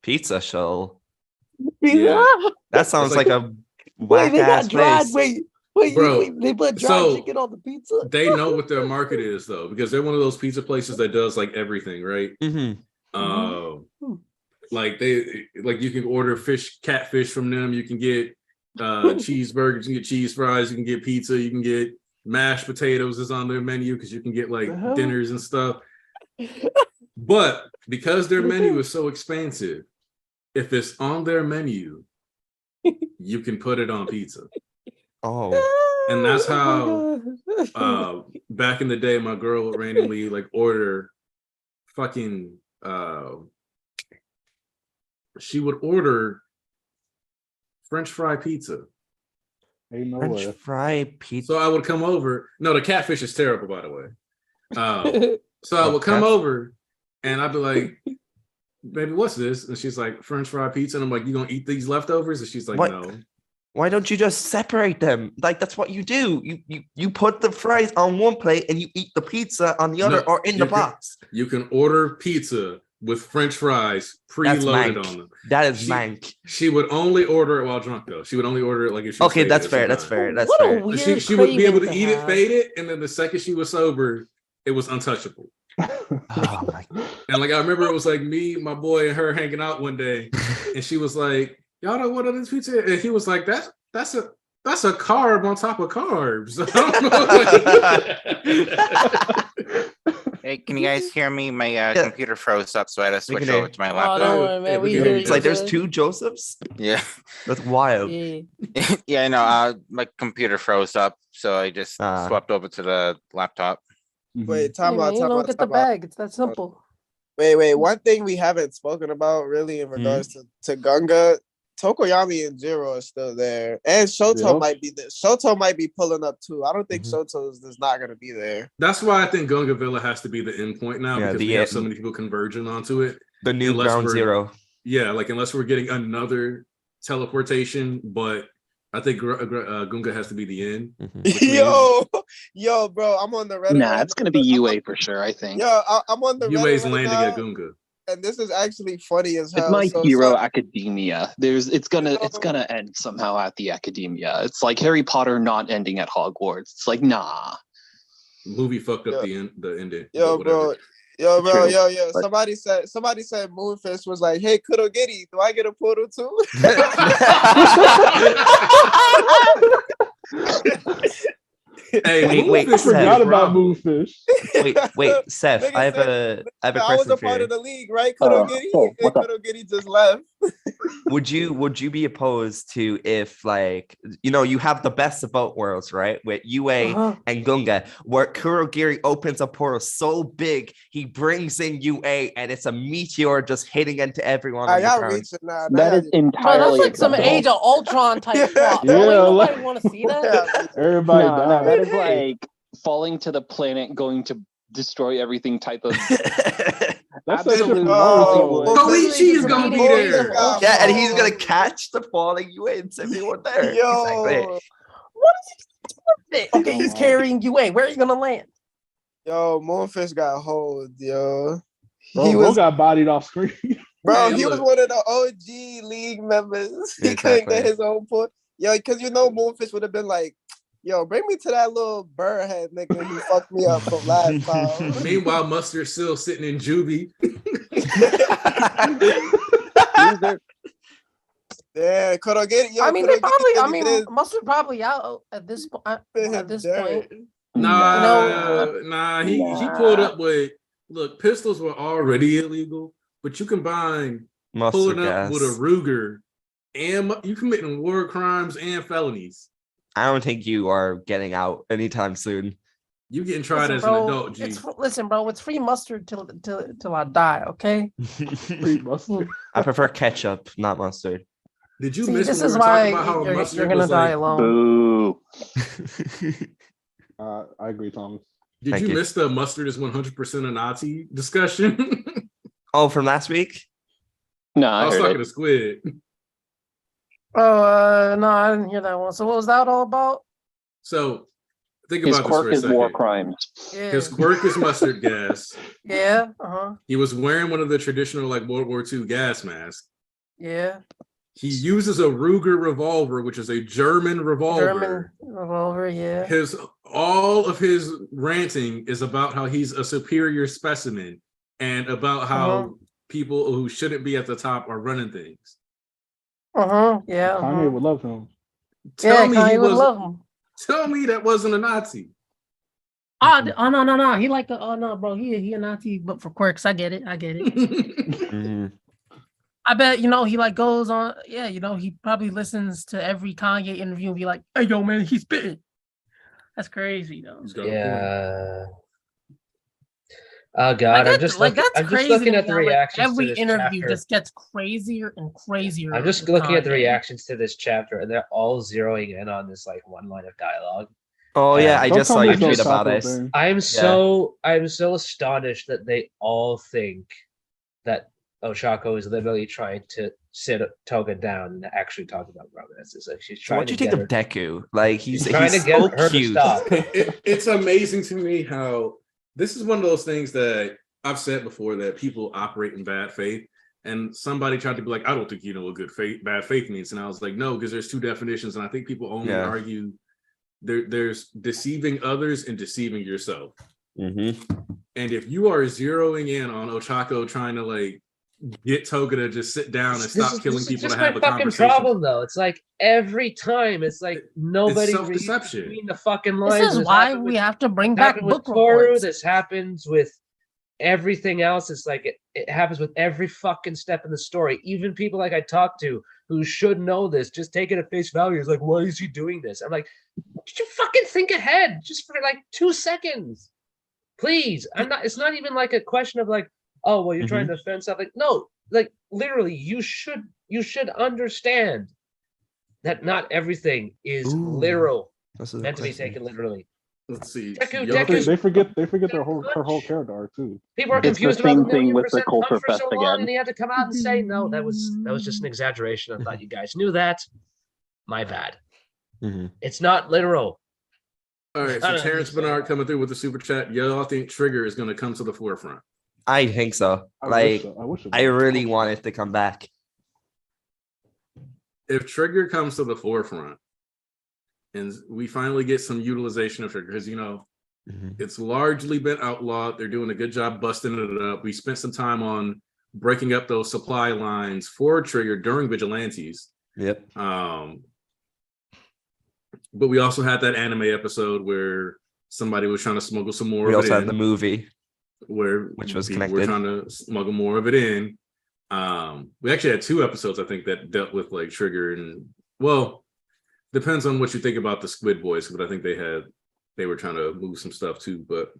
Pizza Shuttle. Yeah. That sounds like a whack ass place. Wait, they put dry chicken on the pizza? They know what their market is though, because they're one of those pizza places that does like everything, right? Like you can order catfish from them. You can get cheeseburgers, you can get cheese fries, you can get pizza, you can get mashed potatoes is on their menu because you can get like dinners and stuff. But because their menu is so expansive, if it's on their menu, you can put it on pizza. Oh. And that's how back in the day my girl would randomly like order fucking she would order French fry pizza. French fry pizza. So I would come over. No, the catfish is terrible, by the way. So I would come over and I'd be like, baby, what's this? And she's like, French fry pizza. And I'm like, you gonna eat these leftovers? And she's like, What? no. Why don't you just separate them? Like that's what you do. You put the fries on one plate and you eat the pizza on the other or in the box. You can order pizza with French fries preloaded on them. That is mank. She would only order it while drunk though. She would only order it like if she was okay. That's fair. That's fair. That's fair. She would be able to eat it faded, and then the second she was sober, it was untouchable. Oh my God. And like I remember it was like me, my boy, and her hanging out one day, and she was like, y'all know what this pizza is? And he was like, that's a carb on top of carbs. Hey, can you guys hear me? My computer froze up, so I had to switch over to my laptop. Don't worry, man. We hear It's like there's two Josephs. Yeah, that's wild. Yeah, I know. My computer froze up, so I just swapped over to the laptop. Wait, time out. Get the bag. It's that simple. Wait. One thing we haven't spoken about really in regards to Gunga, Tokoyami and Jiro are still there, and Shoto might be there. Shoto might be pulling up too. I don't think Shoto is not going to be there. That's why I think Gunga Villa has to be the end point now because we have so many people converging onto it. The new ground zero. Yeah, like unless we're getting another teleportation, but I think Gunga has to be the end. Yo, bro, I'm on the Reddit. Nah, it's gonna be UA for sure. I think. Yo, I'm on the UA's Reddit landing at Gunga. And this is actually funny as hell. It's My Hero Academia. It's gonna end somehow at the Academia. It's like Harry Potter not ending at Hogwarts. It's like nah. Movie fucked up the ending. Yo, bro. Somebody said Moonfish was like, "Hey, Kurogiri, do I get a portal too?" Hey, wait, I forgot about Moonfish. Wait, Seth, I have a question. I was a part of the league, right? Kurogiri, and Kurogiri just left. Would you be opposed to if you have the best of both worlds, right? With UA and Gunga, where Kurogiri opens a portal so big he brings in UA and it's a meteor just hitting into everyone. That is entirely. That's like some Age of Ultron type plot. Nobody want to see that. Everybody died. That is like falling to the planet, going to destroy everything type of. Absolutely. Koichi is gonna be there. Yeah, and he's gonna catch the falling UA and send everyone there. Exactly. What is he? Okay, he's carrying UA. Where are you gonna land? Yo, Moonfish got hold, yo. He got bodied off screen. Bro, he was one of the OG league members. He couldn't get his own point. Yo, because Moonfish would have been like, yo, bring me to that little bird head nigga who fucked me up from last time. Meanwhile, Mustard's still sitting in juvie. Yeah, Mustard probably out at this point. Nah, he pulled up with. Look, pistols were already illegal, but you combine pulling up with a Ruger and you committing war crimes and felonies. I don't think you are getting out anytime soon. You getting tried as an adult, G. Listen, bro, it's free mustard till I die, okay? Free mustard. I prefer ketchup, not mustard. Did you miss this when is we were talking why about how you're mustard gonna was die like, alone. I agree, Thomas. Did you miss the mustard is 100% a Nazi discussion? Oh, from last week? No, I was talking to Squid. Oh, no, I didn't hear that one. So what was that all about? So think his about quirk this for a second. is war crimes. Yeah. His quirk is mustard gas. Yeah. He was wearing one of the traditional like World War II gas masks. Yeah. He uses a Ruger revolver, which is a German revolver. German revolver, yeah. All of his ranting is about how he's a superior specimen and about how people who shouldn't be at the top are running things. Yeah. Kanye would love him. Kanye would love him. Tell me that wasn't a Nazi. Oh no. He like no, bro. He a Nazi, but for quirks. I get it. I bet he like goes on. Yeah, he probably listens to every Kanye interview and be like, "Hey, yo, man, he's spitting." That's crazy, though. Yeah. Oh God, I'm just looking at the reactions. Every to this interview chapter. just gets crazier and crazier. I'm just looking at the reactions to this chapter, and they're all zeroing in on this like one line of dialogue. Oh yeah, I just saw you tweet about this. I'm so astonished that they all think that Oshako is literally trying to sit Toga down and actually talk about romance. It's like she's trying What do you to think get of Deku? Like he's trying to so get her to cute. stop. It's amazing to me how this is one of those things that I've said before, that people operate in bad faith. And somebody tried to be like, I don't think you know what bad faith means. And I was like, no, because there's two definitions. And I think people only argue there's deceiving others and deceiving yourself. Mm-hmm. And if you are zeroing in on Ochako trying to like get Toga to just sit down and stop killing people to have a conversation. Problem though, it's like every time it's like nobody it's self-deception between the fucking lines. This is why we have to bring back book Toru, reports. this happens with everything else. It's like it happens with every fucking step in the story. Even people like I talk to who should know this just take it at face value. It's like, why is he doing this? I'm like, did you fucking think ahead just for like 2 seconds? Please. It's not even like a question of like, oh, well, you're trying to defend something. No, like literally, you should understand that not everything is literal, meant to be taken literally. Let's see. They forget her whole character arc too. People are confused about the thing with the Culture Fest for so long, and he had to come out and say, no, that was just an exaggeration. I thought you guys knew that. My bad. It's not literal. All right, so Terrence Bernard coming through with the super chat. Y'all think Trigger is going to come to the forefront? I think so. I really want it to come back. If Trigger comes to the forefront and we finally get some utilization of Trigger, because, you know, it's largely been outlawed. They're doing a good job busting it up. We spent some time on breaking up those supply lines for Trigger during Vigilantes. Yep. But we also had that anime episode where somebody was trying to smuggle some more. We of also it had in, the movie, which was connected. We're trying to smuggle more of it in. We actually had 2 episodes, I think, that dealt with like Trigger, and well, depends on what you think about the Squid Boys, but I think they were trying to move some stuff too. But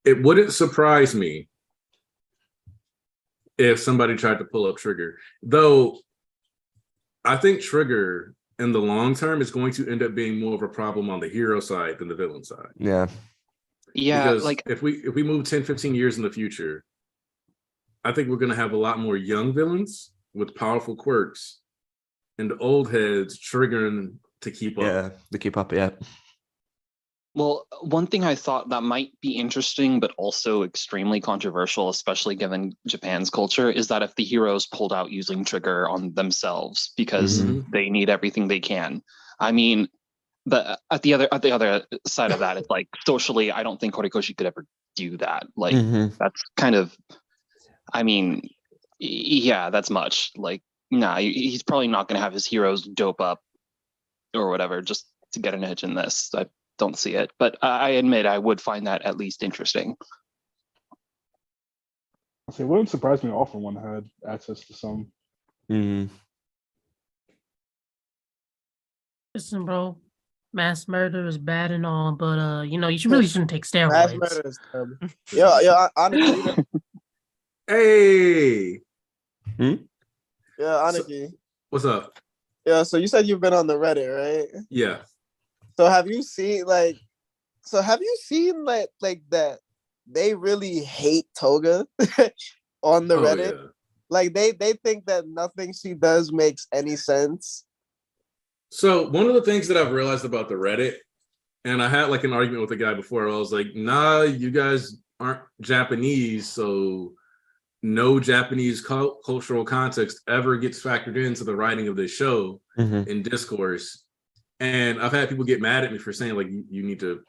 it wouldn't surprise me if somebody tried to pull up Trigger, though. I think Trigger in the long term is going to end up being more of a problem on the hero side than the villain side. Yeah, because like if we move 10-15 years in the future, I think we're going to have a lot more young villains with powerful quirks and old heads triggering to keep up. Yeah, to keep up, yeah. Well, one thing I thought that might be interesting, but also extremely controversial, especially given Japan's culture, is that if the heroes pulled out using Trigger on themselves because they need everything they can. I mean, but at the other side of that, it's like socially, I don't think Horikoshi could ever do that. Like that's kind of, I mean, yeah, that's much. Like, nah, he's probably not going to have his heroes dope up or whatever just to get an edge in this. I don't see it, but I admit I would find that at least interesting. It wouldn't surprise me. All for One had access to some. Listen, bro, mass murder is bad and all, but you know, you really shouldn't take steroids. Mass murder is terrible. Yeah, honestly. Hey. Yeah, Aniki. What's up? Yeah, so you said you've been on the Reddit, right? Yeah. So have you seen that they really hate Toga on the Reddit? Yeah. Like they think that nothing she does makes any sense. So one of the things that I've realized about the Reddit, and I had like an argument with a guy before, I was like, nah, you guys aren't Japanese, so no Japanese cultural context ever gets factored into the writing of this show in discourse. And I've had people get mad at me for saying like you need to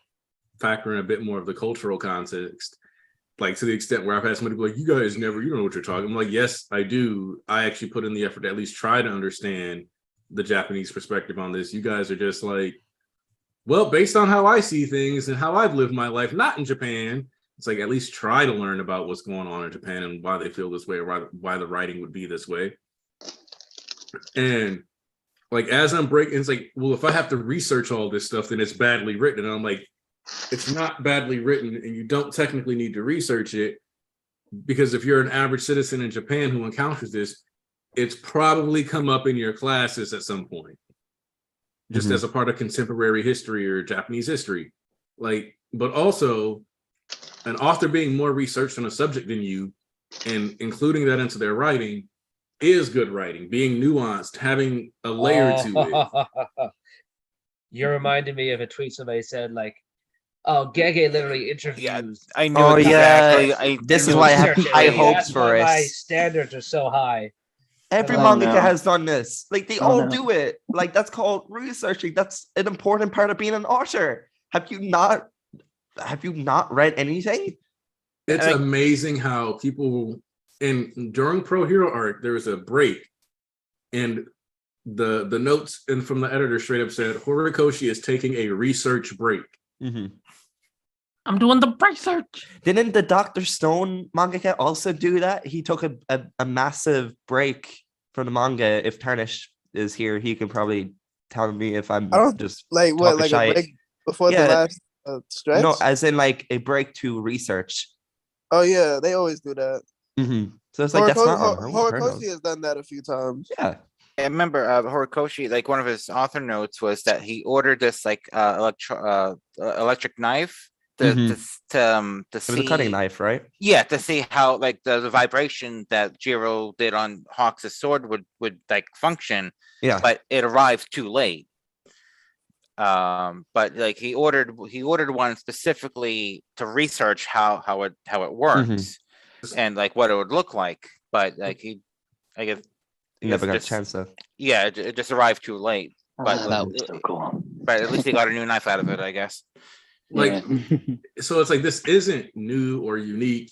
factor in a bit more of the cultural context, like to the extent where I've had somebody be like, you guys you don't know what you're talking. I'm like, yes, I do. I actually put in the effort to at least try to understand the Japanese perspective on this. You guys are just like, well, based on how I see things and how I've lived my life, not in Japan, it's like at least try to learn about what's going on in Japan and why they feel this way or why the writing would be this way. And like, as I'm breaking, it's like, well, if I have to research all this stuff, then it's badly written. And I'm like, it's not badly written, and you don't technically need to research it, because if you're an average citizen in Japan who encounters this, it's probably come up in your classes at some point, just as a part of contemporary history or Japanese history. Like, but also, an author being more researched on a subject than you and including that into their writing is good writing, being nuanced, having a layer to it. You're reminding me of a tweet somebody said, like, oh, Gege literally interviews. I knew exactly. This is why I have high hopes for it. My standards are so high. Every mangaka has done this. Like they all do it. Like that's called researching. That's an important part of being an author. Have you not read anything? It's amazing how people during Pro Hero Arc, there was a break, and the notes and from the editor straight up said Horikoshi is taking a research break. Mm-hmm. I'm doing the research. Didn't the Dr. Stone mangaka also do that? He took a massive break from the manga. If Tarnish is here, he can probably tell me if I'm just like what, like shy. a break before the last stretch? No, as in like a break to research. Oh yeah, they always do that. Mm-hmm. So it's like that's not Horikoshi has done that a few times. Yeah. I remember Horikoshi, like one of his author notes was that he ordered this like electric knife to see a cutting knife, right? Yeah, to see how like the vibration that Jiro did on Hawks' sword would like function. Yeah, but it arrived too late. But like he ordered one specifically to research how it works and like what it would look like. But like he never got a chance though. Yeah, it just arrived too late. But that was so cool. But at least he got a new knife out of it, I guess. Like, so it's like this isn't new or unique.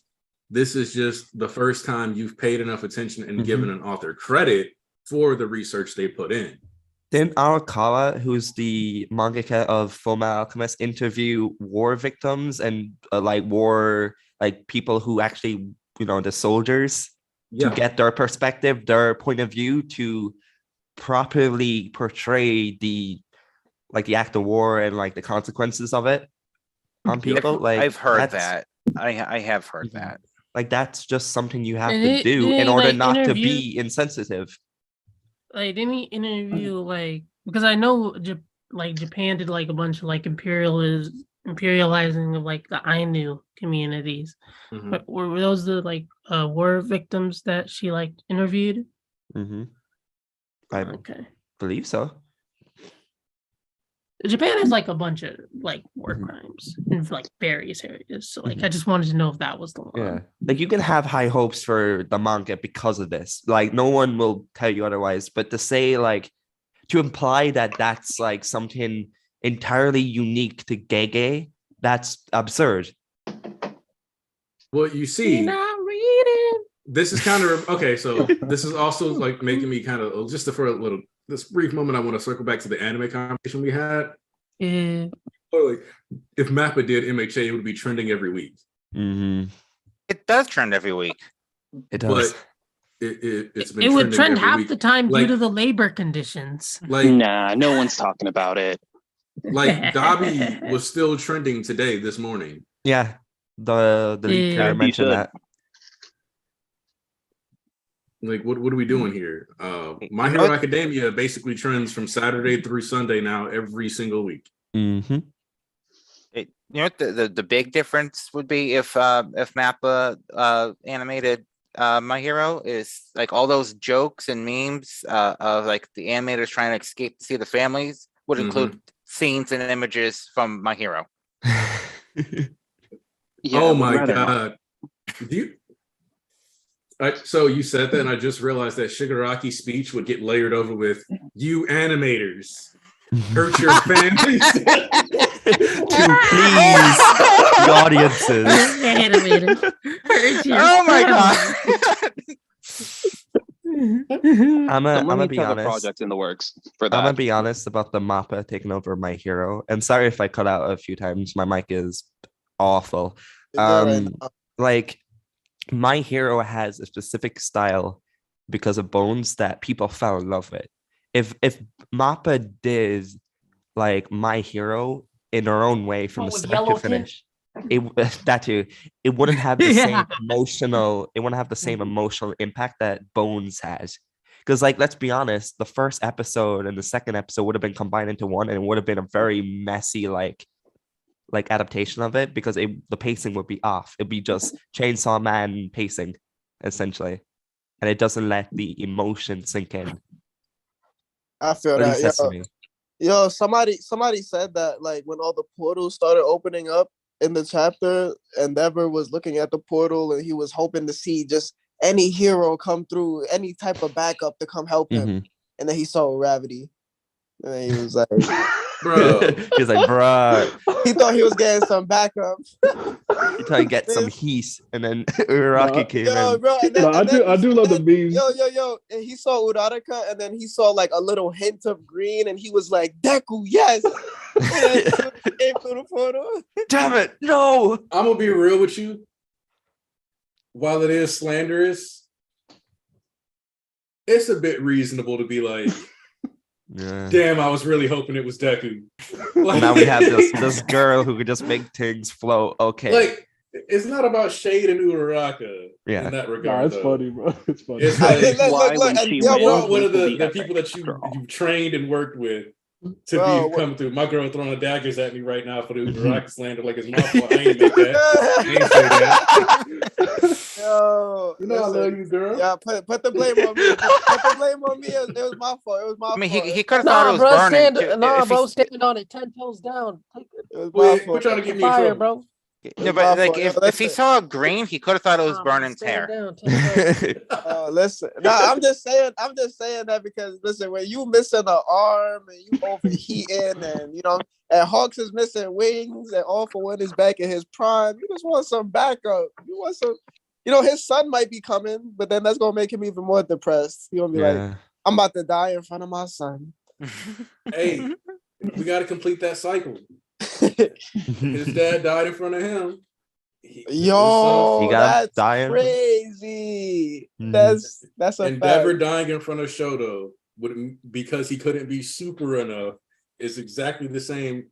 This is just the first time you've paid enough attention and given an author credit for the research they put in. Didn't Arakawa, who's the mangaka of Fullmetal Alchemist, interview war victims and people who actually, the soldiers, to get their perspective, their point of view, to properly portray the act of war and like the consequences of it on people? Like I've heard that. I have heard that. Like that's just something you have to do in order not to be insensitive. Like didn't he interview because I know Japan did like a bunch of like imperializing of like the Ainu communities. But were those the war victims that she like interviewed? I believe so. Japan has like a bunch of like war crimes in like various areas. So like I just wanted to know if that was the one. Yeah. Like you can have high hopes for the manga because of this. Like no one will tell you otherwise. But to say to imply that that's like something entirely unique to Gege, that's absurd. Well, you see, this is kind of okay. So this is also like making me kind of this brief moment. I want to circle back to the anime conversation we had. Yeah. If Mappa did MHA, it would be trending every week. It does trend every week. It does. But it would trend half the time due to the labor conditions. Nah, no one's talking about it. Like Dobby was still trending this morning. Yeah, the leaker mentioned that. Like, what are we doing here? My Hero Academia basically trends from Saturday through Sunday now every single week. The big difference would be if Mappa animated My Hero is like all those jokes and memes of like the animators trying to escape to see the families would include scenes and images from My Hero. Oh my god! So you said that, and I just realized that Shigaraki's speech would get layered over with "You animators hurt your families." To please the audiences. Oh my god! I'm gonna be honest. Project in the works for that. I'm gonna be honest about the Mappa taking over My Hero, and sorry if I cut out a few times. My mic is awful. Like My Hero has a specific style because of Bones that people fell in love with. If Mappa did like My Hero in her own way from the start to finish, it wouldn't have the same emotional. It wouldn't have the same emotional impact that Bones has. Because like, let's be honest, the first episode and the second episode would have been combined into one, and it would have been a very messy like like adaptation of it because the pacing would be off. It'd be just Chainsaw Man pacing, essentially, and it doesn't let the emotion sink in. I feel At least that. that's to me. Yo, somebody said that like when all the portals started opening up in the chapter, Endeavor was looking at the portal and he was hoping to see just any hero come through, any type of backup to come help him. Mhm. And then he saw Gravity. And then he was like, Bro. He's like, bruh, he thought he was getting some backup. you trying to get some heat, and then Uraraka came Yo, in. bro, and then, No, I do love the memes. Yo, and he saw Uraraka, and then he saw like a little hint of green, and he was like, Deku, yes! And then he came through the portal. Damn it, no! I'm gonna be real with you. While it is slanderous, it's a bit reasonable to be like, Yeah. damn, I was really hoping it was Deku. Like, Now we have this girl who could just make things flow. Okay. Like, it's not about shade and Uraraka Yeah. in that regard. Nah, it's though. funny, bro. It's funny. It's like, Look, and you yo, want bro, one of the epic people that you trained and worked with to Bro, be come through. My girl throwing daggers at me right now for the Uraraka slander like it's my fault. I ain't make that. I ain't say that. Yo, You know I love you, girl. Yeah, put the blame on me. Put the blame on me. It was my fault. It was my I mean, fault. he could have thought it Nah, was bro, burning. too. nah, If bro, he's- standing on it 10 toes down. Take it. It was my We're fault. trying to get me in Fire, trouble. bro. No, but like if he Listen. saw green, he could have thought it was Nah, bro, burning stand hair. down, 10 toes. Listen. Nah, I'm just saying that because listen, when you missing an arm and you overheating and and Hawks is missing wings and All For One is back in his prime, you just want some backup. You want some, his son might be coming, but then that's gonna make him even more depressed. He's gonna be like, I'm about to die in front of my son. Hey, we got to complete that cycle. His dad died in front of him. Yo, He got that's dying. crazy. Mhm. That's a Endeavor fact. dying in front of Shoto because he couldn't be super enough is exactly the same.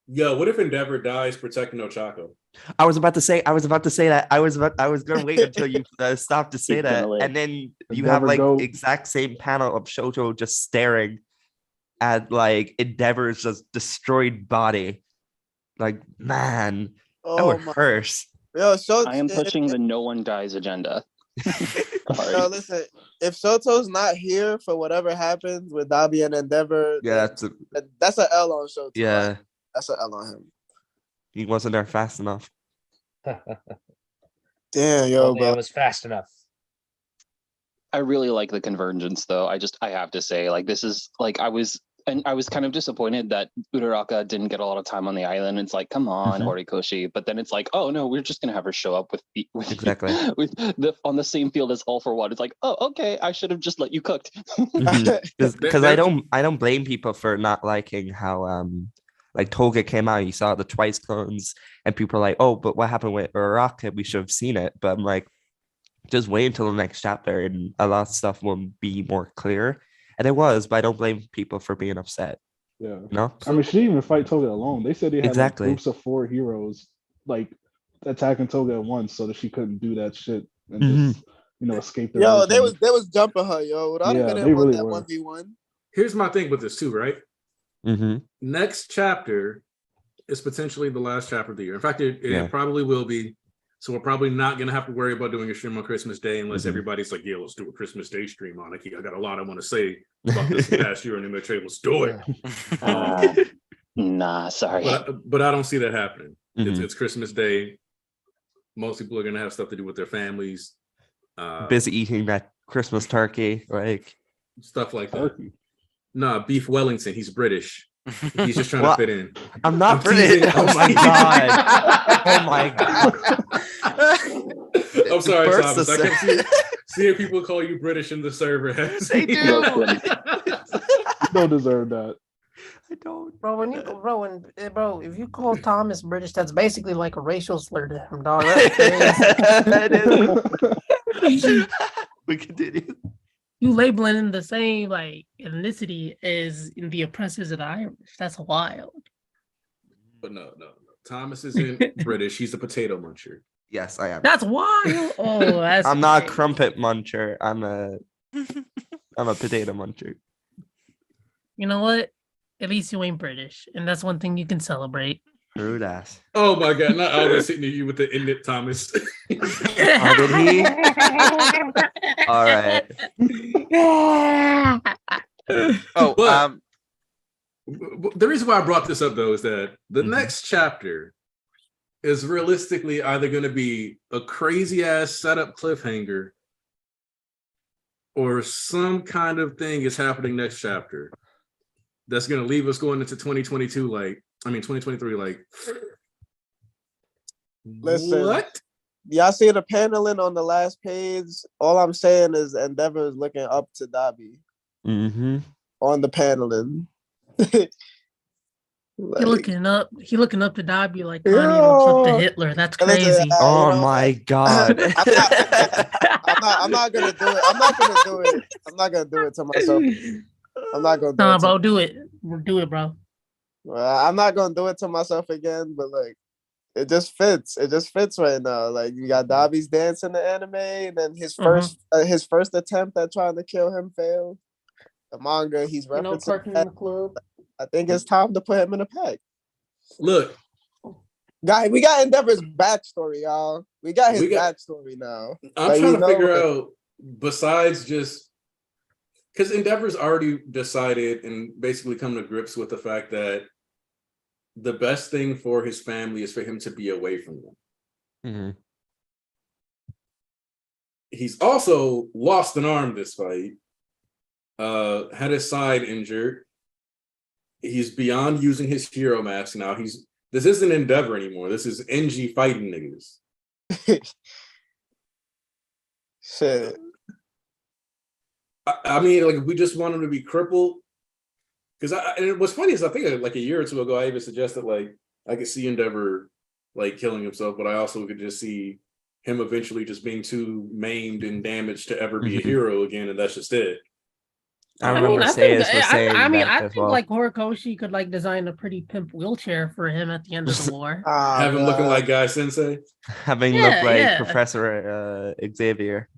Yo, what if Endeavor dies protecting Ochako? I was about to say that. I was gonna wait until you stopped to say He's that, gonna live. and then you Never have like go. exact same panel of Shoto just staring at like Endeavor's just destroyed body. Like, man, that would hurt. Yo, I am pushing the no one dies agenda. No, listen. If Shoto's not here for whatever happens with Dabi and Endeavor, Yeah, that's an L on Shoto. yeah. Right? That's an L on him. He wasn't there fast enough. Damn, yo, Only I bro. was fast enough. I really like the convergence, though. I have to say, like, this is like I was kind of disappointed that Uraraka didn't get a lot of time on the island. It's like, come on, Horikoshi. But then it's like, oh no, we're just gonna have her show up with Exactly on the same field as All For One. It's like, oh, okay, I should have just let you cooked. Because I don't blame people for not liking how like Toga came out. You saw the Twice clones, and people are like, oh, but what happened with Uraraka? We should have seen it. But I'm like, just wait until the next chapter, and a lot of stuff will be more clear. And it was, but I don't blame people for being upset. Yeah. No, I mean, she didn't even fight Toga alone. They said they had Exactly. like, groups of 4 heroes like attacking Toga at once so that she couldn't do that shit and just escape. Yo, they was jumping her, yo. Yeah, they really were. 1v1. Here's my thing with this too, right? Mm-hmm. Next chapter is potentially the last chapter of the year. In fact, it probably will be. So we're probably not going to have to worry about doing a stream on Christmas Day unless everybody's like, yeah, let's do a Christmas Day stream on it. I got a lot I want to say about this past year in MHA. Let's do it. Nah, sorry. But I don't see that happening. Mhm. It's Christmas Day. Most people are going to have stuff to do with their families. Busy eating that Christmas turkey, like stuff like that. Nah, Beef Wellington. He's British. He's just trying Well, to fit in. I'm not I'm British. teasing. Oh my god! Oh my god! I'm sorry, Burst Thomas. the I kept seeing people call you British in the server. They do. You don't deserve that. I don't. Bro, if you call Thomas British, that's basically like a racial slur to him, dog. That is. We continue. You labeling in the same like ethnicity as in the oppressors of the Irish. That's wild. But no. Thomas isn't British. He's a potato muncher. Yes, I am. That's wild. Oh, that's. I'm not a great. crumpet muncher. I'm a potato muncher. You know what? At least you ain't British, and that's one thing you can celebrate. True that. Oh my God! Not always sitting to you with the Endit Thomas. Oh, did he? All right. Oh, But the reason why I brought this up though is that the Mhm. next chapter is realistically either going to be a crazy ass setup cliffhanger or some kind of thing is happening next chapter that's going to leave us going into 2022 2023 like Listen. what? Y'all see the paneling on the last page? All I'm saying is Endeavor is looking up to Dobby Mm-hmm. on the paneling. He looking up to Dobby like Kanye looks up to Hitler. That's crazy. Oh my God. I'm not gonna do it. I'm not gonna do it to myself. I'm not gonna do Nah, it. bro, do it. Do it, bro. I'm not gonna do it to myself again, but like it just fits. It just fits right now. Like you got Dobby's dance in the anime, and then his first attempt at trying to kill him failed. The manga he's referencing. In the club. I think it's time to put him in a pack. Look, guy, we got Endeavor's backstory, y'all. We got his backstory now. I'm trying to figure out, besides just because Endeavor's already decided and basically come to grips with the fact that the best thing for his family is for him to be away from them. Mm-hmm. He's also lost an arm this fight, had his side injured. He's beyond using his hero mask now. This isn't Endeavor anymore. This is NG fighting niggas. Shit. I mean, like, if we just want him to be crippled, because what's funny is I think like a year or two ago I even suggested like I could see Endeavor like killing himself, but I also could just see him eventually just being too maimed and damaged to ever be a hero again, and that's just it. I remember saying I think like Horikoshi could like design a pretty pimp wheelchair for him at the end of the war. Have him looking like Guy Sensei. Having looked like Professor Xavier.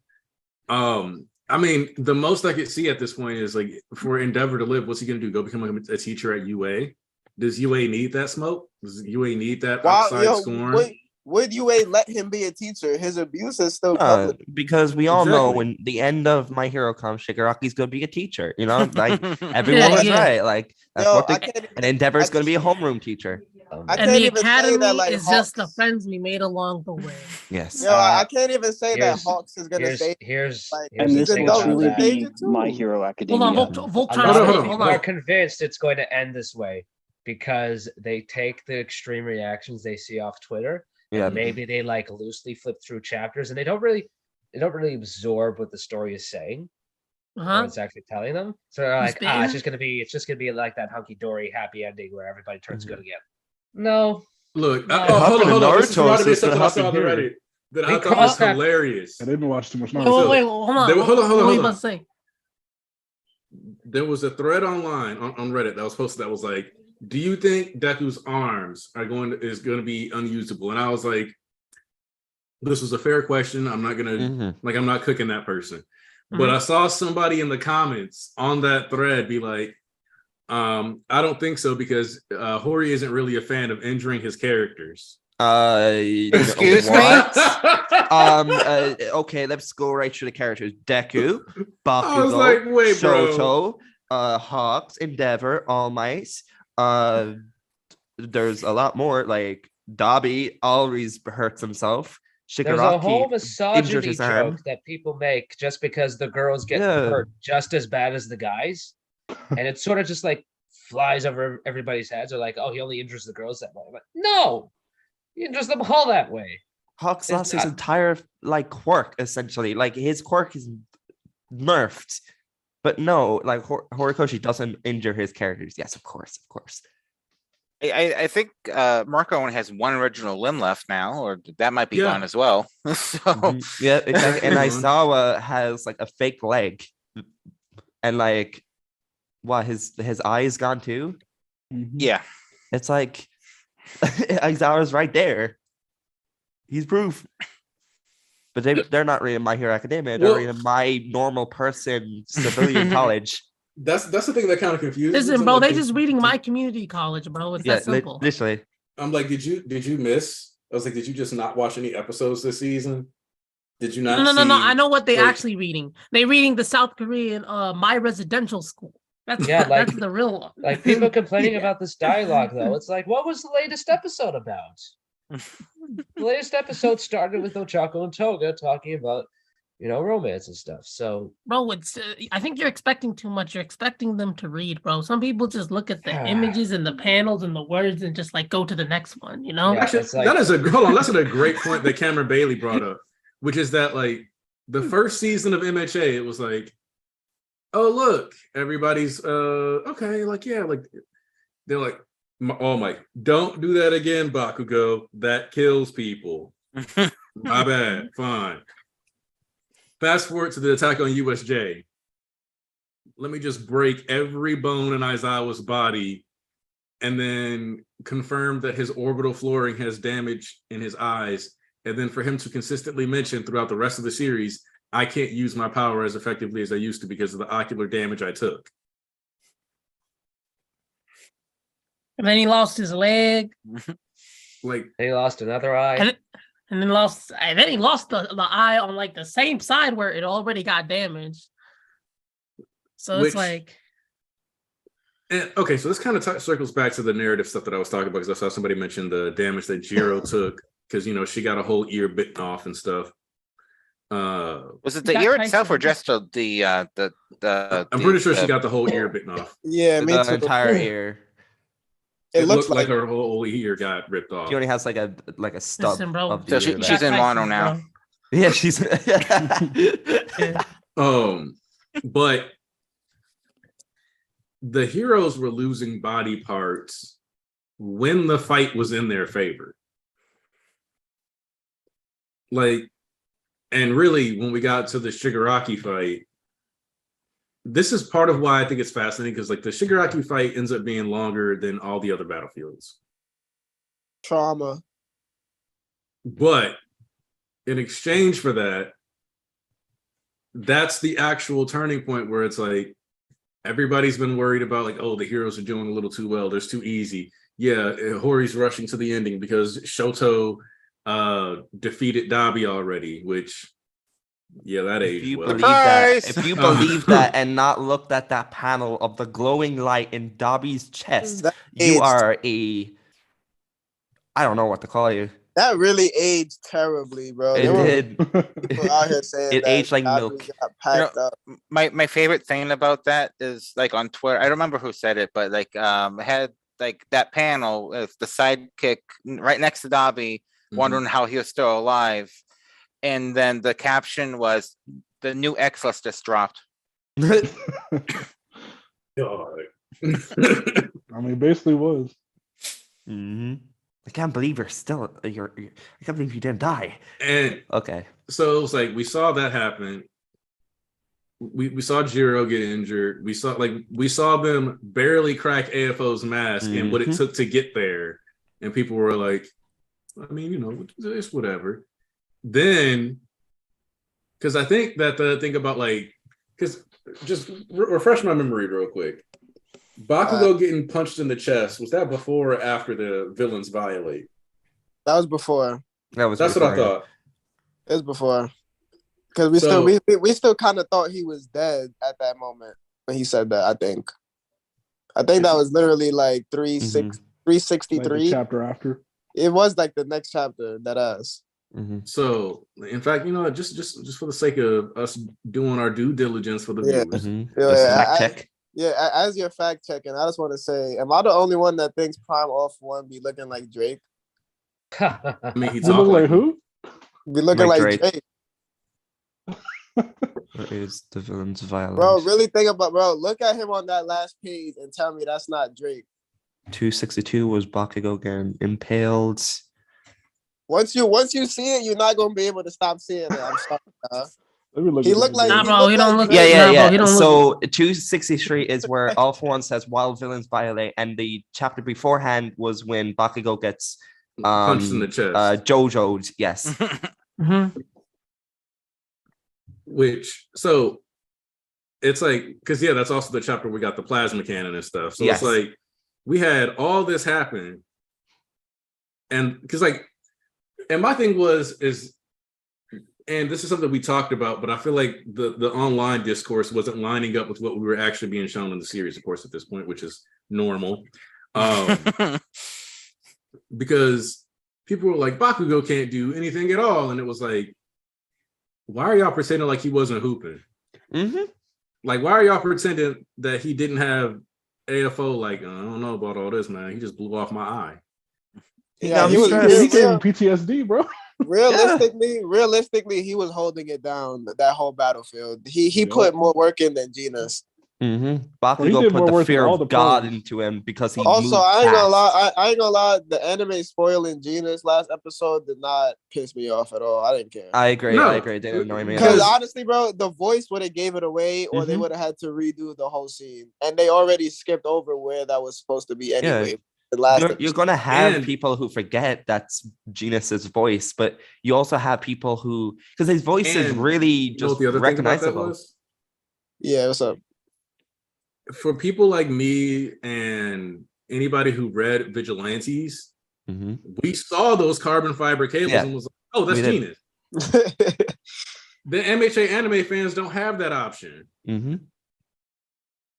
I mean, the most I could see at this point is like for Endeavor to live, what's he gonna do? Go become a teacher at UA? Does UA need that smoke? Does UA need that outside scorn? Would UA let him be a teacher? His abuse is still public. Because we all know when the end of My Hero comes, Shigaraki's gonna be a teacher. You know, like everyone was right. Like that's what and Endeavor's gonna be a homeroom teacher. And the academy is just the friends we made along the way. Yes. I can't even say that Hawks is gonna say. And this will truly be My Hero Academia. Hold on, Voltron. People are convinced it's going to end this way because they take the extreme reactions they see off Twitter. Yeah, maybe they like loosely flip through chapters and they don't really absorb what the story is saying. What it's actually telling them. So they're like, it's just gonna be like that hunky dory happy ending where everybody turns good again. No. Look, hold on. This is something I saw on the Reddit that I thought was hilarious. I didn't watch too much. Hold on. Hold on. What are you about to say? There was a thread online on Reddit that was posted that was like, do you think Deku's arms is going to be unusable? And I was like, this was a fair question. I'm not gonna I'm not cooking that person. But I saw somebody in the comments on that thread be like, I don't think so because Hori isn't really a fan of injuring his characters. Excuse me. Okay, let's go right to the characters. Deku, Bakugo, I was like, wait, Shoto, Hawks, Endeavor, All Might. There's a lot more. Like Dobby always hurts himself. Shigaraki There's a whole misogyny joke that people make just because the girls get hurt just as bad as the guys, and it sort of just like flies over everybody's heads. They're like, "Oh, he only injures the girls that way." But no, he injures them all that way. Hawks lost his entire like quirk essentially. Like his quirk is nerfed. But no, like Horikoshi doesn't injure his characters. Yes, of course. I think Marco only has one original limb left now, or that might be gone as well. So yeah, exactly. And Aizawa has like a fake leg, and like, what his eye is gone too. Yeah, it's like Aizawa's right there. He's proof. But they're not really in My Hero Academia. They're in my normal person civilian college. That's the thing that kind of confuses. Listen, bro, they just reading my community college, bro. It's that simple. Literally. I'm like, did you miss? I was like, did you just not watch any episodes this season? Did you not? No. I know what they actually reading. They reading the South Korean My Residential School. That's that's the real one. Like people complaining about this dialogue though. It's like, what was the latest episode about? The latest episode started with Ochako and Toga talking about, romance and stuff. So, bro, it's I think you're expecting too much. You're expecting them to read, bro. Some people just look at the images and the panels and the words and just like go to the next one. Yeah, actually, that's a great point that Cameron Bailey brought up, which is that like the first season of MHA, it was like, oh look, everybody's okay, like yeah, like they're like, oh my, don't do that again, Bakugo. That kills people. My bad. Fine. Fast forward to the attack on USJ. Let me just break every bone in Aizawa's body and then confirm that his orbital flooring has damage in his eyes. And then for him to consistently mention throughout the rest of the series, I can't use my power as effectively as I used to because of the ocular damage I took. And then he lost his leg. Like he lost another eye. And then he lost the eye on like the same side where it already got damaged. So it's like, okay, so this kind of circles back to the narrative stuff that I was talking about because I saw somebody mention the damage that Jiro took because she got a whole ear bitten off and stuff. Was it the ear itself or just the? I'm pretty sure she got the whole ear bitten off. Yeah, the entire ear. It looks like her whole ear got ripped off. She only has like a stub. Listen, bro. Of the so she's in mono now. Bro. Yeah, she's. But the heroes were losing body parts when the fight was in their favor. Like, and really, when we got to the Shigaraki fight, this is part of why I think it's fascinating because, like, the Shigaraki fight ends up being longer than all the other battlefields. Trauma. But in exchange for that, that's the actual turning point where it's like everybody's been worried about like, oh, the heroes are doing a little too well. There's too easy. Yeah, Hori's rushing to the ending because Shoto defeated Dabi already, which that aged well. If you believe that and not looked at that panel of the glowing light in Dabi's chest, you are I don't know what to call you. That really aged terribly, bro. It did. People out here saying it aged like milk. Up. My favorite thing about that is like on Twitter. I don't remember who said it, but like it had like that panel with the sidekick right next to Dabi, wondering how he was still alive, and then the caption was the new X-Less just dropped. I mean, basically was. Mm-hmm. I can't believe you're still I can't believe you didn't die. And okay, so it was like we saw that happen. We saw Jiro get injured. We saw them barely crack AFO's mask and what it took to get there. And people were like, I mean, it's whatever. Then, because I think that the thing about because just refresh my memory real quick. Bakugo getting punched in the chest, was that before or after the villains violate? That was before. That's what I thought. It was before. Because we still kind of thought he was dead at that moment when he said that, I think. I think that was literally like 363. Like the chapter after. It was like the next chapter, that ass. So, in fact, just for the sake of us doing our due diligence for the viewers. Fact check. Yeah, as you're fact checking, I just want to say, am I the only one that thinks Prime Off One be looking like Drake? I mean, he look like who? Be looking like Drake. Where is the villain's violence? Bro, really think about, look at him on that last page and tell me that's not Drake. 262 was Bakugo getting impaled. Once you see it, you're not gonna be able to stop seeing it. I'm sorry. He looked like he don't look. Yeah. So 263 is where Alpha One says while villains violate, and the chapter beforehand was when Bakugo gets punched in the chest. JoJo's, yes. Which it's like because that's also the chapter we got the plasma cannon and stuff. So it's like we had all this happen, And because like, and my thing is, and this is something we talked about, but I feel like the online discourse wasn't lining up with what we were actually being shown in the series, of course, at this point, which is normal. Because people were like, Bakugo can't do anything at all. And it was like, why are y'all pretending like he wasn't hooping? Mm-hmm. Like, why are y'all pretending that he didn't have AFO? Like, I don't know about all this, man. He just blew off my eye. Yeah, he getting PTSD, bro. Realistically, he was holding it down that whole battlefield. He put more work in than Genis. Mm-hmm. Bakugo put the fear of God into him because he also moved I ain't gonna fast. lie. I ain't gonna lie. The anime spoiling Genis last episode did not piss me off at all. I didn't care. I agree. I agree. It didn't annoy me. Because honestly, bro, the voice would have gave it away, or they would have had to redo the whole scene, and they already skipped over where that was supposed to be anyway. Yeah. The last you're gonna have people who forget that's Genis's voice, but you also have people who, because his voice is really just recognizable. Yeah, what's up? For people like me and anybody who read Vigilantes, we saw those carbon fiber cables and was like, oh, that's Genis. The MHA anime fans don't have that option.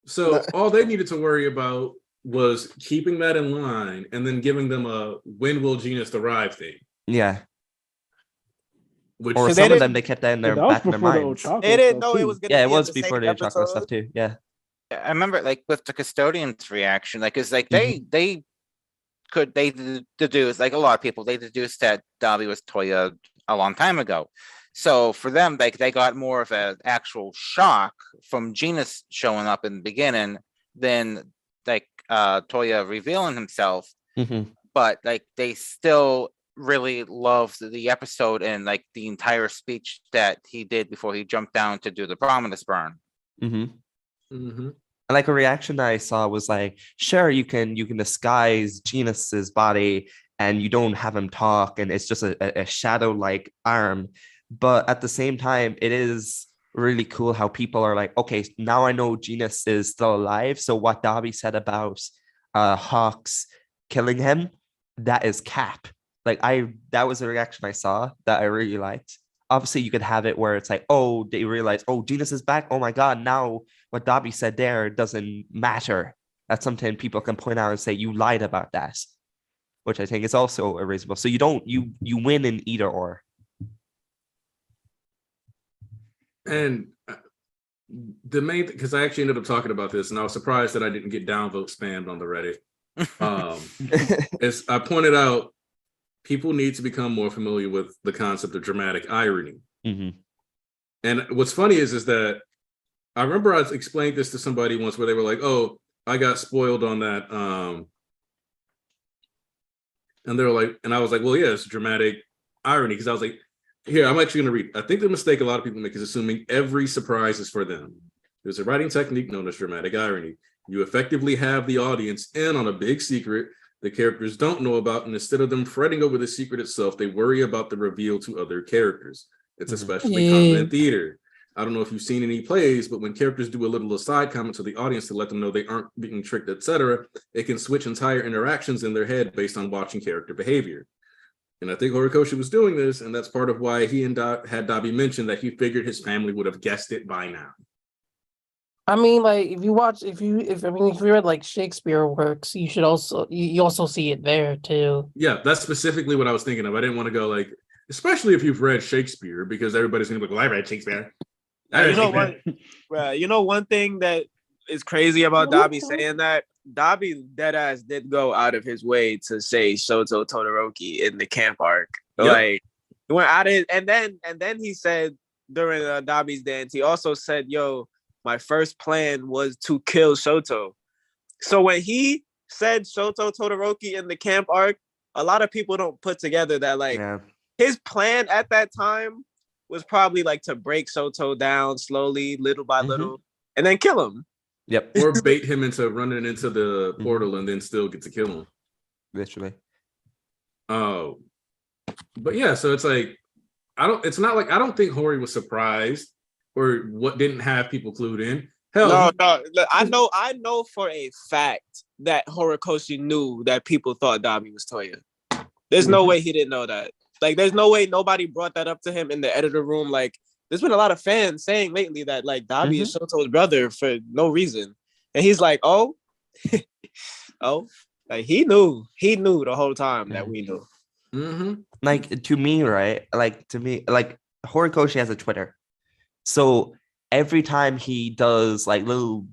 So all they needed to worry about was keeping that in line and then giving them a when will Genis arrive thing. Yeah. Which or some of them, they kept that in their back of their minds. They didn't know it was going to be it was before the chocolate stuff too. Yeah. I remember like with the custodian's reaction, like it's like they deduce, like a lot of people, they deduced that Dabi was Toya a long time ago. So for them, like they got more of an actual shock from Genis showing up in the beginning than like Toya revealing himself. But like they still really loved the episode and like the entire speech that he did before he jumped down to do the prominence burn. Like a reaction that I saw was like, sure, you can disguise Genis's body and you don't have him talk and it's just a shadow-like arm. But at the same time, it is really cool how people are like, okay, now I know Genis is still alive. So what Dabi said about Hawks killing him, that is cap. Like that was a reaction I saw that I really liked. Obviously, you could have it where it's like, oh, they realize, oh, Genis is back. Oh my God, now what Dabi said there doesn't matter. That sometimes people can point out and say, you lied about that, which I think is also erasable. So you win in either or. And the main thing, because I actually ended up talking about this, and I was surprised that I didn't get downvote spammed on the Reddit. As I pointed out, people need to become more familiar with the concept of dramatic irony. And what's funny is that I remember I explained this to somebody once where they were like, oh, I got spoiled on that. And they were like, and I was like, well, yeah, it's dramatic irony. Because I was like, here, I'm actually going to read. I think the mistake a lot of people make is assuming every surprise is for them. There's a writing technique known as dramatic irony. You effectively have the audience in on a big secret the characters don't know about, and instead of them fretting over the secret itself, they worry about the reveal to other characters. It's especially common in theater. I don't know if you've seen any plays, but when characters do a little aside comment to the audience to let them know they aren't being tricked, etc., it can switch entire interactions in their head based on watching character behavior. And I think Horikoshi was doing this, and that's part of why he and had Dabi mentioned that he figured his family would have guessed it by now. I mean, like if you read like Shakespeare works, you should also you also see it there too. Yeah, that's specifically what I was thinking of. I didn't want to go like, especially if you've read Shakespeare, because everybody's gonna be like, well, I read Shakespeare. You know one thing that is crazy about Dabi saying that? Dabi deadass did go out of his way to say Shoto Todoroki in the camp arc. Yep. Like he went out of it, and then he said during Dabi's dance, he also said, yo, my first plan was to kill Shoto. So when he said Shoto Todoroki in the camp arc, a lot of people don't put together that like his plan at that time was probably like to break Shoto down slowly, little by little, and then kill him. Yep. Or bait him into running into the portal and then still get to kill him. Literally. Oh. But yeah, so it's like I don't think Hori was surprised or what didn't have people clued in. Hell, no. I know for a fact that Horikoshi knew that people thought Dabi was Toya. There's no way he didn't know that. Like, there's no way nobody brought that up to him in the editor room. Like, there's been a lot of fans saying lately that like Dabi is Shoto's brother for no reason, and he's like, oh, oh, like he knew the whole time that we knew. Like to me, right? Like Horikoshi has a Twitter, so every time he does like little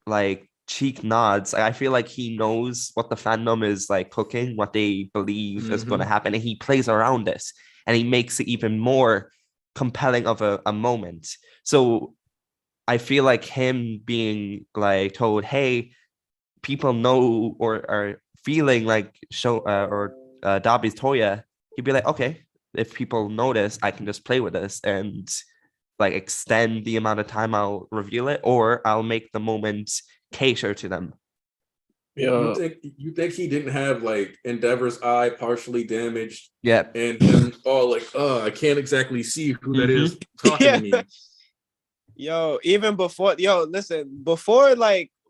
like cheek nods, I feel like he knows what the fandom is like cooking, what they believe is going to happen, and he plays around this, and he makes it even more compelling of a moment. So I feel like him being like told, hey, people know or are feeling like Dabi's Toya, he'd be like, okay, if people notice, I can just play with this and like extend the amount of time I'll reveal it, or I'll make the moment cater to them. You think he didn't have like Endeavor's eye partially damaged? Yeah. And him all like, oh, I can't exactly see who that is talking to me.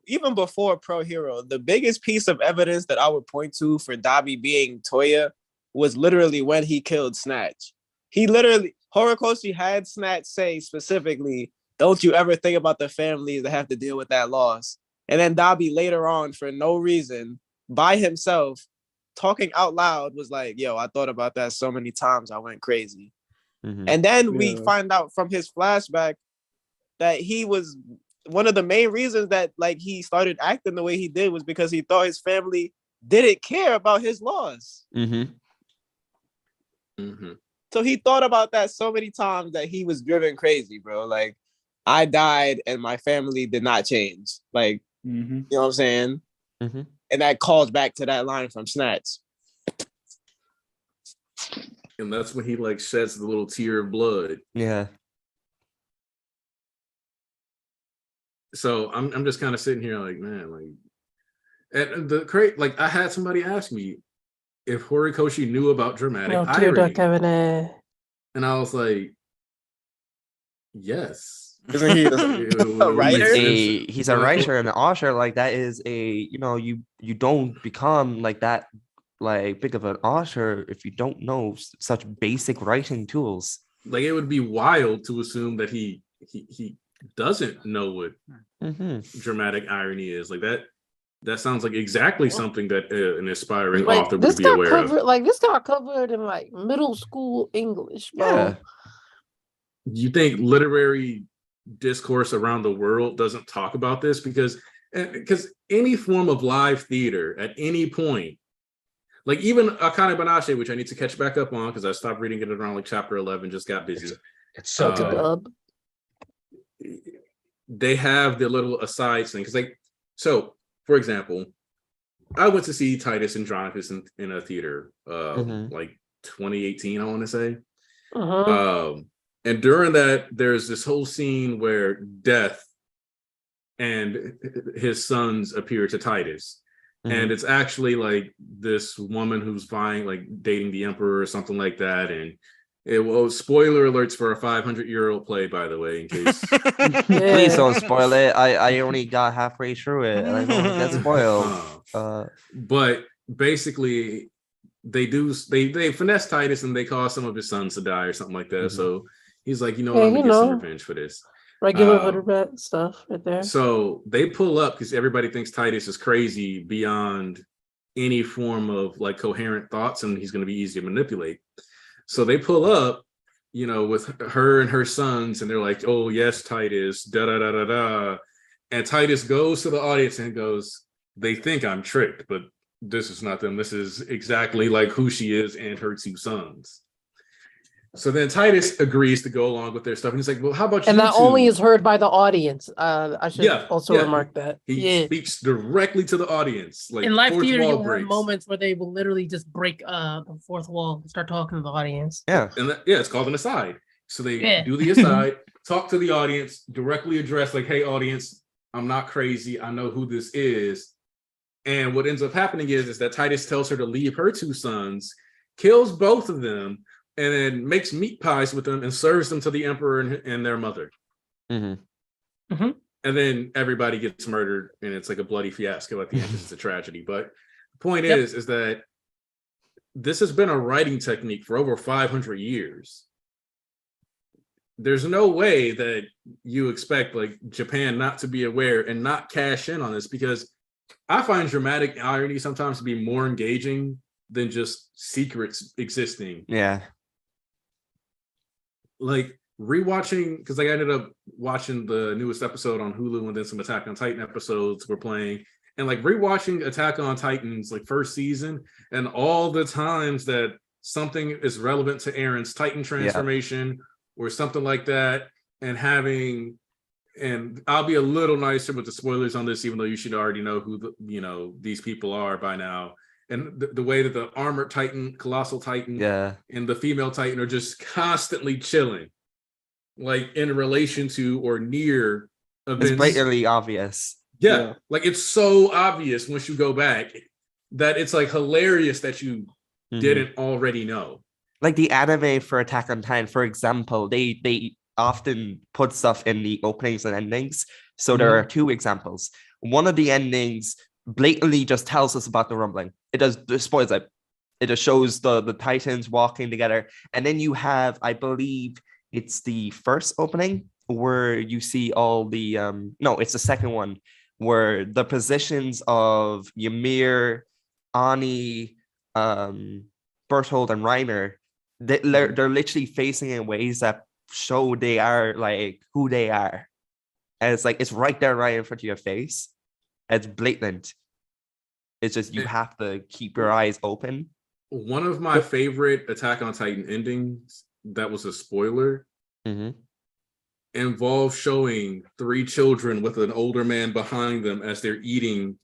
Even before Pro Hero, the biggest piece of evidence that I would point to for Dabi being Toya was literally when he killed Snatch. Horikoshi had Snatch say specifically, don't you ever think about the families that have to deal with that loss. And then Dabi later on, for no reason, by himself, talking out loud, was like, yo, I thought about that so many times, I went crazy. And then we find out from his flashback that he was one of the main reasons that like he started acting the way he did was because he thought his family didn't care about his loss. So he thought about that so many times that he was driven crazy, bro. Like, I died and my family did not change. Like, you know what I'm saying? And that calls back to that line from Snatch. And that's when he like sheds the little tear of blood. Yeah. So I'm just kind of sitting here like, man, like, and the great, like, I had somebody ask me if Horikoshi knew about dramatic irony, and I was like, yes. Isn't he a writer? He's a writer and an author. Like that is you don't become like that like big of an author if you don't know such basic writing tools. Like it would be wild to assume that he doesn't know what dramatic irony is. Like that sounds like exactly something that an aspiring author would be aware of. Like this got covered in like middle school English, bro. Yeah. You think literary discourse around the world doesn't talk about this? Because any form of live theater at any point, like even Akane Banashi, which I need to catch back up on because I stopped reading it around like chapter 11, just got busy. It's so good. They have the little asides thing because like, so for example, I went to see Titus Andronicus in a theater like 2018, I want to say. And during that, there's this whole scene where Death and his sons appear to Titus. And it's actually like this woman who's dating the emperor or something like that. And spoiler alerts for a 500-year-old play, by the way, in case. Please don't spoil it. I only got halfway through it and I don't get spoiled. But basically, they finesse Titus and they cause some of his sons to die or something like that. So he's like, I'm gonna get some revenge for this. Regular hood rat stuff right there. So they pull up because everybody thinks Titus is crazy beyond any form of like coherent thoughts, and he's going to be easy to manipulate. So they pull up, with her and her sons, and they're like, "Oh yes, Titus, da da da da da," and Titus goes to the audience and goes, "They think I'm tricked, but this is not them. This is exactly like who she is and her two sons." So then Titus agrees to go along with their stuff. And he's like, well, how about you? And that only is heard by the audience. I should also remark that. He speaks directly to the audience. Like in live theater, you'll have moments where they will literally just break the fourth wall and start talking to the audience. Yeah. And it's called an aside. So they do the aside, talk to the audience, directly address like, hey, audience, I'm not crazy. I know who this is. And what ends up happening is that Titus tells her to leave her two sons, kills both of them, and then makes meat pies with them and serves them to the emperor and their mother. And then everybody gets murdered, and it's like a bloody fiasco at the end. It's a tragedy. But the point is that this has been a writing technique for over 500 years. There's no way that you expect like Japan not to be aware and not cash in on this, because I find dramatic irony sometimes to be more engaging than just secrets existing. Yeah. Like rewatching, because like I ended up watching the newest episode on Hulu, and then some Attack on Titan episodes were playing, and like rewatching Attack on Titan's like first season, and all the times that something is relevant to Aaron's Titan transformation or something like that, and having, and I'll be a little nicer with the spoilers on this, even though you should already know who these people are by now. And the way that the armored Titan, Colossal Titan, and the female Titan are just constantly chilling, like in relation to or near events. It's blatantly obvious. Yeah, like it's so obvious once you go back that it's like hilarious that you didn't already know. Like the anime for Attack on Titan, for example, they often put stuff in the openings and endings. So there are two examples. One of the endings blatantly just tells us about the rumbling. It spoils it. It just shows the Titans walking together. And then you have, I believe it's the first opening where you see all the no, it's the second one, where the positions of Ymir, Ani, Berthold, and Reiner, they're literally facing in ways that show they are like who they are. And it's like it's right there, right in front of your face. It's blatant. It's just you have to keep your eyes open. One of my favorite Attack on Titan endings that was a spoiler involved showing 3 children with an older man behind them as they're eating.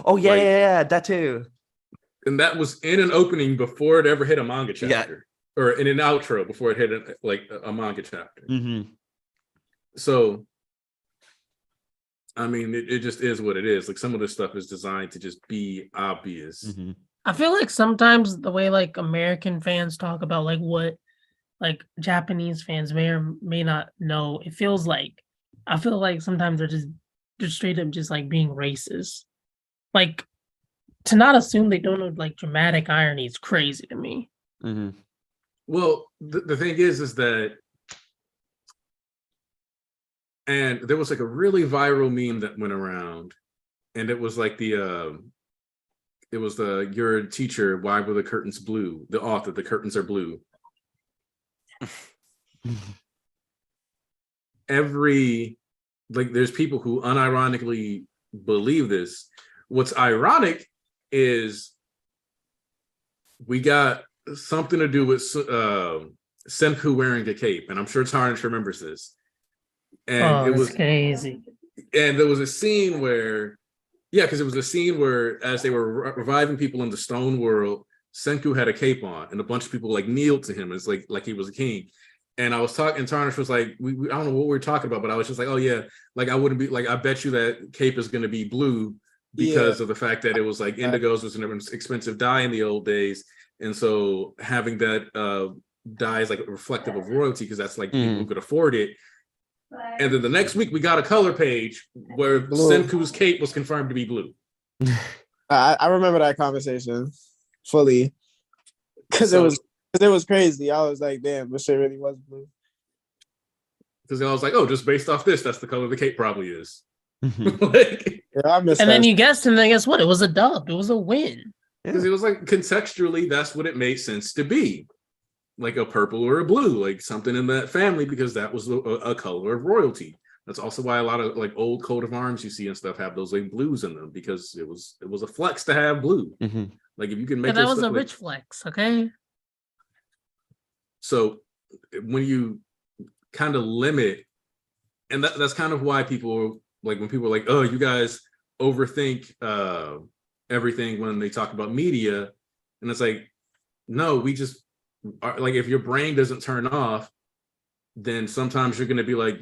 Oh yeah, yeah, that too. And that was in an opening before it ever hit a manga chapter, or in an outro before it hit a manga chapter. So, I mean, it just is what it is. Like some of this stuff is designed to just be obvious. I feel like sometimes the way like American fans talk about like what like Japanese fans may or may not know, I feel like sometimes they're straight up just like being racist. Like to not assume they don't know like dramatic irony is crazy to me. Well, the thing is that, and there was like a really viral meme that went around, and it was like your teacher, why were the curtains blue? The author, the curtains are blue. There's people who unironically believe this. What's ironic is we got something to do with Senku wearing a cape, and I'm sure Tarnish remembers this. And it was crazy. And there was a scene where, because it was a scene where as they were reviving people in the stone world, Senku had a cape on, and a bunch of people like kneeled to him. It's like he was a king. And I was talking, and Tarnish was like, I don't know what we were talking about, but I was just like, oh yeah, like I wouldn't be like, I bet you that cape is going to be blue because of the fact that it was like indigos was an expensive dye in the old days, and so having that dye is like reflective of royalty because that's like people who could afford it. And then the next week we got a color page where Senku's cape was confirmed to be blue. I remember that conversation fully because it was crazy. I was like, damn, this shit really was blue. Because I was like, oh, just based off this, that's the color the cape probably is. I missed and then you guessed, and then guess what? It was a dub. It was a win. Because it was like contextually, that's what it made sense to be. Like a purple or a blue, like something in that family, because that was a color of royalty. That's also why a lot of like old coat of arms you see and stuff have those like blues in them, because it was a flex to have blue. Like if you can make that was a rich flex, okay? So when you kind of limit, and that's kind of why people like when people are like, oh, you guys overthink everything when they talk about media, and it's like, no, we just like if your brain doesn't turn off, then sometimes you're going to be like,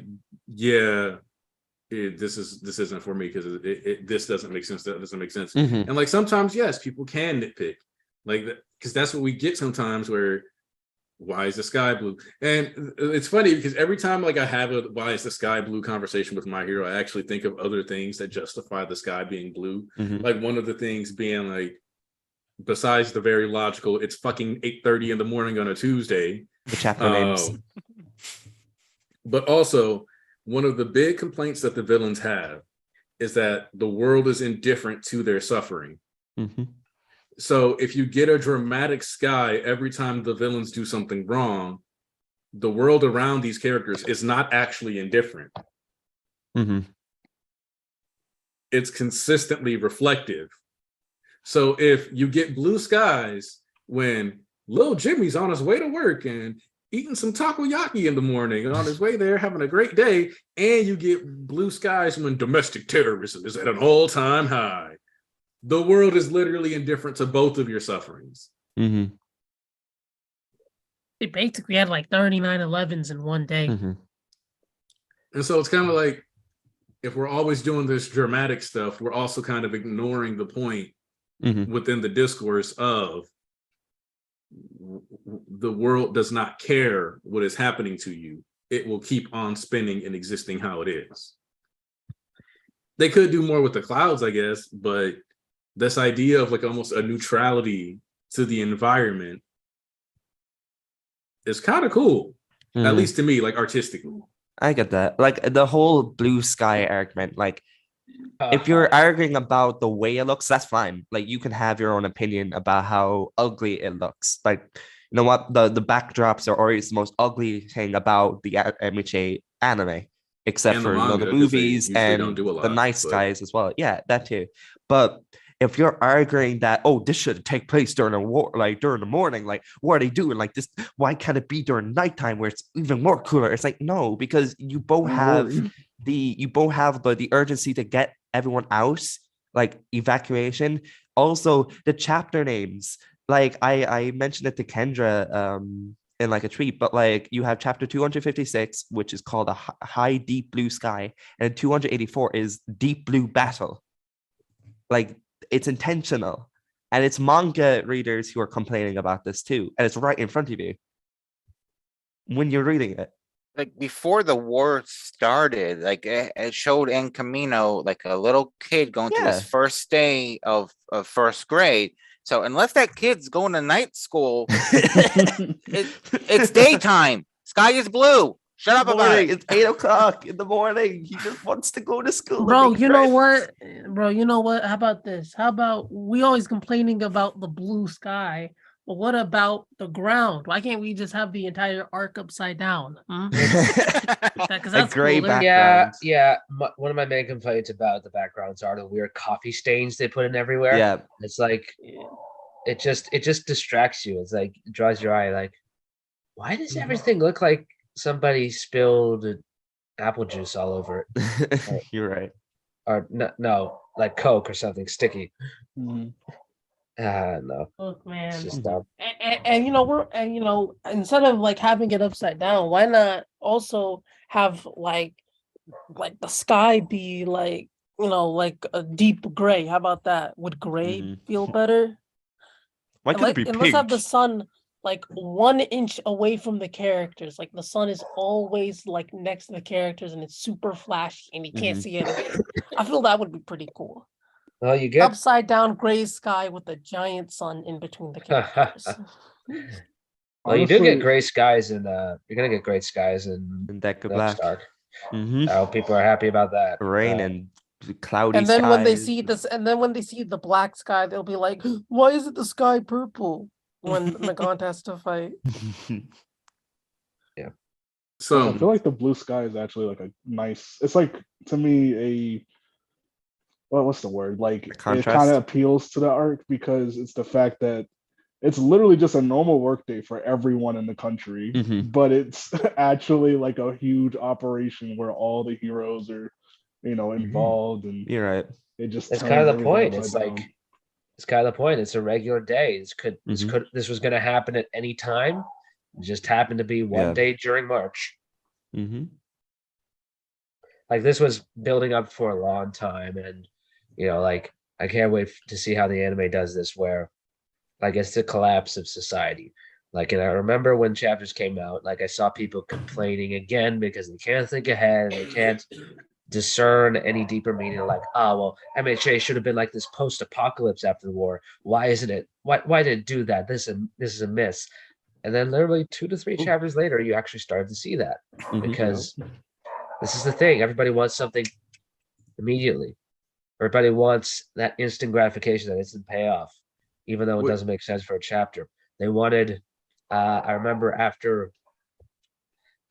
this isn't for me because this doesn't make sense. That doesn't make sense. And like sometimes, yes, people can nitpick, like because that's what we get sometimes. Where why is the sky blue? And it's funny because every time like I have a why is the sky blue conversation with My Hero, I actually think of other things that justify the sky being blue. Like one of the things being like besides the very logical, it's fucking 8:30 in the morning on a Tuesday. The chapter names. But also, one of the big complaints that the villains have is that the world is indifferent to their suffering. Mm-hmm. So if you get a dramatic sky every time the villains do something wrong, the world around these characters is not actually indifferent. Mm-hmm. It's consistently reflective. So if you get blue skies when Lil Jimmy's on his way to work and eating some takoyaki in the morning and on his way there having a great day, and you get blue skies when domestic terrorism is at an all-time high, the world is literally indifferent to both of your sufferings. Mm-hmm. They basically had like 39 11s in one day. Mm-hmm. And so it's kind of like, if we're always doing this dramatic stuff, we're also kind of ignoring the point within the discourse of the world does not care what is happening to you. It will keep on spinning and existing how it is. They could do more with the clouds, I guess, but this idea of like almost a neutrality to the environment is kind of cool, at least to me, like artistically. I get that. Like the whole blue sky argument, like if you're arguing about the way it looks, that's fine. Like you can have your own opinion about how ugly it looks. Like, you know what? The backdrops are always the most ugly thing about the MHA anime, except And for manga, the movies and the night skies as well. Yeah, that too. But if you're arguing that, oh, this should take place during a war, like during the morning, like what are they doing? Like this, why can't it be during nighttime where it's even more cooler? It's like, no, because you both have the urgency to get everyone out, like evacuation. Also, the chapter names, like I mentioned it to Kendra in like a tweet, but like you have chapter 256, which is called a high deep blue sky, and 284 is deep blue battle. Like it's intentional, and it's manga readers who are complaining about this too, and it's right in front of you when you're reading it. Like before the war started, like it showed in Camino like a little kid going to his first day of first grade. So unless that kid's going to night school, it's daytime. Sky is blue. Shut up about it. It's 8 o'clock in the morning. He just wants to go to school. Bro, you know what? How about this? How about we always complaining about the blue sky, but what about the ground? Why can't we just have the entire arc upside down? Because that's gray cooler. background. Yeah. One of my main complaints about the backgrounds are the weird coffee stains they put in everywhere. Yeah, it's like it just distracts you. It's like it draws your eye. Like, why does everything look like somebody spilled apple juice all over it? You're right. Or no, like Coke or something sticky. No. Look, man. It's just dumb. And instead of like having it upside down, why not also have like the sky be like like a deep gray? How about that? Would gray feel better? Why could it be and pink? let's have the sun like 1 inch away from the characters. Like the sun is always like next to the characters, and it's super flashy, and you can't see anything. I feel that would be pretty cool. Well, you get upside down gray sky with a giant sun in between the characters. Well, you do get gray skies, and you're gonna get great skies in Deku Black. I hope people are happy about that. Rain and cloudy. And then skies. when they see this, and then when they see the black sky, they'll be like, "Why is it the sky purple?" When Nagant has to fight. Yeah. So I feel like the blue sky is actually like a nice. It's like, to me, what's the word? Like it kind of appeals to the arc because it's the fact that it's literally just a normal workday for everyone in the country, but it's actually like a huge operation where all the heroes are, involved, and you're right. It's kind of the point. It's like it's kind of the point. It's a regular day. This was going to happen at any time. It just happened to be one day during March. Like this was building up for a long time, and like I can't wait to see how the anime does this, where like it's the collapse of society. Like, and I remember when chapters came out, like I saw people complaining again because they can't think ahead, discern any deeper meaning, like, oh well, MHA should have been like this post-apocalypse after the war. Why isn't it? Why did it do that? This is a miss. And then literally 2 to 3 chapters later, you actually started to see that, because this is the thing. Everybody wants something immediately. Everybody wants that instant gratification, that instant payoff, even though it doesn't make sense for a chapter. They wanted, I remember after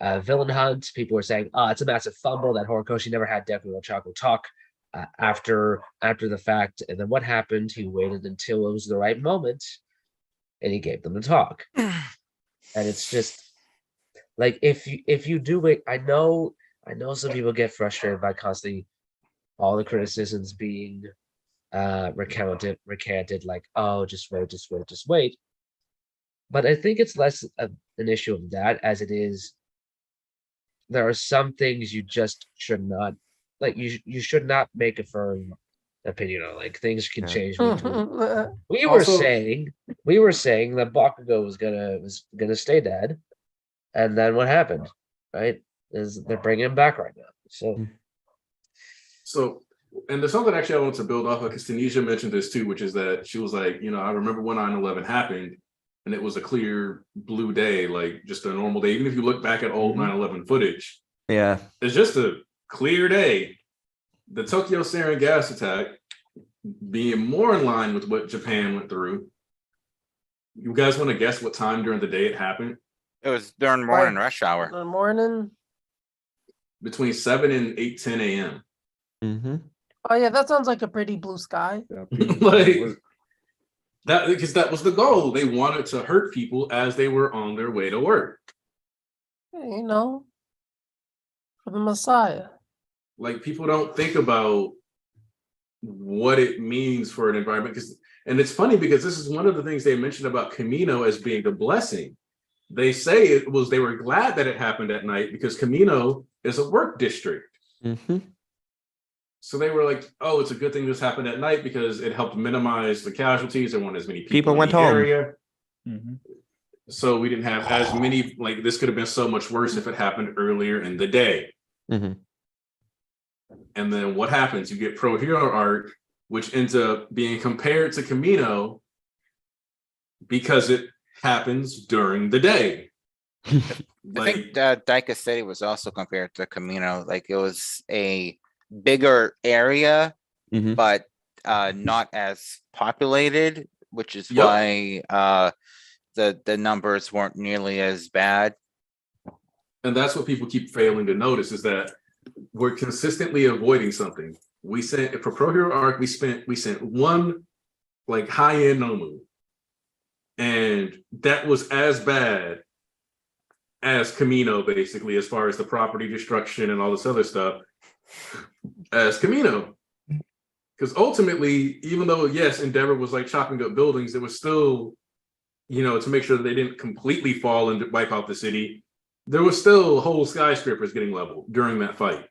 Villain Hunt, people were saying, oh, it's a massive fumble that Horikoshi never had Deku and Chaco talk after the fact. And then what happened? He waited until it was the right moment, and he gave them the talk. And it's just like, if you do it, I know some people get frustrated by constantly all the criticisms being recanted, like, oh, just wait. But I think it's less an issue of that as it is, there are some things you just should not, like, you should not make a firm opinion on. Like, things can change. We were saying that Bakugo was gonna stay dead, and then what happened, right? Is they're bringing him back right now. So, and there's something actually I wanted to build off of, because Tanisha mentioned this too, which is that she was like, I remember when 9/11 happened, and it was a clear blue day, like just a normal day. Even if you look back at old 9/11 footage, it's just a clear day. The Tokyo sarin gas attack being more in line with what Japan went through. You guys want to guess what time during the day it happened? It was during morning rush hour. The morning. Between 7 and 8:10 a.m. Oh yeah, that sounds like a pretty blue sky. Like that, because that was the goal. They wanted to hurt people as they were on their way to work. For the Messiah. Like, people don't think about what it means for an environment. And it's funny because this is one of the things they mentioned about Camino as being a blessing. They say they were glad that it happened at night because Camino is a work district. So they were like, oh, it's a good thing this happened at night because it helped minimize the casualties. There weren't as many people went in the home. area. So we didn't have as many, like, this could have been so much worse if it happened earlier in the day. And then what happens? You get Pro Hero Arc, which ends up being compared to Camino because it happens during the day. I think Daika City was also compared to Camino. Like, it was a bigger area, but not as populated, which is why the numbers weren't nearly as bad. And that's what people keep failing to notice, is that we're consistently avoiding something. We sent, for Pro Hero Arc, we sent one like high-end Nomu, and that was as bad as Camino, basically, as far as the property destruction and all this other stuff, as Camino. Because ultimately, even though, yes, Endeavor was like chopping up buildings, it was still, to make sure that they didn't completely fall and wipe out the city. There was still whole skyscrapers getting leveled during that fight.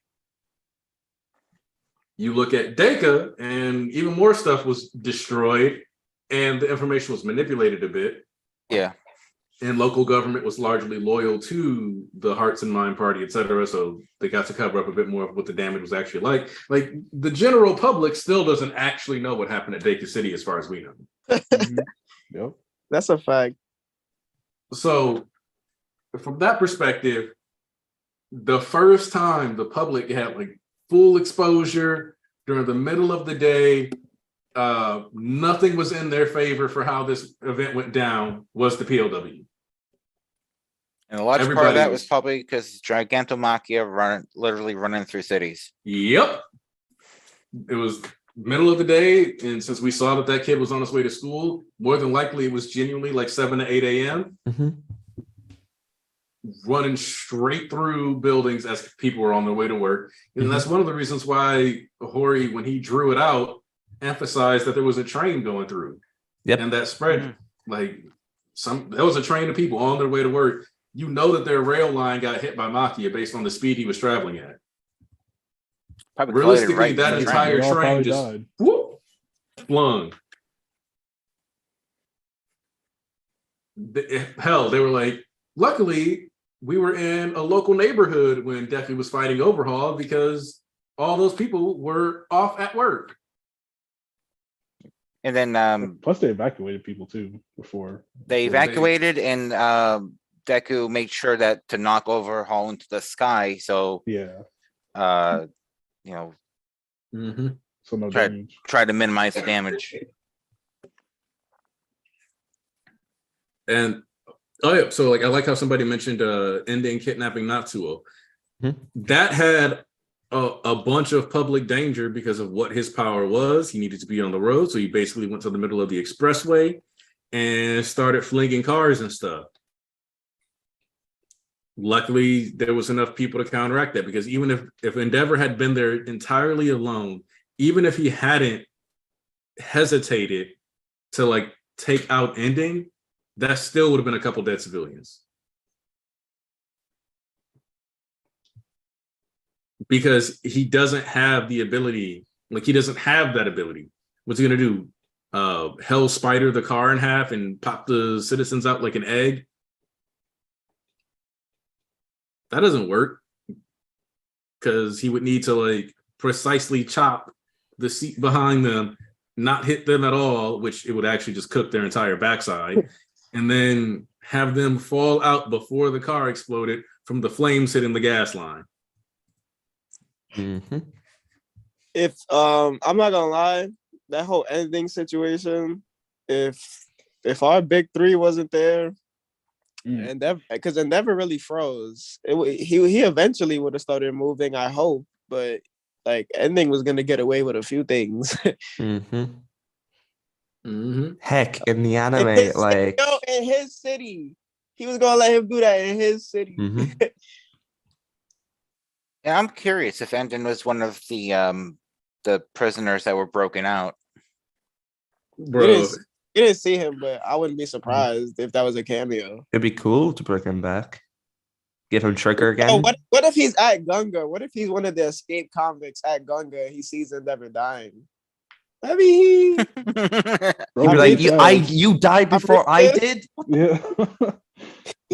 You look at Deka, and even more stuff was destroyed, and the information was manipulated a bit. Yeah. And local government was largely loyal to the Hearts and Mind Party, etc. So they got to cover up a bit more of what the damage was actually like. Like, the general public still doesn't actually know what happened at Deka City, as far as we know. That's a fact. So, from that perspective, the first time the public had like full exposure during the middle of the day, nothing was in their favor for how this event went down, was the POW. And a large part of that was probably because Gigantomachia literally running through cities. Yep. It was middle of the day, and since we saw that kid was on his way to school, more than likely it was genuinely like 7 to 8 a.m. Running straight through buildings as people were on their way to work. And that's one of the reasons why Hori, when he drew it out, emphasized that there was a train going through. And that spread, like, there was a train of people on their way to work. You know that their rail line got hit by Makia based on the speed he was traveling at. Probably realistically, that entire train just whoop, flung. Hell, they were like, luckily, we were in a local neighborhood when Deku was fighting Overhaul, because all those people were off at work. And then Plus, they evacuated people too before. they evacuated, and Deku made sure that to knock overhaul into the sky. So Yeah. You know, So no damage. try to minimize the damage. And oh yeah, so like I like how somebody mentioned ending kidnapping Natsuo. That had a bunch of public danger because of what his power was. He needed to be on the road, so he basically went to the middle of the expressway and started flinging cars and stuff. Luckily, there was enough people to counteract that, because even if Endeavor had been there entirely alone, even if he hadn't hesitated to like take out ending, that still would have been a couple dead civilians. Because he doesn't have the ability, like he doesn't have that ability. What's he gonna do? Hell spider the car in half and pop the citizens out like an egg? That doesn't work, because he would need to like precisely chop the seat behind them, not hit them at all, which it would actually just cook their entire backside, and then have them fall out before the car exploded from the flames hitting the gas line. If I'm not gonna lie, that whole ending situation, if our big three wasn't there, and that because it never really froze, he eventually would have started moving, I hope, but like ending was gonna get away with a few things. Heck, in the anime, like in his city, he was gonna let him do that in his city. Yeah, I'm curious if Endon was one of the prisoners that were broken out. Bro, You didn't see him, but I wouldn't be surprised if that was a cameo. it'd be cool to bring him back. Give him Trigger again. Oh, what if he's at Gunga? What if he's one of the escaped convicts at Gunga and he sees Endeavor dying? I mean, He'd be like, you died before I did? Yeah.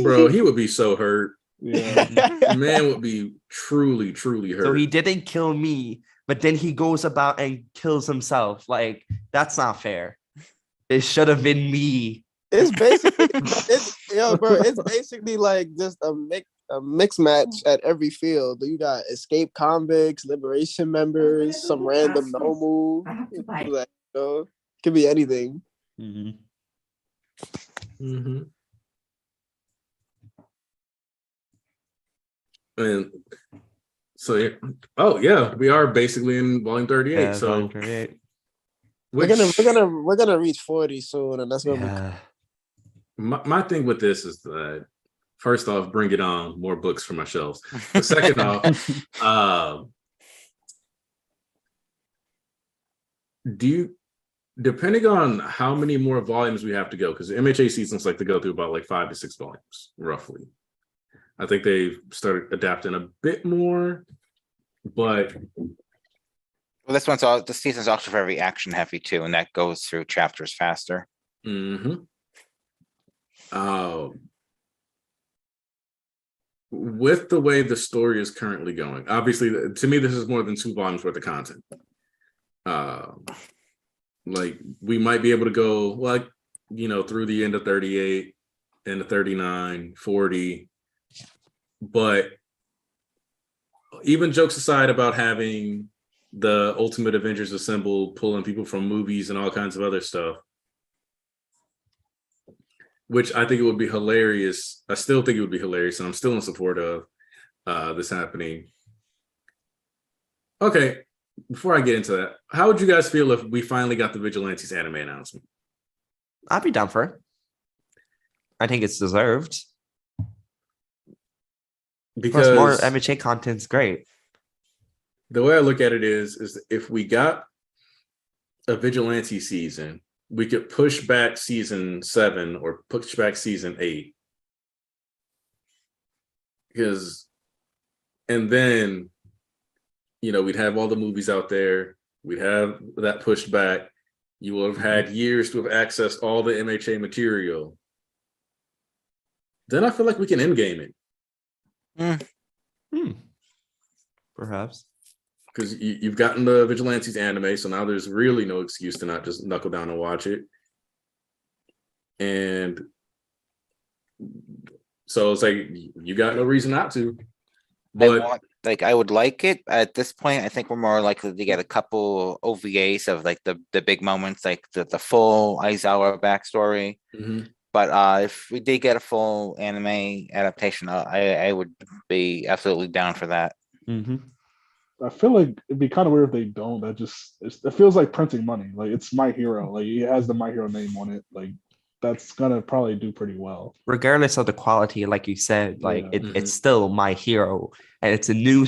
Bro, he would be so hurt. Yeah. Man would be truly, truly hurt. So he didn't kill me, but then he goes about and kills himself. Like, that's not fair. It should have been me. It's basically, it's basically like just a mix match at every field. You got escaped convicts, liberation members, some random noble. Like, could be anything. And so, oh yeah, we are basically in volume 38. Yeah, so volume 38. We're gonna reach 40 soon, and that's what my thing with this is that, first off, bring it on, more books for my shelves. But second off, depending on how many more volumes we have to go, because the MHA seasons like to go through about like 5 to 6 volumes, roughly. I think they've started adapting a bit more, but Well, the season's also very action heavy too, and that goes through chapters faster. With the way the story is currently going, obviously, to me, this is more than 2 volumes worth of content. Like we might be able to go like, through the end of 38, end of 39, 40. But even jokes aside about having the Ultimate Avengers assemble, pulling people from movies and all kinds of other stuff, which I think it would be hilarious. I still think it would be hilarious, and I'm still in support of this happening. Okay, before I get into that, how would you guys feel if we finally got the Vigilantes anime announcement? I'd be down for it. I think it's deserved. Because more MHA content's great. The way I look at it is if we got a Vigilante season, we could push back season 7 or push back season 8. And then, we'd have all the movies out there. We'd have that pushed back. You will have had years to have accessed all the MHA material. Then I feel like we can end game it. Perhaps. because you've gotten the Vigilantes anime, so now there's really no excuse to not just knuckle down and watch it. And so it's like you got no reason not to. But I would like it at this point. I think we're more likely to get a couple OVAs of like the big moments, like the full Aizawa backstory. Mm-hmm. But if we did get a full anime adaptation, I would be absolutely down for that. Mm-hmm. I feel like it'd be kind of weird if they don't. It feels like printing money. Like it's My Hero. Like it has the My Hero name on it. Like that's gonna probably do pretty well. Regardless of the quality, like you said, like it's still My Hero, and it's a new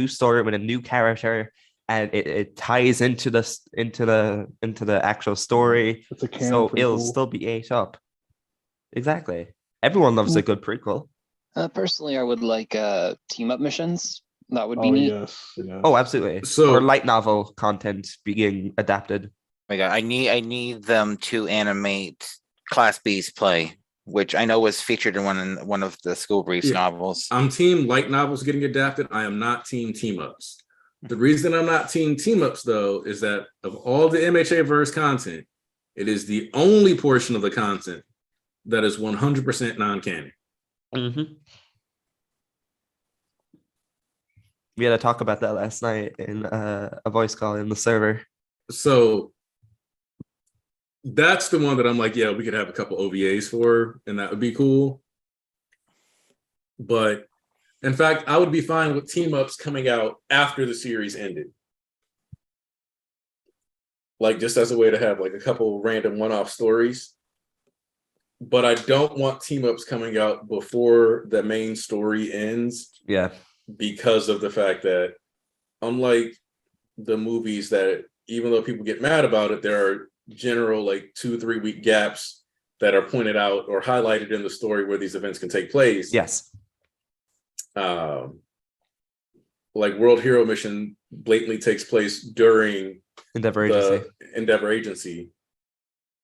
story with a new character, and it ties into the actual story. It's a canon so prequel. It'll still be ate up. Exactly. Everyone loves a good prequel. Personally, I would like team up missions. That would be neat. Yes. Oh, absolutely. Or light novel content being adapted. Oh my God, I need them to animate Class B's play, which I know was featured in one of the School Briefs novels. I'm team light novels getting adapted. I am not team ups. The reason I'm not team ups though is that of all the MHA verse content, it is the only portion of the content that is 100% non-canon. Mm-hmm. We had to talk about that last night in a voice call in the server. So that's the one that I'm like, yeah, we could have a couple OVAs for, and that would be cool. But in fact, I would be fine with team ups coming out after the series ended. Like just as a way to have like a couple random one-off stories. But I don't want team ups coming out before the main story ends. Yeah. Because of the fact that unlike the movies that even though people get mad about it, there are general like 2-3 week gaps that are pointed out or highlighted in the story where these events can take place. Yes. Like World Hero Mission blatantly takes place during Endeavor Agency,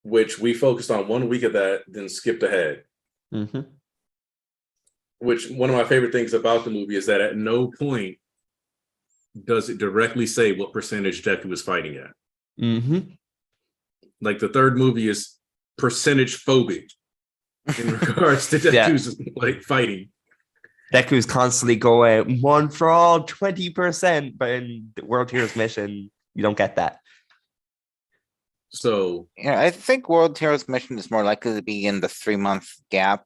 which we focused on 1 week of that, then skipped ahead. Mm-hmm. Which one of my favorite things about the movie is that at no point does it directly say what percentage Deku is fighting at. Mm-hmm. Like the third movie is percentage phobic in regards to Deku's like fighting. Deku's constantly going 1 for all, 20%, but in the World Heroes Mission, you don't get that. So yeah, I think World Heroes Mission is more likely to be in the 3-month gap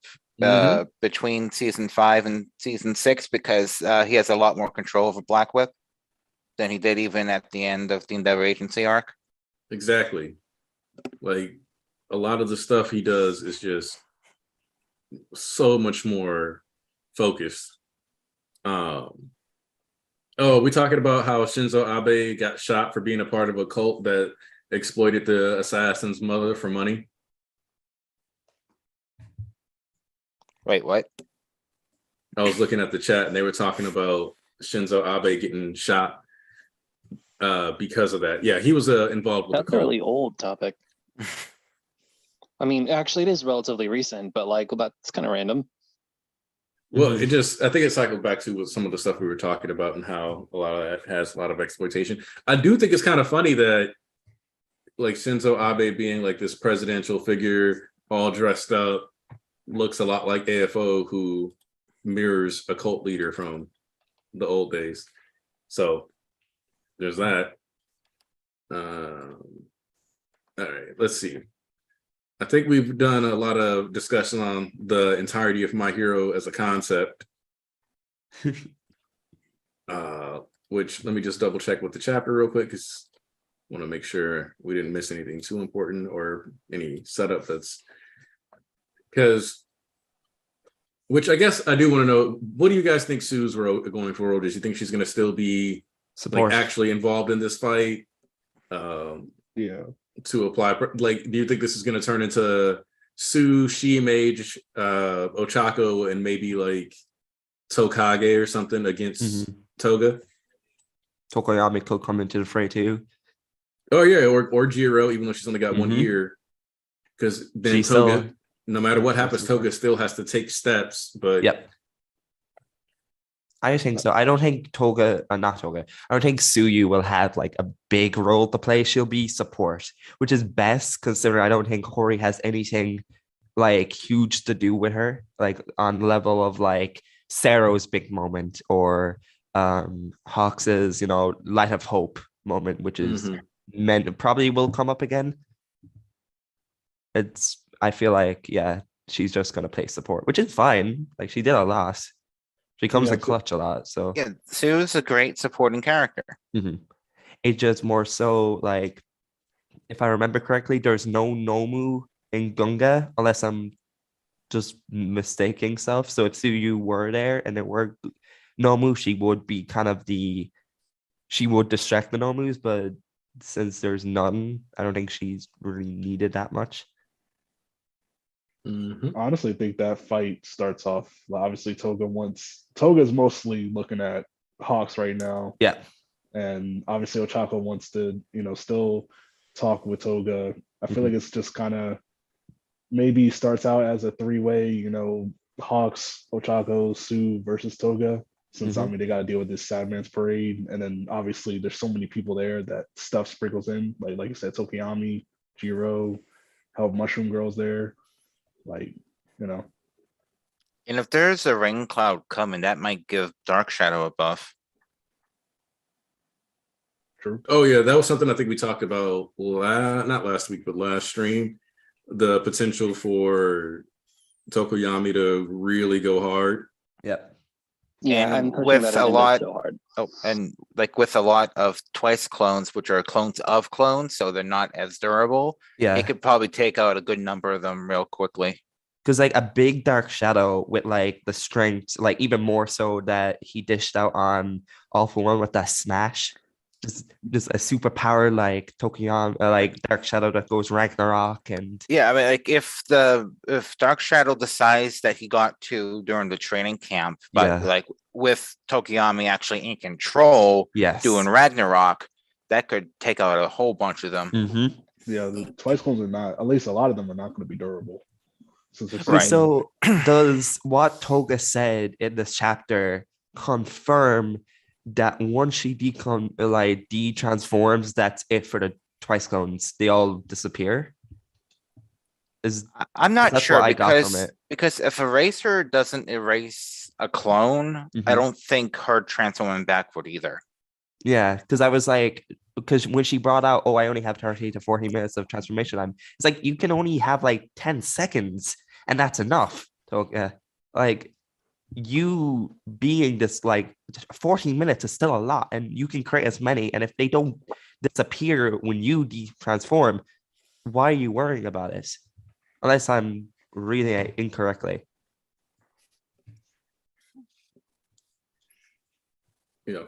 between season 5 and season 6 because he has a lot more control over Black Whip than he did even at the end of the Endeavor Agency arc. Exactly. Like a lot of the stuff he does is just so much more focused. Oh, we talking about how Shinzo Abe got shot for being a part of a cult that exploited the assassin's mother for money. Wait, what? I was looking at the chat and they were talking about Shinzo Abe getting shot because of that. Yeah, he was involved with That's the cult. a really old topic. I mean, actually, it is relatively recent, but like that's kind of random. Well, I think it cycled back to some of the stuff we were talking about and how a lot of that has a lot of exploitation. I do think it's kind of funny that like Shinzo Abe being like this presidential figure, all dressed up, looks a lot like AFO, who mirrors a cult leader from the old days. So there's that. All right, let's see. I think we've done a lot of discussion on the entirety of My Hero as a concept. Which let me just double check with the chapter real quick because I want to make sure we didn't miss anything too important or any setup that's which I guess I do want to know, what do you guys think Sue's going forward? Does you think she's going to still be like actually involved in this fight? To apply, like, do you think this is going to turn into Sue, She-Mage, Ochako, and maybe like Tokage or something against Toga? Tokoyami could come into the fray too. Oh yeah, or Jiro, even though she's only got 1 year, because then she's Toga, no matter what happens, Toga still has to take steps. But I think so. I don't think not Toga. I don't think Suyu will have like a big role to play. She'll be support, which is best considering I don't think Hori has anything like huge to do with her, like on the level of like Sero's big moment or Hawks's, light of hope moment, which is meant probably will come up again. I feel like, yeah, she's just gonna play support, which is fine. Like she did a lot. She comes in clutch a lot. So yeah, Sue's a great supporting character. It just more so like, if I remember correctly, there's no Nomu in Gunga unless I'm just mistaking stuff. So if Suyu were there and there were Nomu, she would be kind of she would distract the Nomus, but since there's none, I don't think she's really needed that much. I honestly think that fight starts off. Obviously, Toga's mostly looking at Hawks right now. Yeah. And obviously Ochako wants to, still talk with Toga. I feel like it's just kind of maybe starts out as a three-way, Hawks, Ochako, Sue versus Toga. Since they got to deal with this Sadman's parade, and then obviously there's so many people there that stuff sprinkles in, like you said, Tokiyami, Jiro, how Mushroom Girl's there, And if there's a rain cloud coming, that might give Dark Shadow a buff. True. Oh yeah, that was something I think we talked about not last week, but last stream. The potential for Tokoyami to really go hard. Yep. Yeah, and with a lot, and like with a lot of twice clones, which are clones of clones, so they're not as durable. Yeah, it could probably take out a good number of them real quickly. Because like a big Dark Shadow with like the strength, like even more so that he dished out on All For One with that smash. Just a superpower like Tokiyami, like Dark Shadow that goes Ragnarok and yeah. I mean, like if Dark Shadow decides that he got to during the training camp, but like with Tokiyami actually in control, doing Ragnarok, that could take out a whole bunch of them. Yeah, the twice clones are not. At least a lot of them are not going to be durable. So does what Toga said in this chapter confirm that once she de-transforms, that's it for the twice clones? They all disappear? I'm not sure because if Eraser doesn't erase a clone, I don't think her transforming back would either. Yeah, because I was like, because when she brought out, I only have 30 to 40 minutes of transformation time. It's like you can only have like 10 seconds, and that's enough. So like you being this like 14 minutes is still a lot, and you can create as many. And if they don't disappear when you transform, why are you worrying about it? Unless I'm reading it incorrectly. Yeah.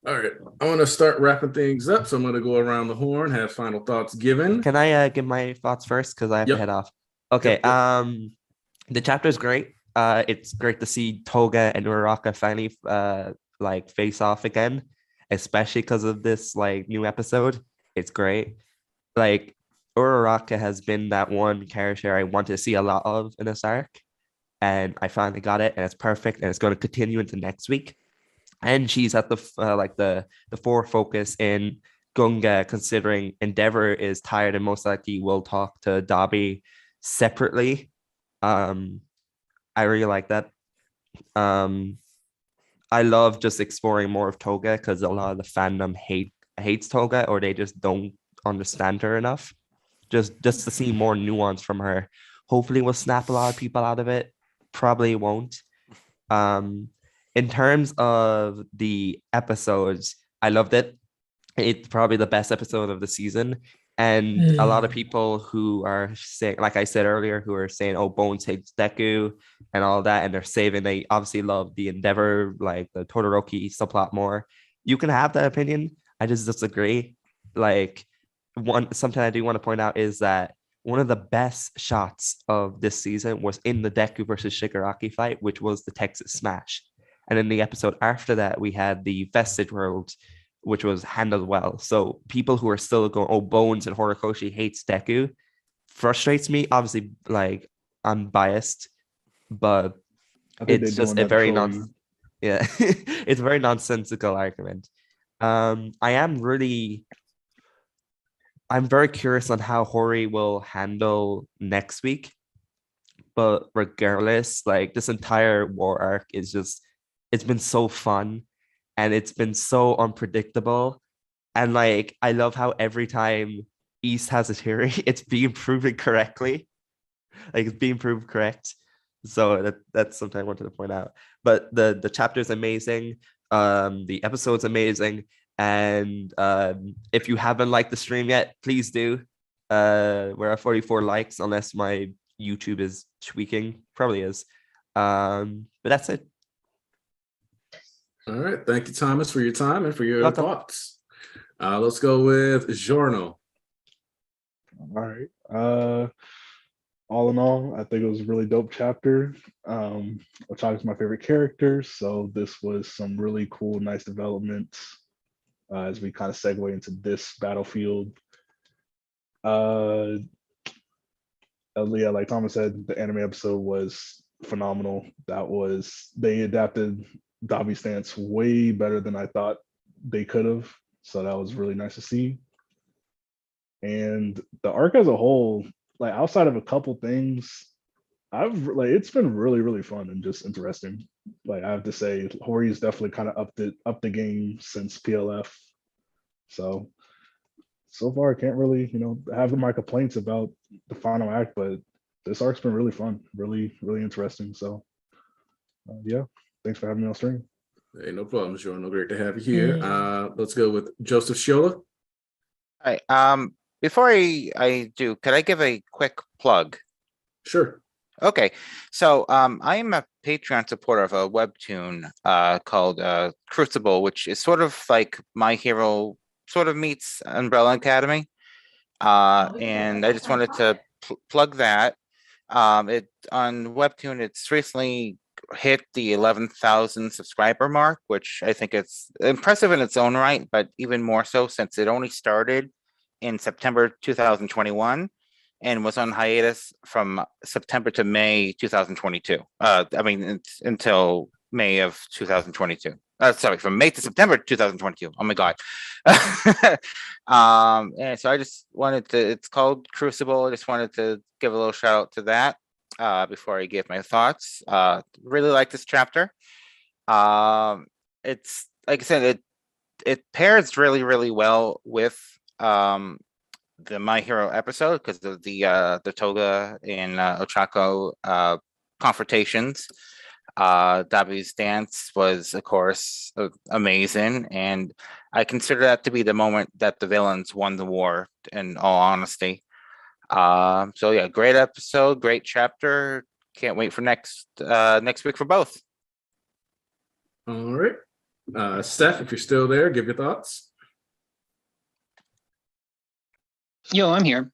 All right. I want to start wrapping things up, so I'm going to go around the horn, have final thoughts given. Can I give my thoughts first? Because I have to head off. Okay. The chapter is great. It's great to see Toga and Uraraka finally like face off again, especially because of this like new episode. It's great. Like Uraraka has been that one character I want to see a lot of in this arc, and I finally got it, and it's perfect, and it's going to continue into next week. And she's at the forward focus in Gunga, considering Endeavor is tired and most likely will talk to Dabi separately. I really like that. I love just exploring more of Toga because a lot of the fandom hates Toga, or they just don't understand her enough. Just to see more nuance from her. Hopefully we'll snap a lot of people out of it. Probably won't. In terms of the episodes, I loved it. It's probably the best episode of the season. And a lot of people who are saying, like I said earlier, who are saying, Bones hates Deku and all that, and they obviously love the Endeavor, like the Todoroki subplot more. You can have that opinion. I just disagree. Like, something I do want to point out is that one of the best shots of this season was in the Deku versus Shigaraki fight, which was the Texas Smash. And in the episode after that, we had the Vestige World, which was handled well. So people who are still going, Bones and Horikoshi hates Deku, frustrates me. Obviously, like, I'm biased, but it's just a very Yeah, it's a very nonsensical argument. I'm very curious on how Hori will handle next week. But regardless, like this entire war arc is just, it's been so fun and it's been so unpredictable. And like I love how every time East has a theory, it's being proven correctly. Like it's being proved correct. So that's something I wanted to point out. But the chapter is amazing. The episode's amazing. And if you haven't liked the stream yet, please do. We're at 44 likes, unless my YouTube is tweaking. Probably is. But that's it. All right. Thank you, Thomas, for your time and for your Welcome. thoughts. Let's go with Giorno. All right. All in all, I think it was a really dope chapter. Ochaga's my favorite character, so this was some really cool, nice developments as we kind of segue into this battlefield. Yeah, like Thomas said, the anime episode was phenomenal. They adapted Dabi's stance way better than I thought they could have, so that was really nice to see. And the arc as a whole, like outside of a couple things, it's been really, really fun and just interesting. Like I have to say, Hori's definitely kind of upped the game since PLF. So far I can't really, have my complaints about the final act, but this arc's been really fun, really, really interesting. So yeah, thanks for having me on stream. Hey, no problem, Giorno. Great to have you here. Let's go with Joseph Shola. All right. Before I do, could I give a quick plug? Sure. Okay, so I am a Patreon supporter of a webtoon called Crucible, which is sort of like My Hero sort of meets Umbrella Academy. And I just wanted to plug that. It on webtoon, it's recently hit the 11,000 subscriber mark, which I think it's impressive in its own right, but even more so since it only started in September 2021 and was on hiatus from September to May 2022. Until May of 2022. From May to September 2022. Oh my God. And so I just wanted to, it's called Crucible. I just wanted to give a little shout out to that before I give my thoughts. Really like this chapter. It's, like I said, it pairs really, really well with the My Hero episode because of the Toga and Ochako confrontations. Dabi's dance was, of course, amazing, and I consider that to be the moment that the villains won the war. In all honesty, so yeah, great episode, great chapter. Can't wait for next week for both. All right, Steph, if you're still there, give your thoughts. Yo, I'm here.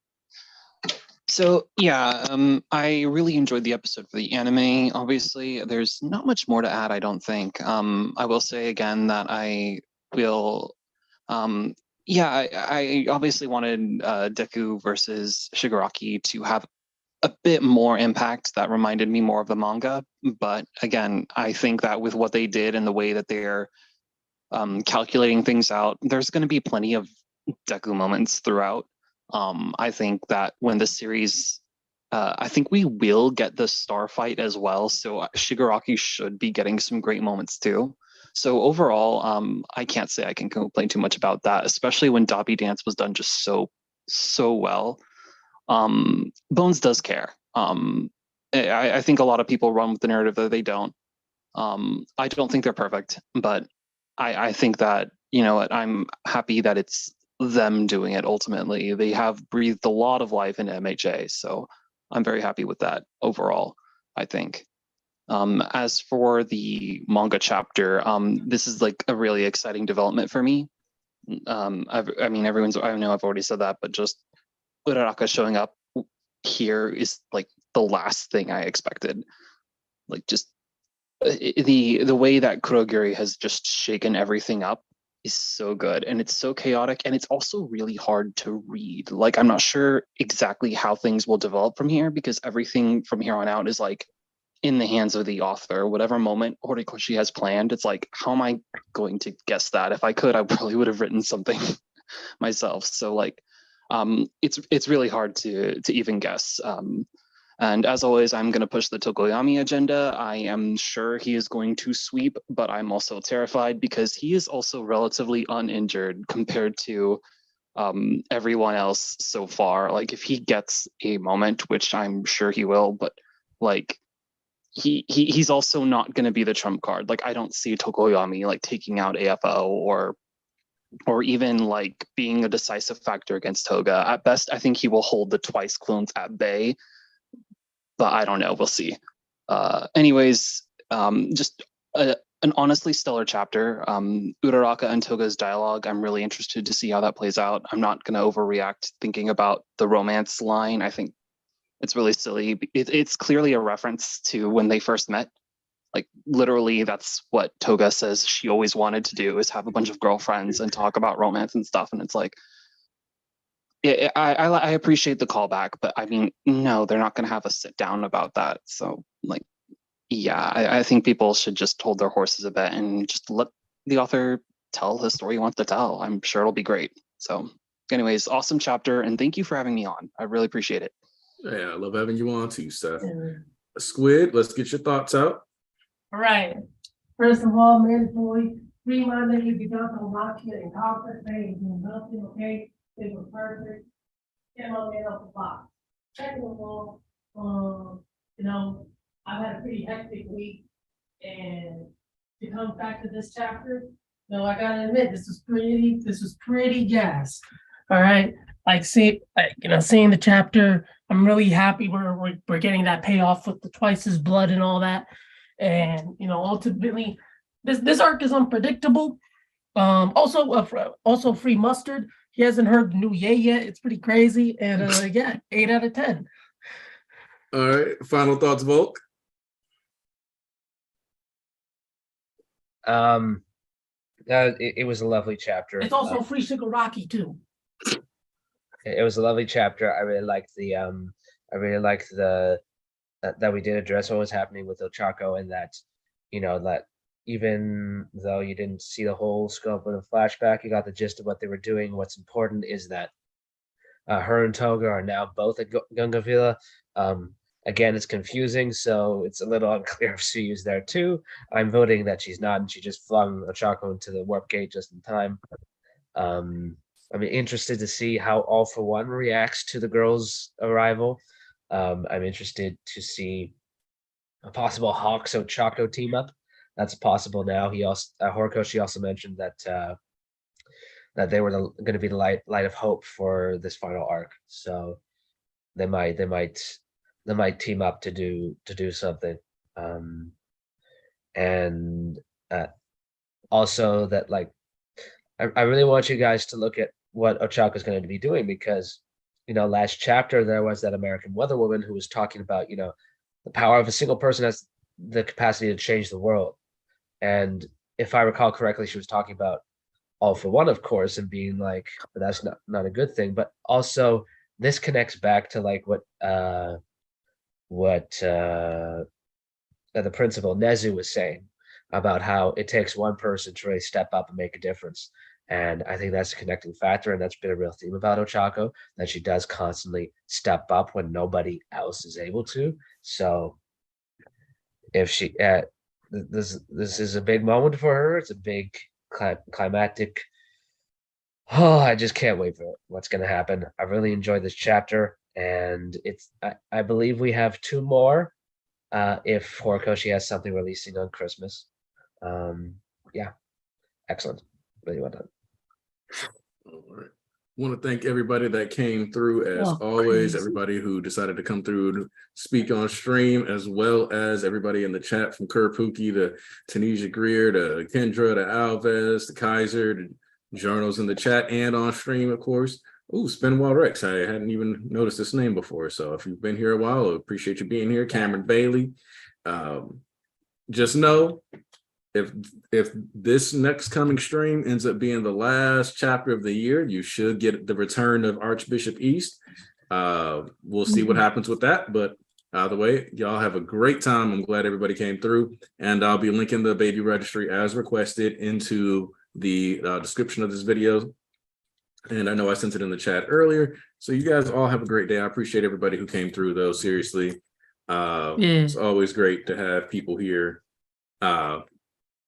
So yeah, I really enjoyed the episode for the anime. Obviously, there's not much more to add, I don't think. I will say again that I obviously wanted Deku versus Shigaraki to have a bit more impact that reminded me more of the manga. But again, I think that with what they did and the way that they're calculating things out, there's going to be plenty of Deku moments throughout. I think that when the series, I think we will get the star fight as well. So Shigaraki should be getting some great moments too. So overall, I can't say I can complain too much about that, especially when Dabi Dance was done just so well. Bones does care. I think a lot of people run with the narrative that they don't. I don't think they're perfect, but I think that, you know what, I'm happy that it's them doing it ultimately. They have breathed a lot of life into MHA, so I'm very happy with that overall, I think. As for the manga chapter, this is like a really exciting development for me. I know I've already said that, but just Uraraka showing up here is like the last thing I expected. Like just the way that Kurogiri has just shaken everything up is so good, and it's so chaotic, and it's also really hard to read. Like I'm not sure exactly how things will develop from here, because everything from here on out is like in the hands of the author. Whatever moment Horikoshi has planned, it's like, how am I going to guess that? If I could, I probably would have written something myself. So like, it's really hard to even guess. And as always, I'm going to push the Tokoyami agenda. I am sure he is going to sweep, but I'm also terrified because he is also relatively uninjured compared to everyone else so far. Like if he gets a moment, which I'm sure he will, but like he's also not going to be the trump card. Like I don't see Tokoyami like taking out AFO or even like being a decisive factor against Toga. At best, I think he will hold the twice clones at bay, but I don't know. We'll see. Anyways, just an honestly stellar chapter. Uraraka and Toga's dialogue, I'm really interested to see how that plays out. I'm not going to overreact thinking about the romance line. I think it's really silly. It's clearly a reference to when they first met. Like literally, that's what Toga says she always wanted to do, is have a bunch of girlfriends and talk about romance and stuff. And it's like, I appreciate the callback, but I mean, no, they're not going to have a sit down about that. So like, yeah, I think people should just hold their horses a bit and just let the author tell the story he wants to tell. I'm sure it'll be great. So anyways, awesome chapter. And thank you for having me on. I really appreciate it. Yeah, I love having you on too, Seth. Squid, let's get your thoughts out. All right. First of all, mandatory, free my name, you got to lock it and conference things and nothing, okay? It was perfect. Get my man off the box. Second of all, you know, I've had a pretty hectic week, and to come back to this chapter, no, I gotta admit, this was pretty gas. All right. Seeing the chapter, I'm really happy we're getting that payoff with the twice as blood and all that. And ultimately, this arc is unpredictable. Also free mustard. He hasn't heard the new Yay yet. It's pretty crazy. And yeah, 8 out of 10. All right. Final thoughts, Volk. It was a lovely chapter. It's also free Shigaraki too. It was a lovely chapter. I really liked that we did address what was happening with Ochako, and that that even though you didn't see the whole scope of the flashback, you got the gist of what they were doing. What's important is that her and Toga are now both at Gunga Villa. Again, it's confusing, so it's a little unclear if Suyu's there too. I'm voting that she's not, and she just flung Ochako into the warp gate just in time. I'm interested to see how All For One reacts to the girls' arrival. I'm interested to see a possible Hawks Ochako team up. That's possible now. He also Horikoshi also mentioned that that they were going to be the light of hope for this final arc. So they might team up to do something. And also that I really want you guys to look at what Ochako is going to be doing, because last chapter there was that American weather woman who was talking about the power of a single person has the capacity to change the world. And if I recall correctly, she was talking about All For One, of course, and being like, but that's not a good thing. But also this connects back to what the principal Nezu was saying about how it takes one person to really step up and make a difference. And I think that's a connecting factor, and that's been a real theme about Ochako, that she does constantly step up when nobody else is able to. So if she this is a big moment for her. It's a big climactic. Oh, I just can't wait for what's going to happen. I really enjoyed this chapter, and I believe we have 2 more if Horikoshi has something releasing on Christmas. Yeah, excellent. Really well done. All right. I want to thank everybody that came through, as always, crazy. Everybody who decided to come through and speak on stream, as well as everybody in the chat, from Kerpuki to Tanisha Greer to Kendra to Alves to Kaiser to Journals in the chat and on stream, of course. Ooh, Spinwall Rex. I hadn't even noticed this name before. So if you've been here a while, I appreciate you being here. Cameron Bailey. Just know, if this next coming stream ends up being the last chapter of the year, you should get the return of Archbishop East. We'll see what happens with that, but out of the way. Y'all have a great time. I'm glad everybody came through, and I'll be linking the baby registry as requested into the description of this video. And I know I sent it in the chat earlier. So you guys all have a great day. I appreciate everybody who came through, though. Seriously, it's always great to have people here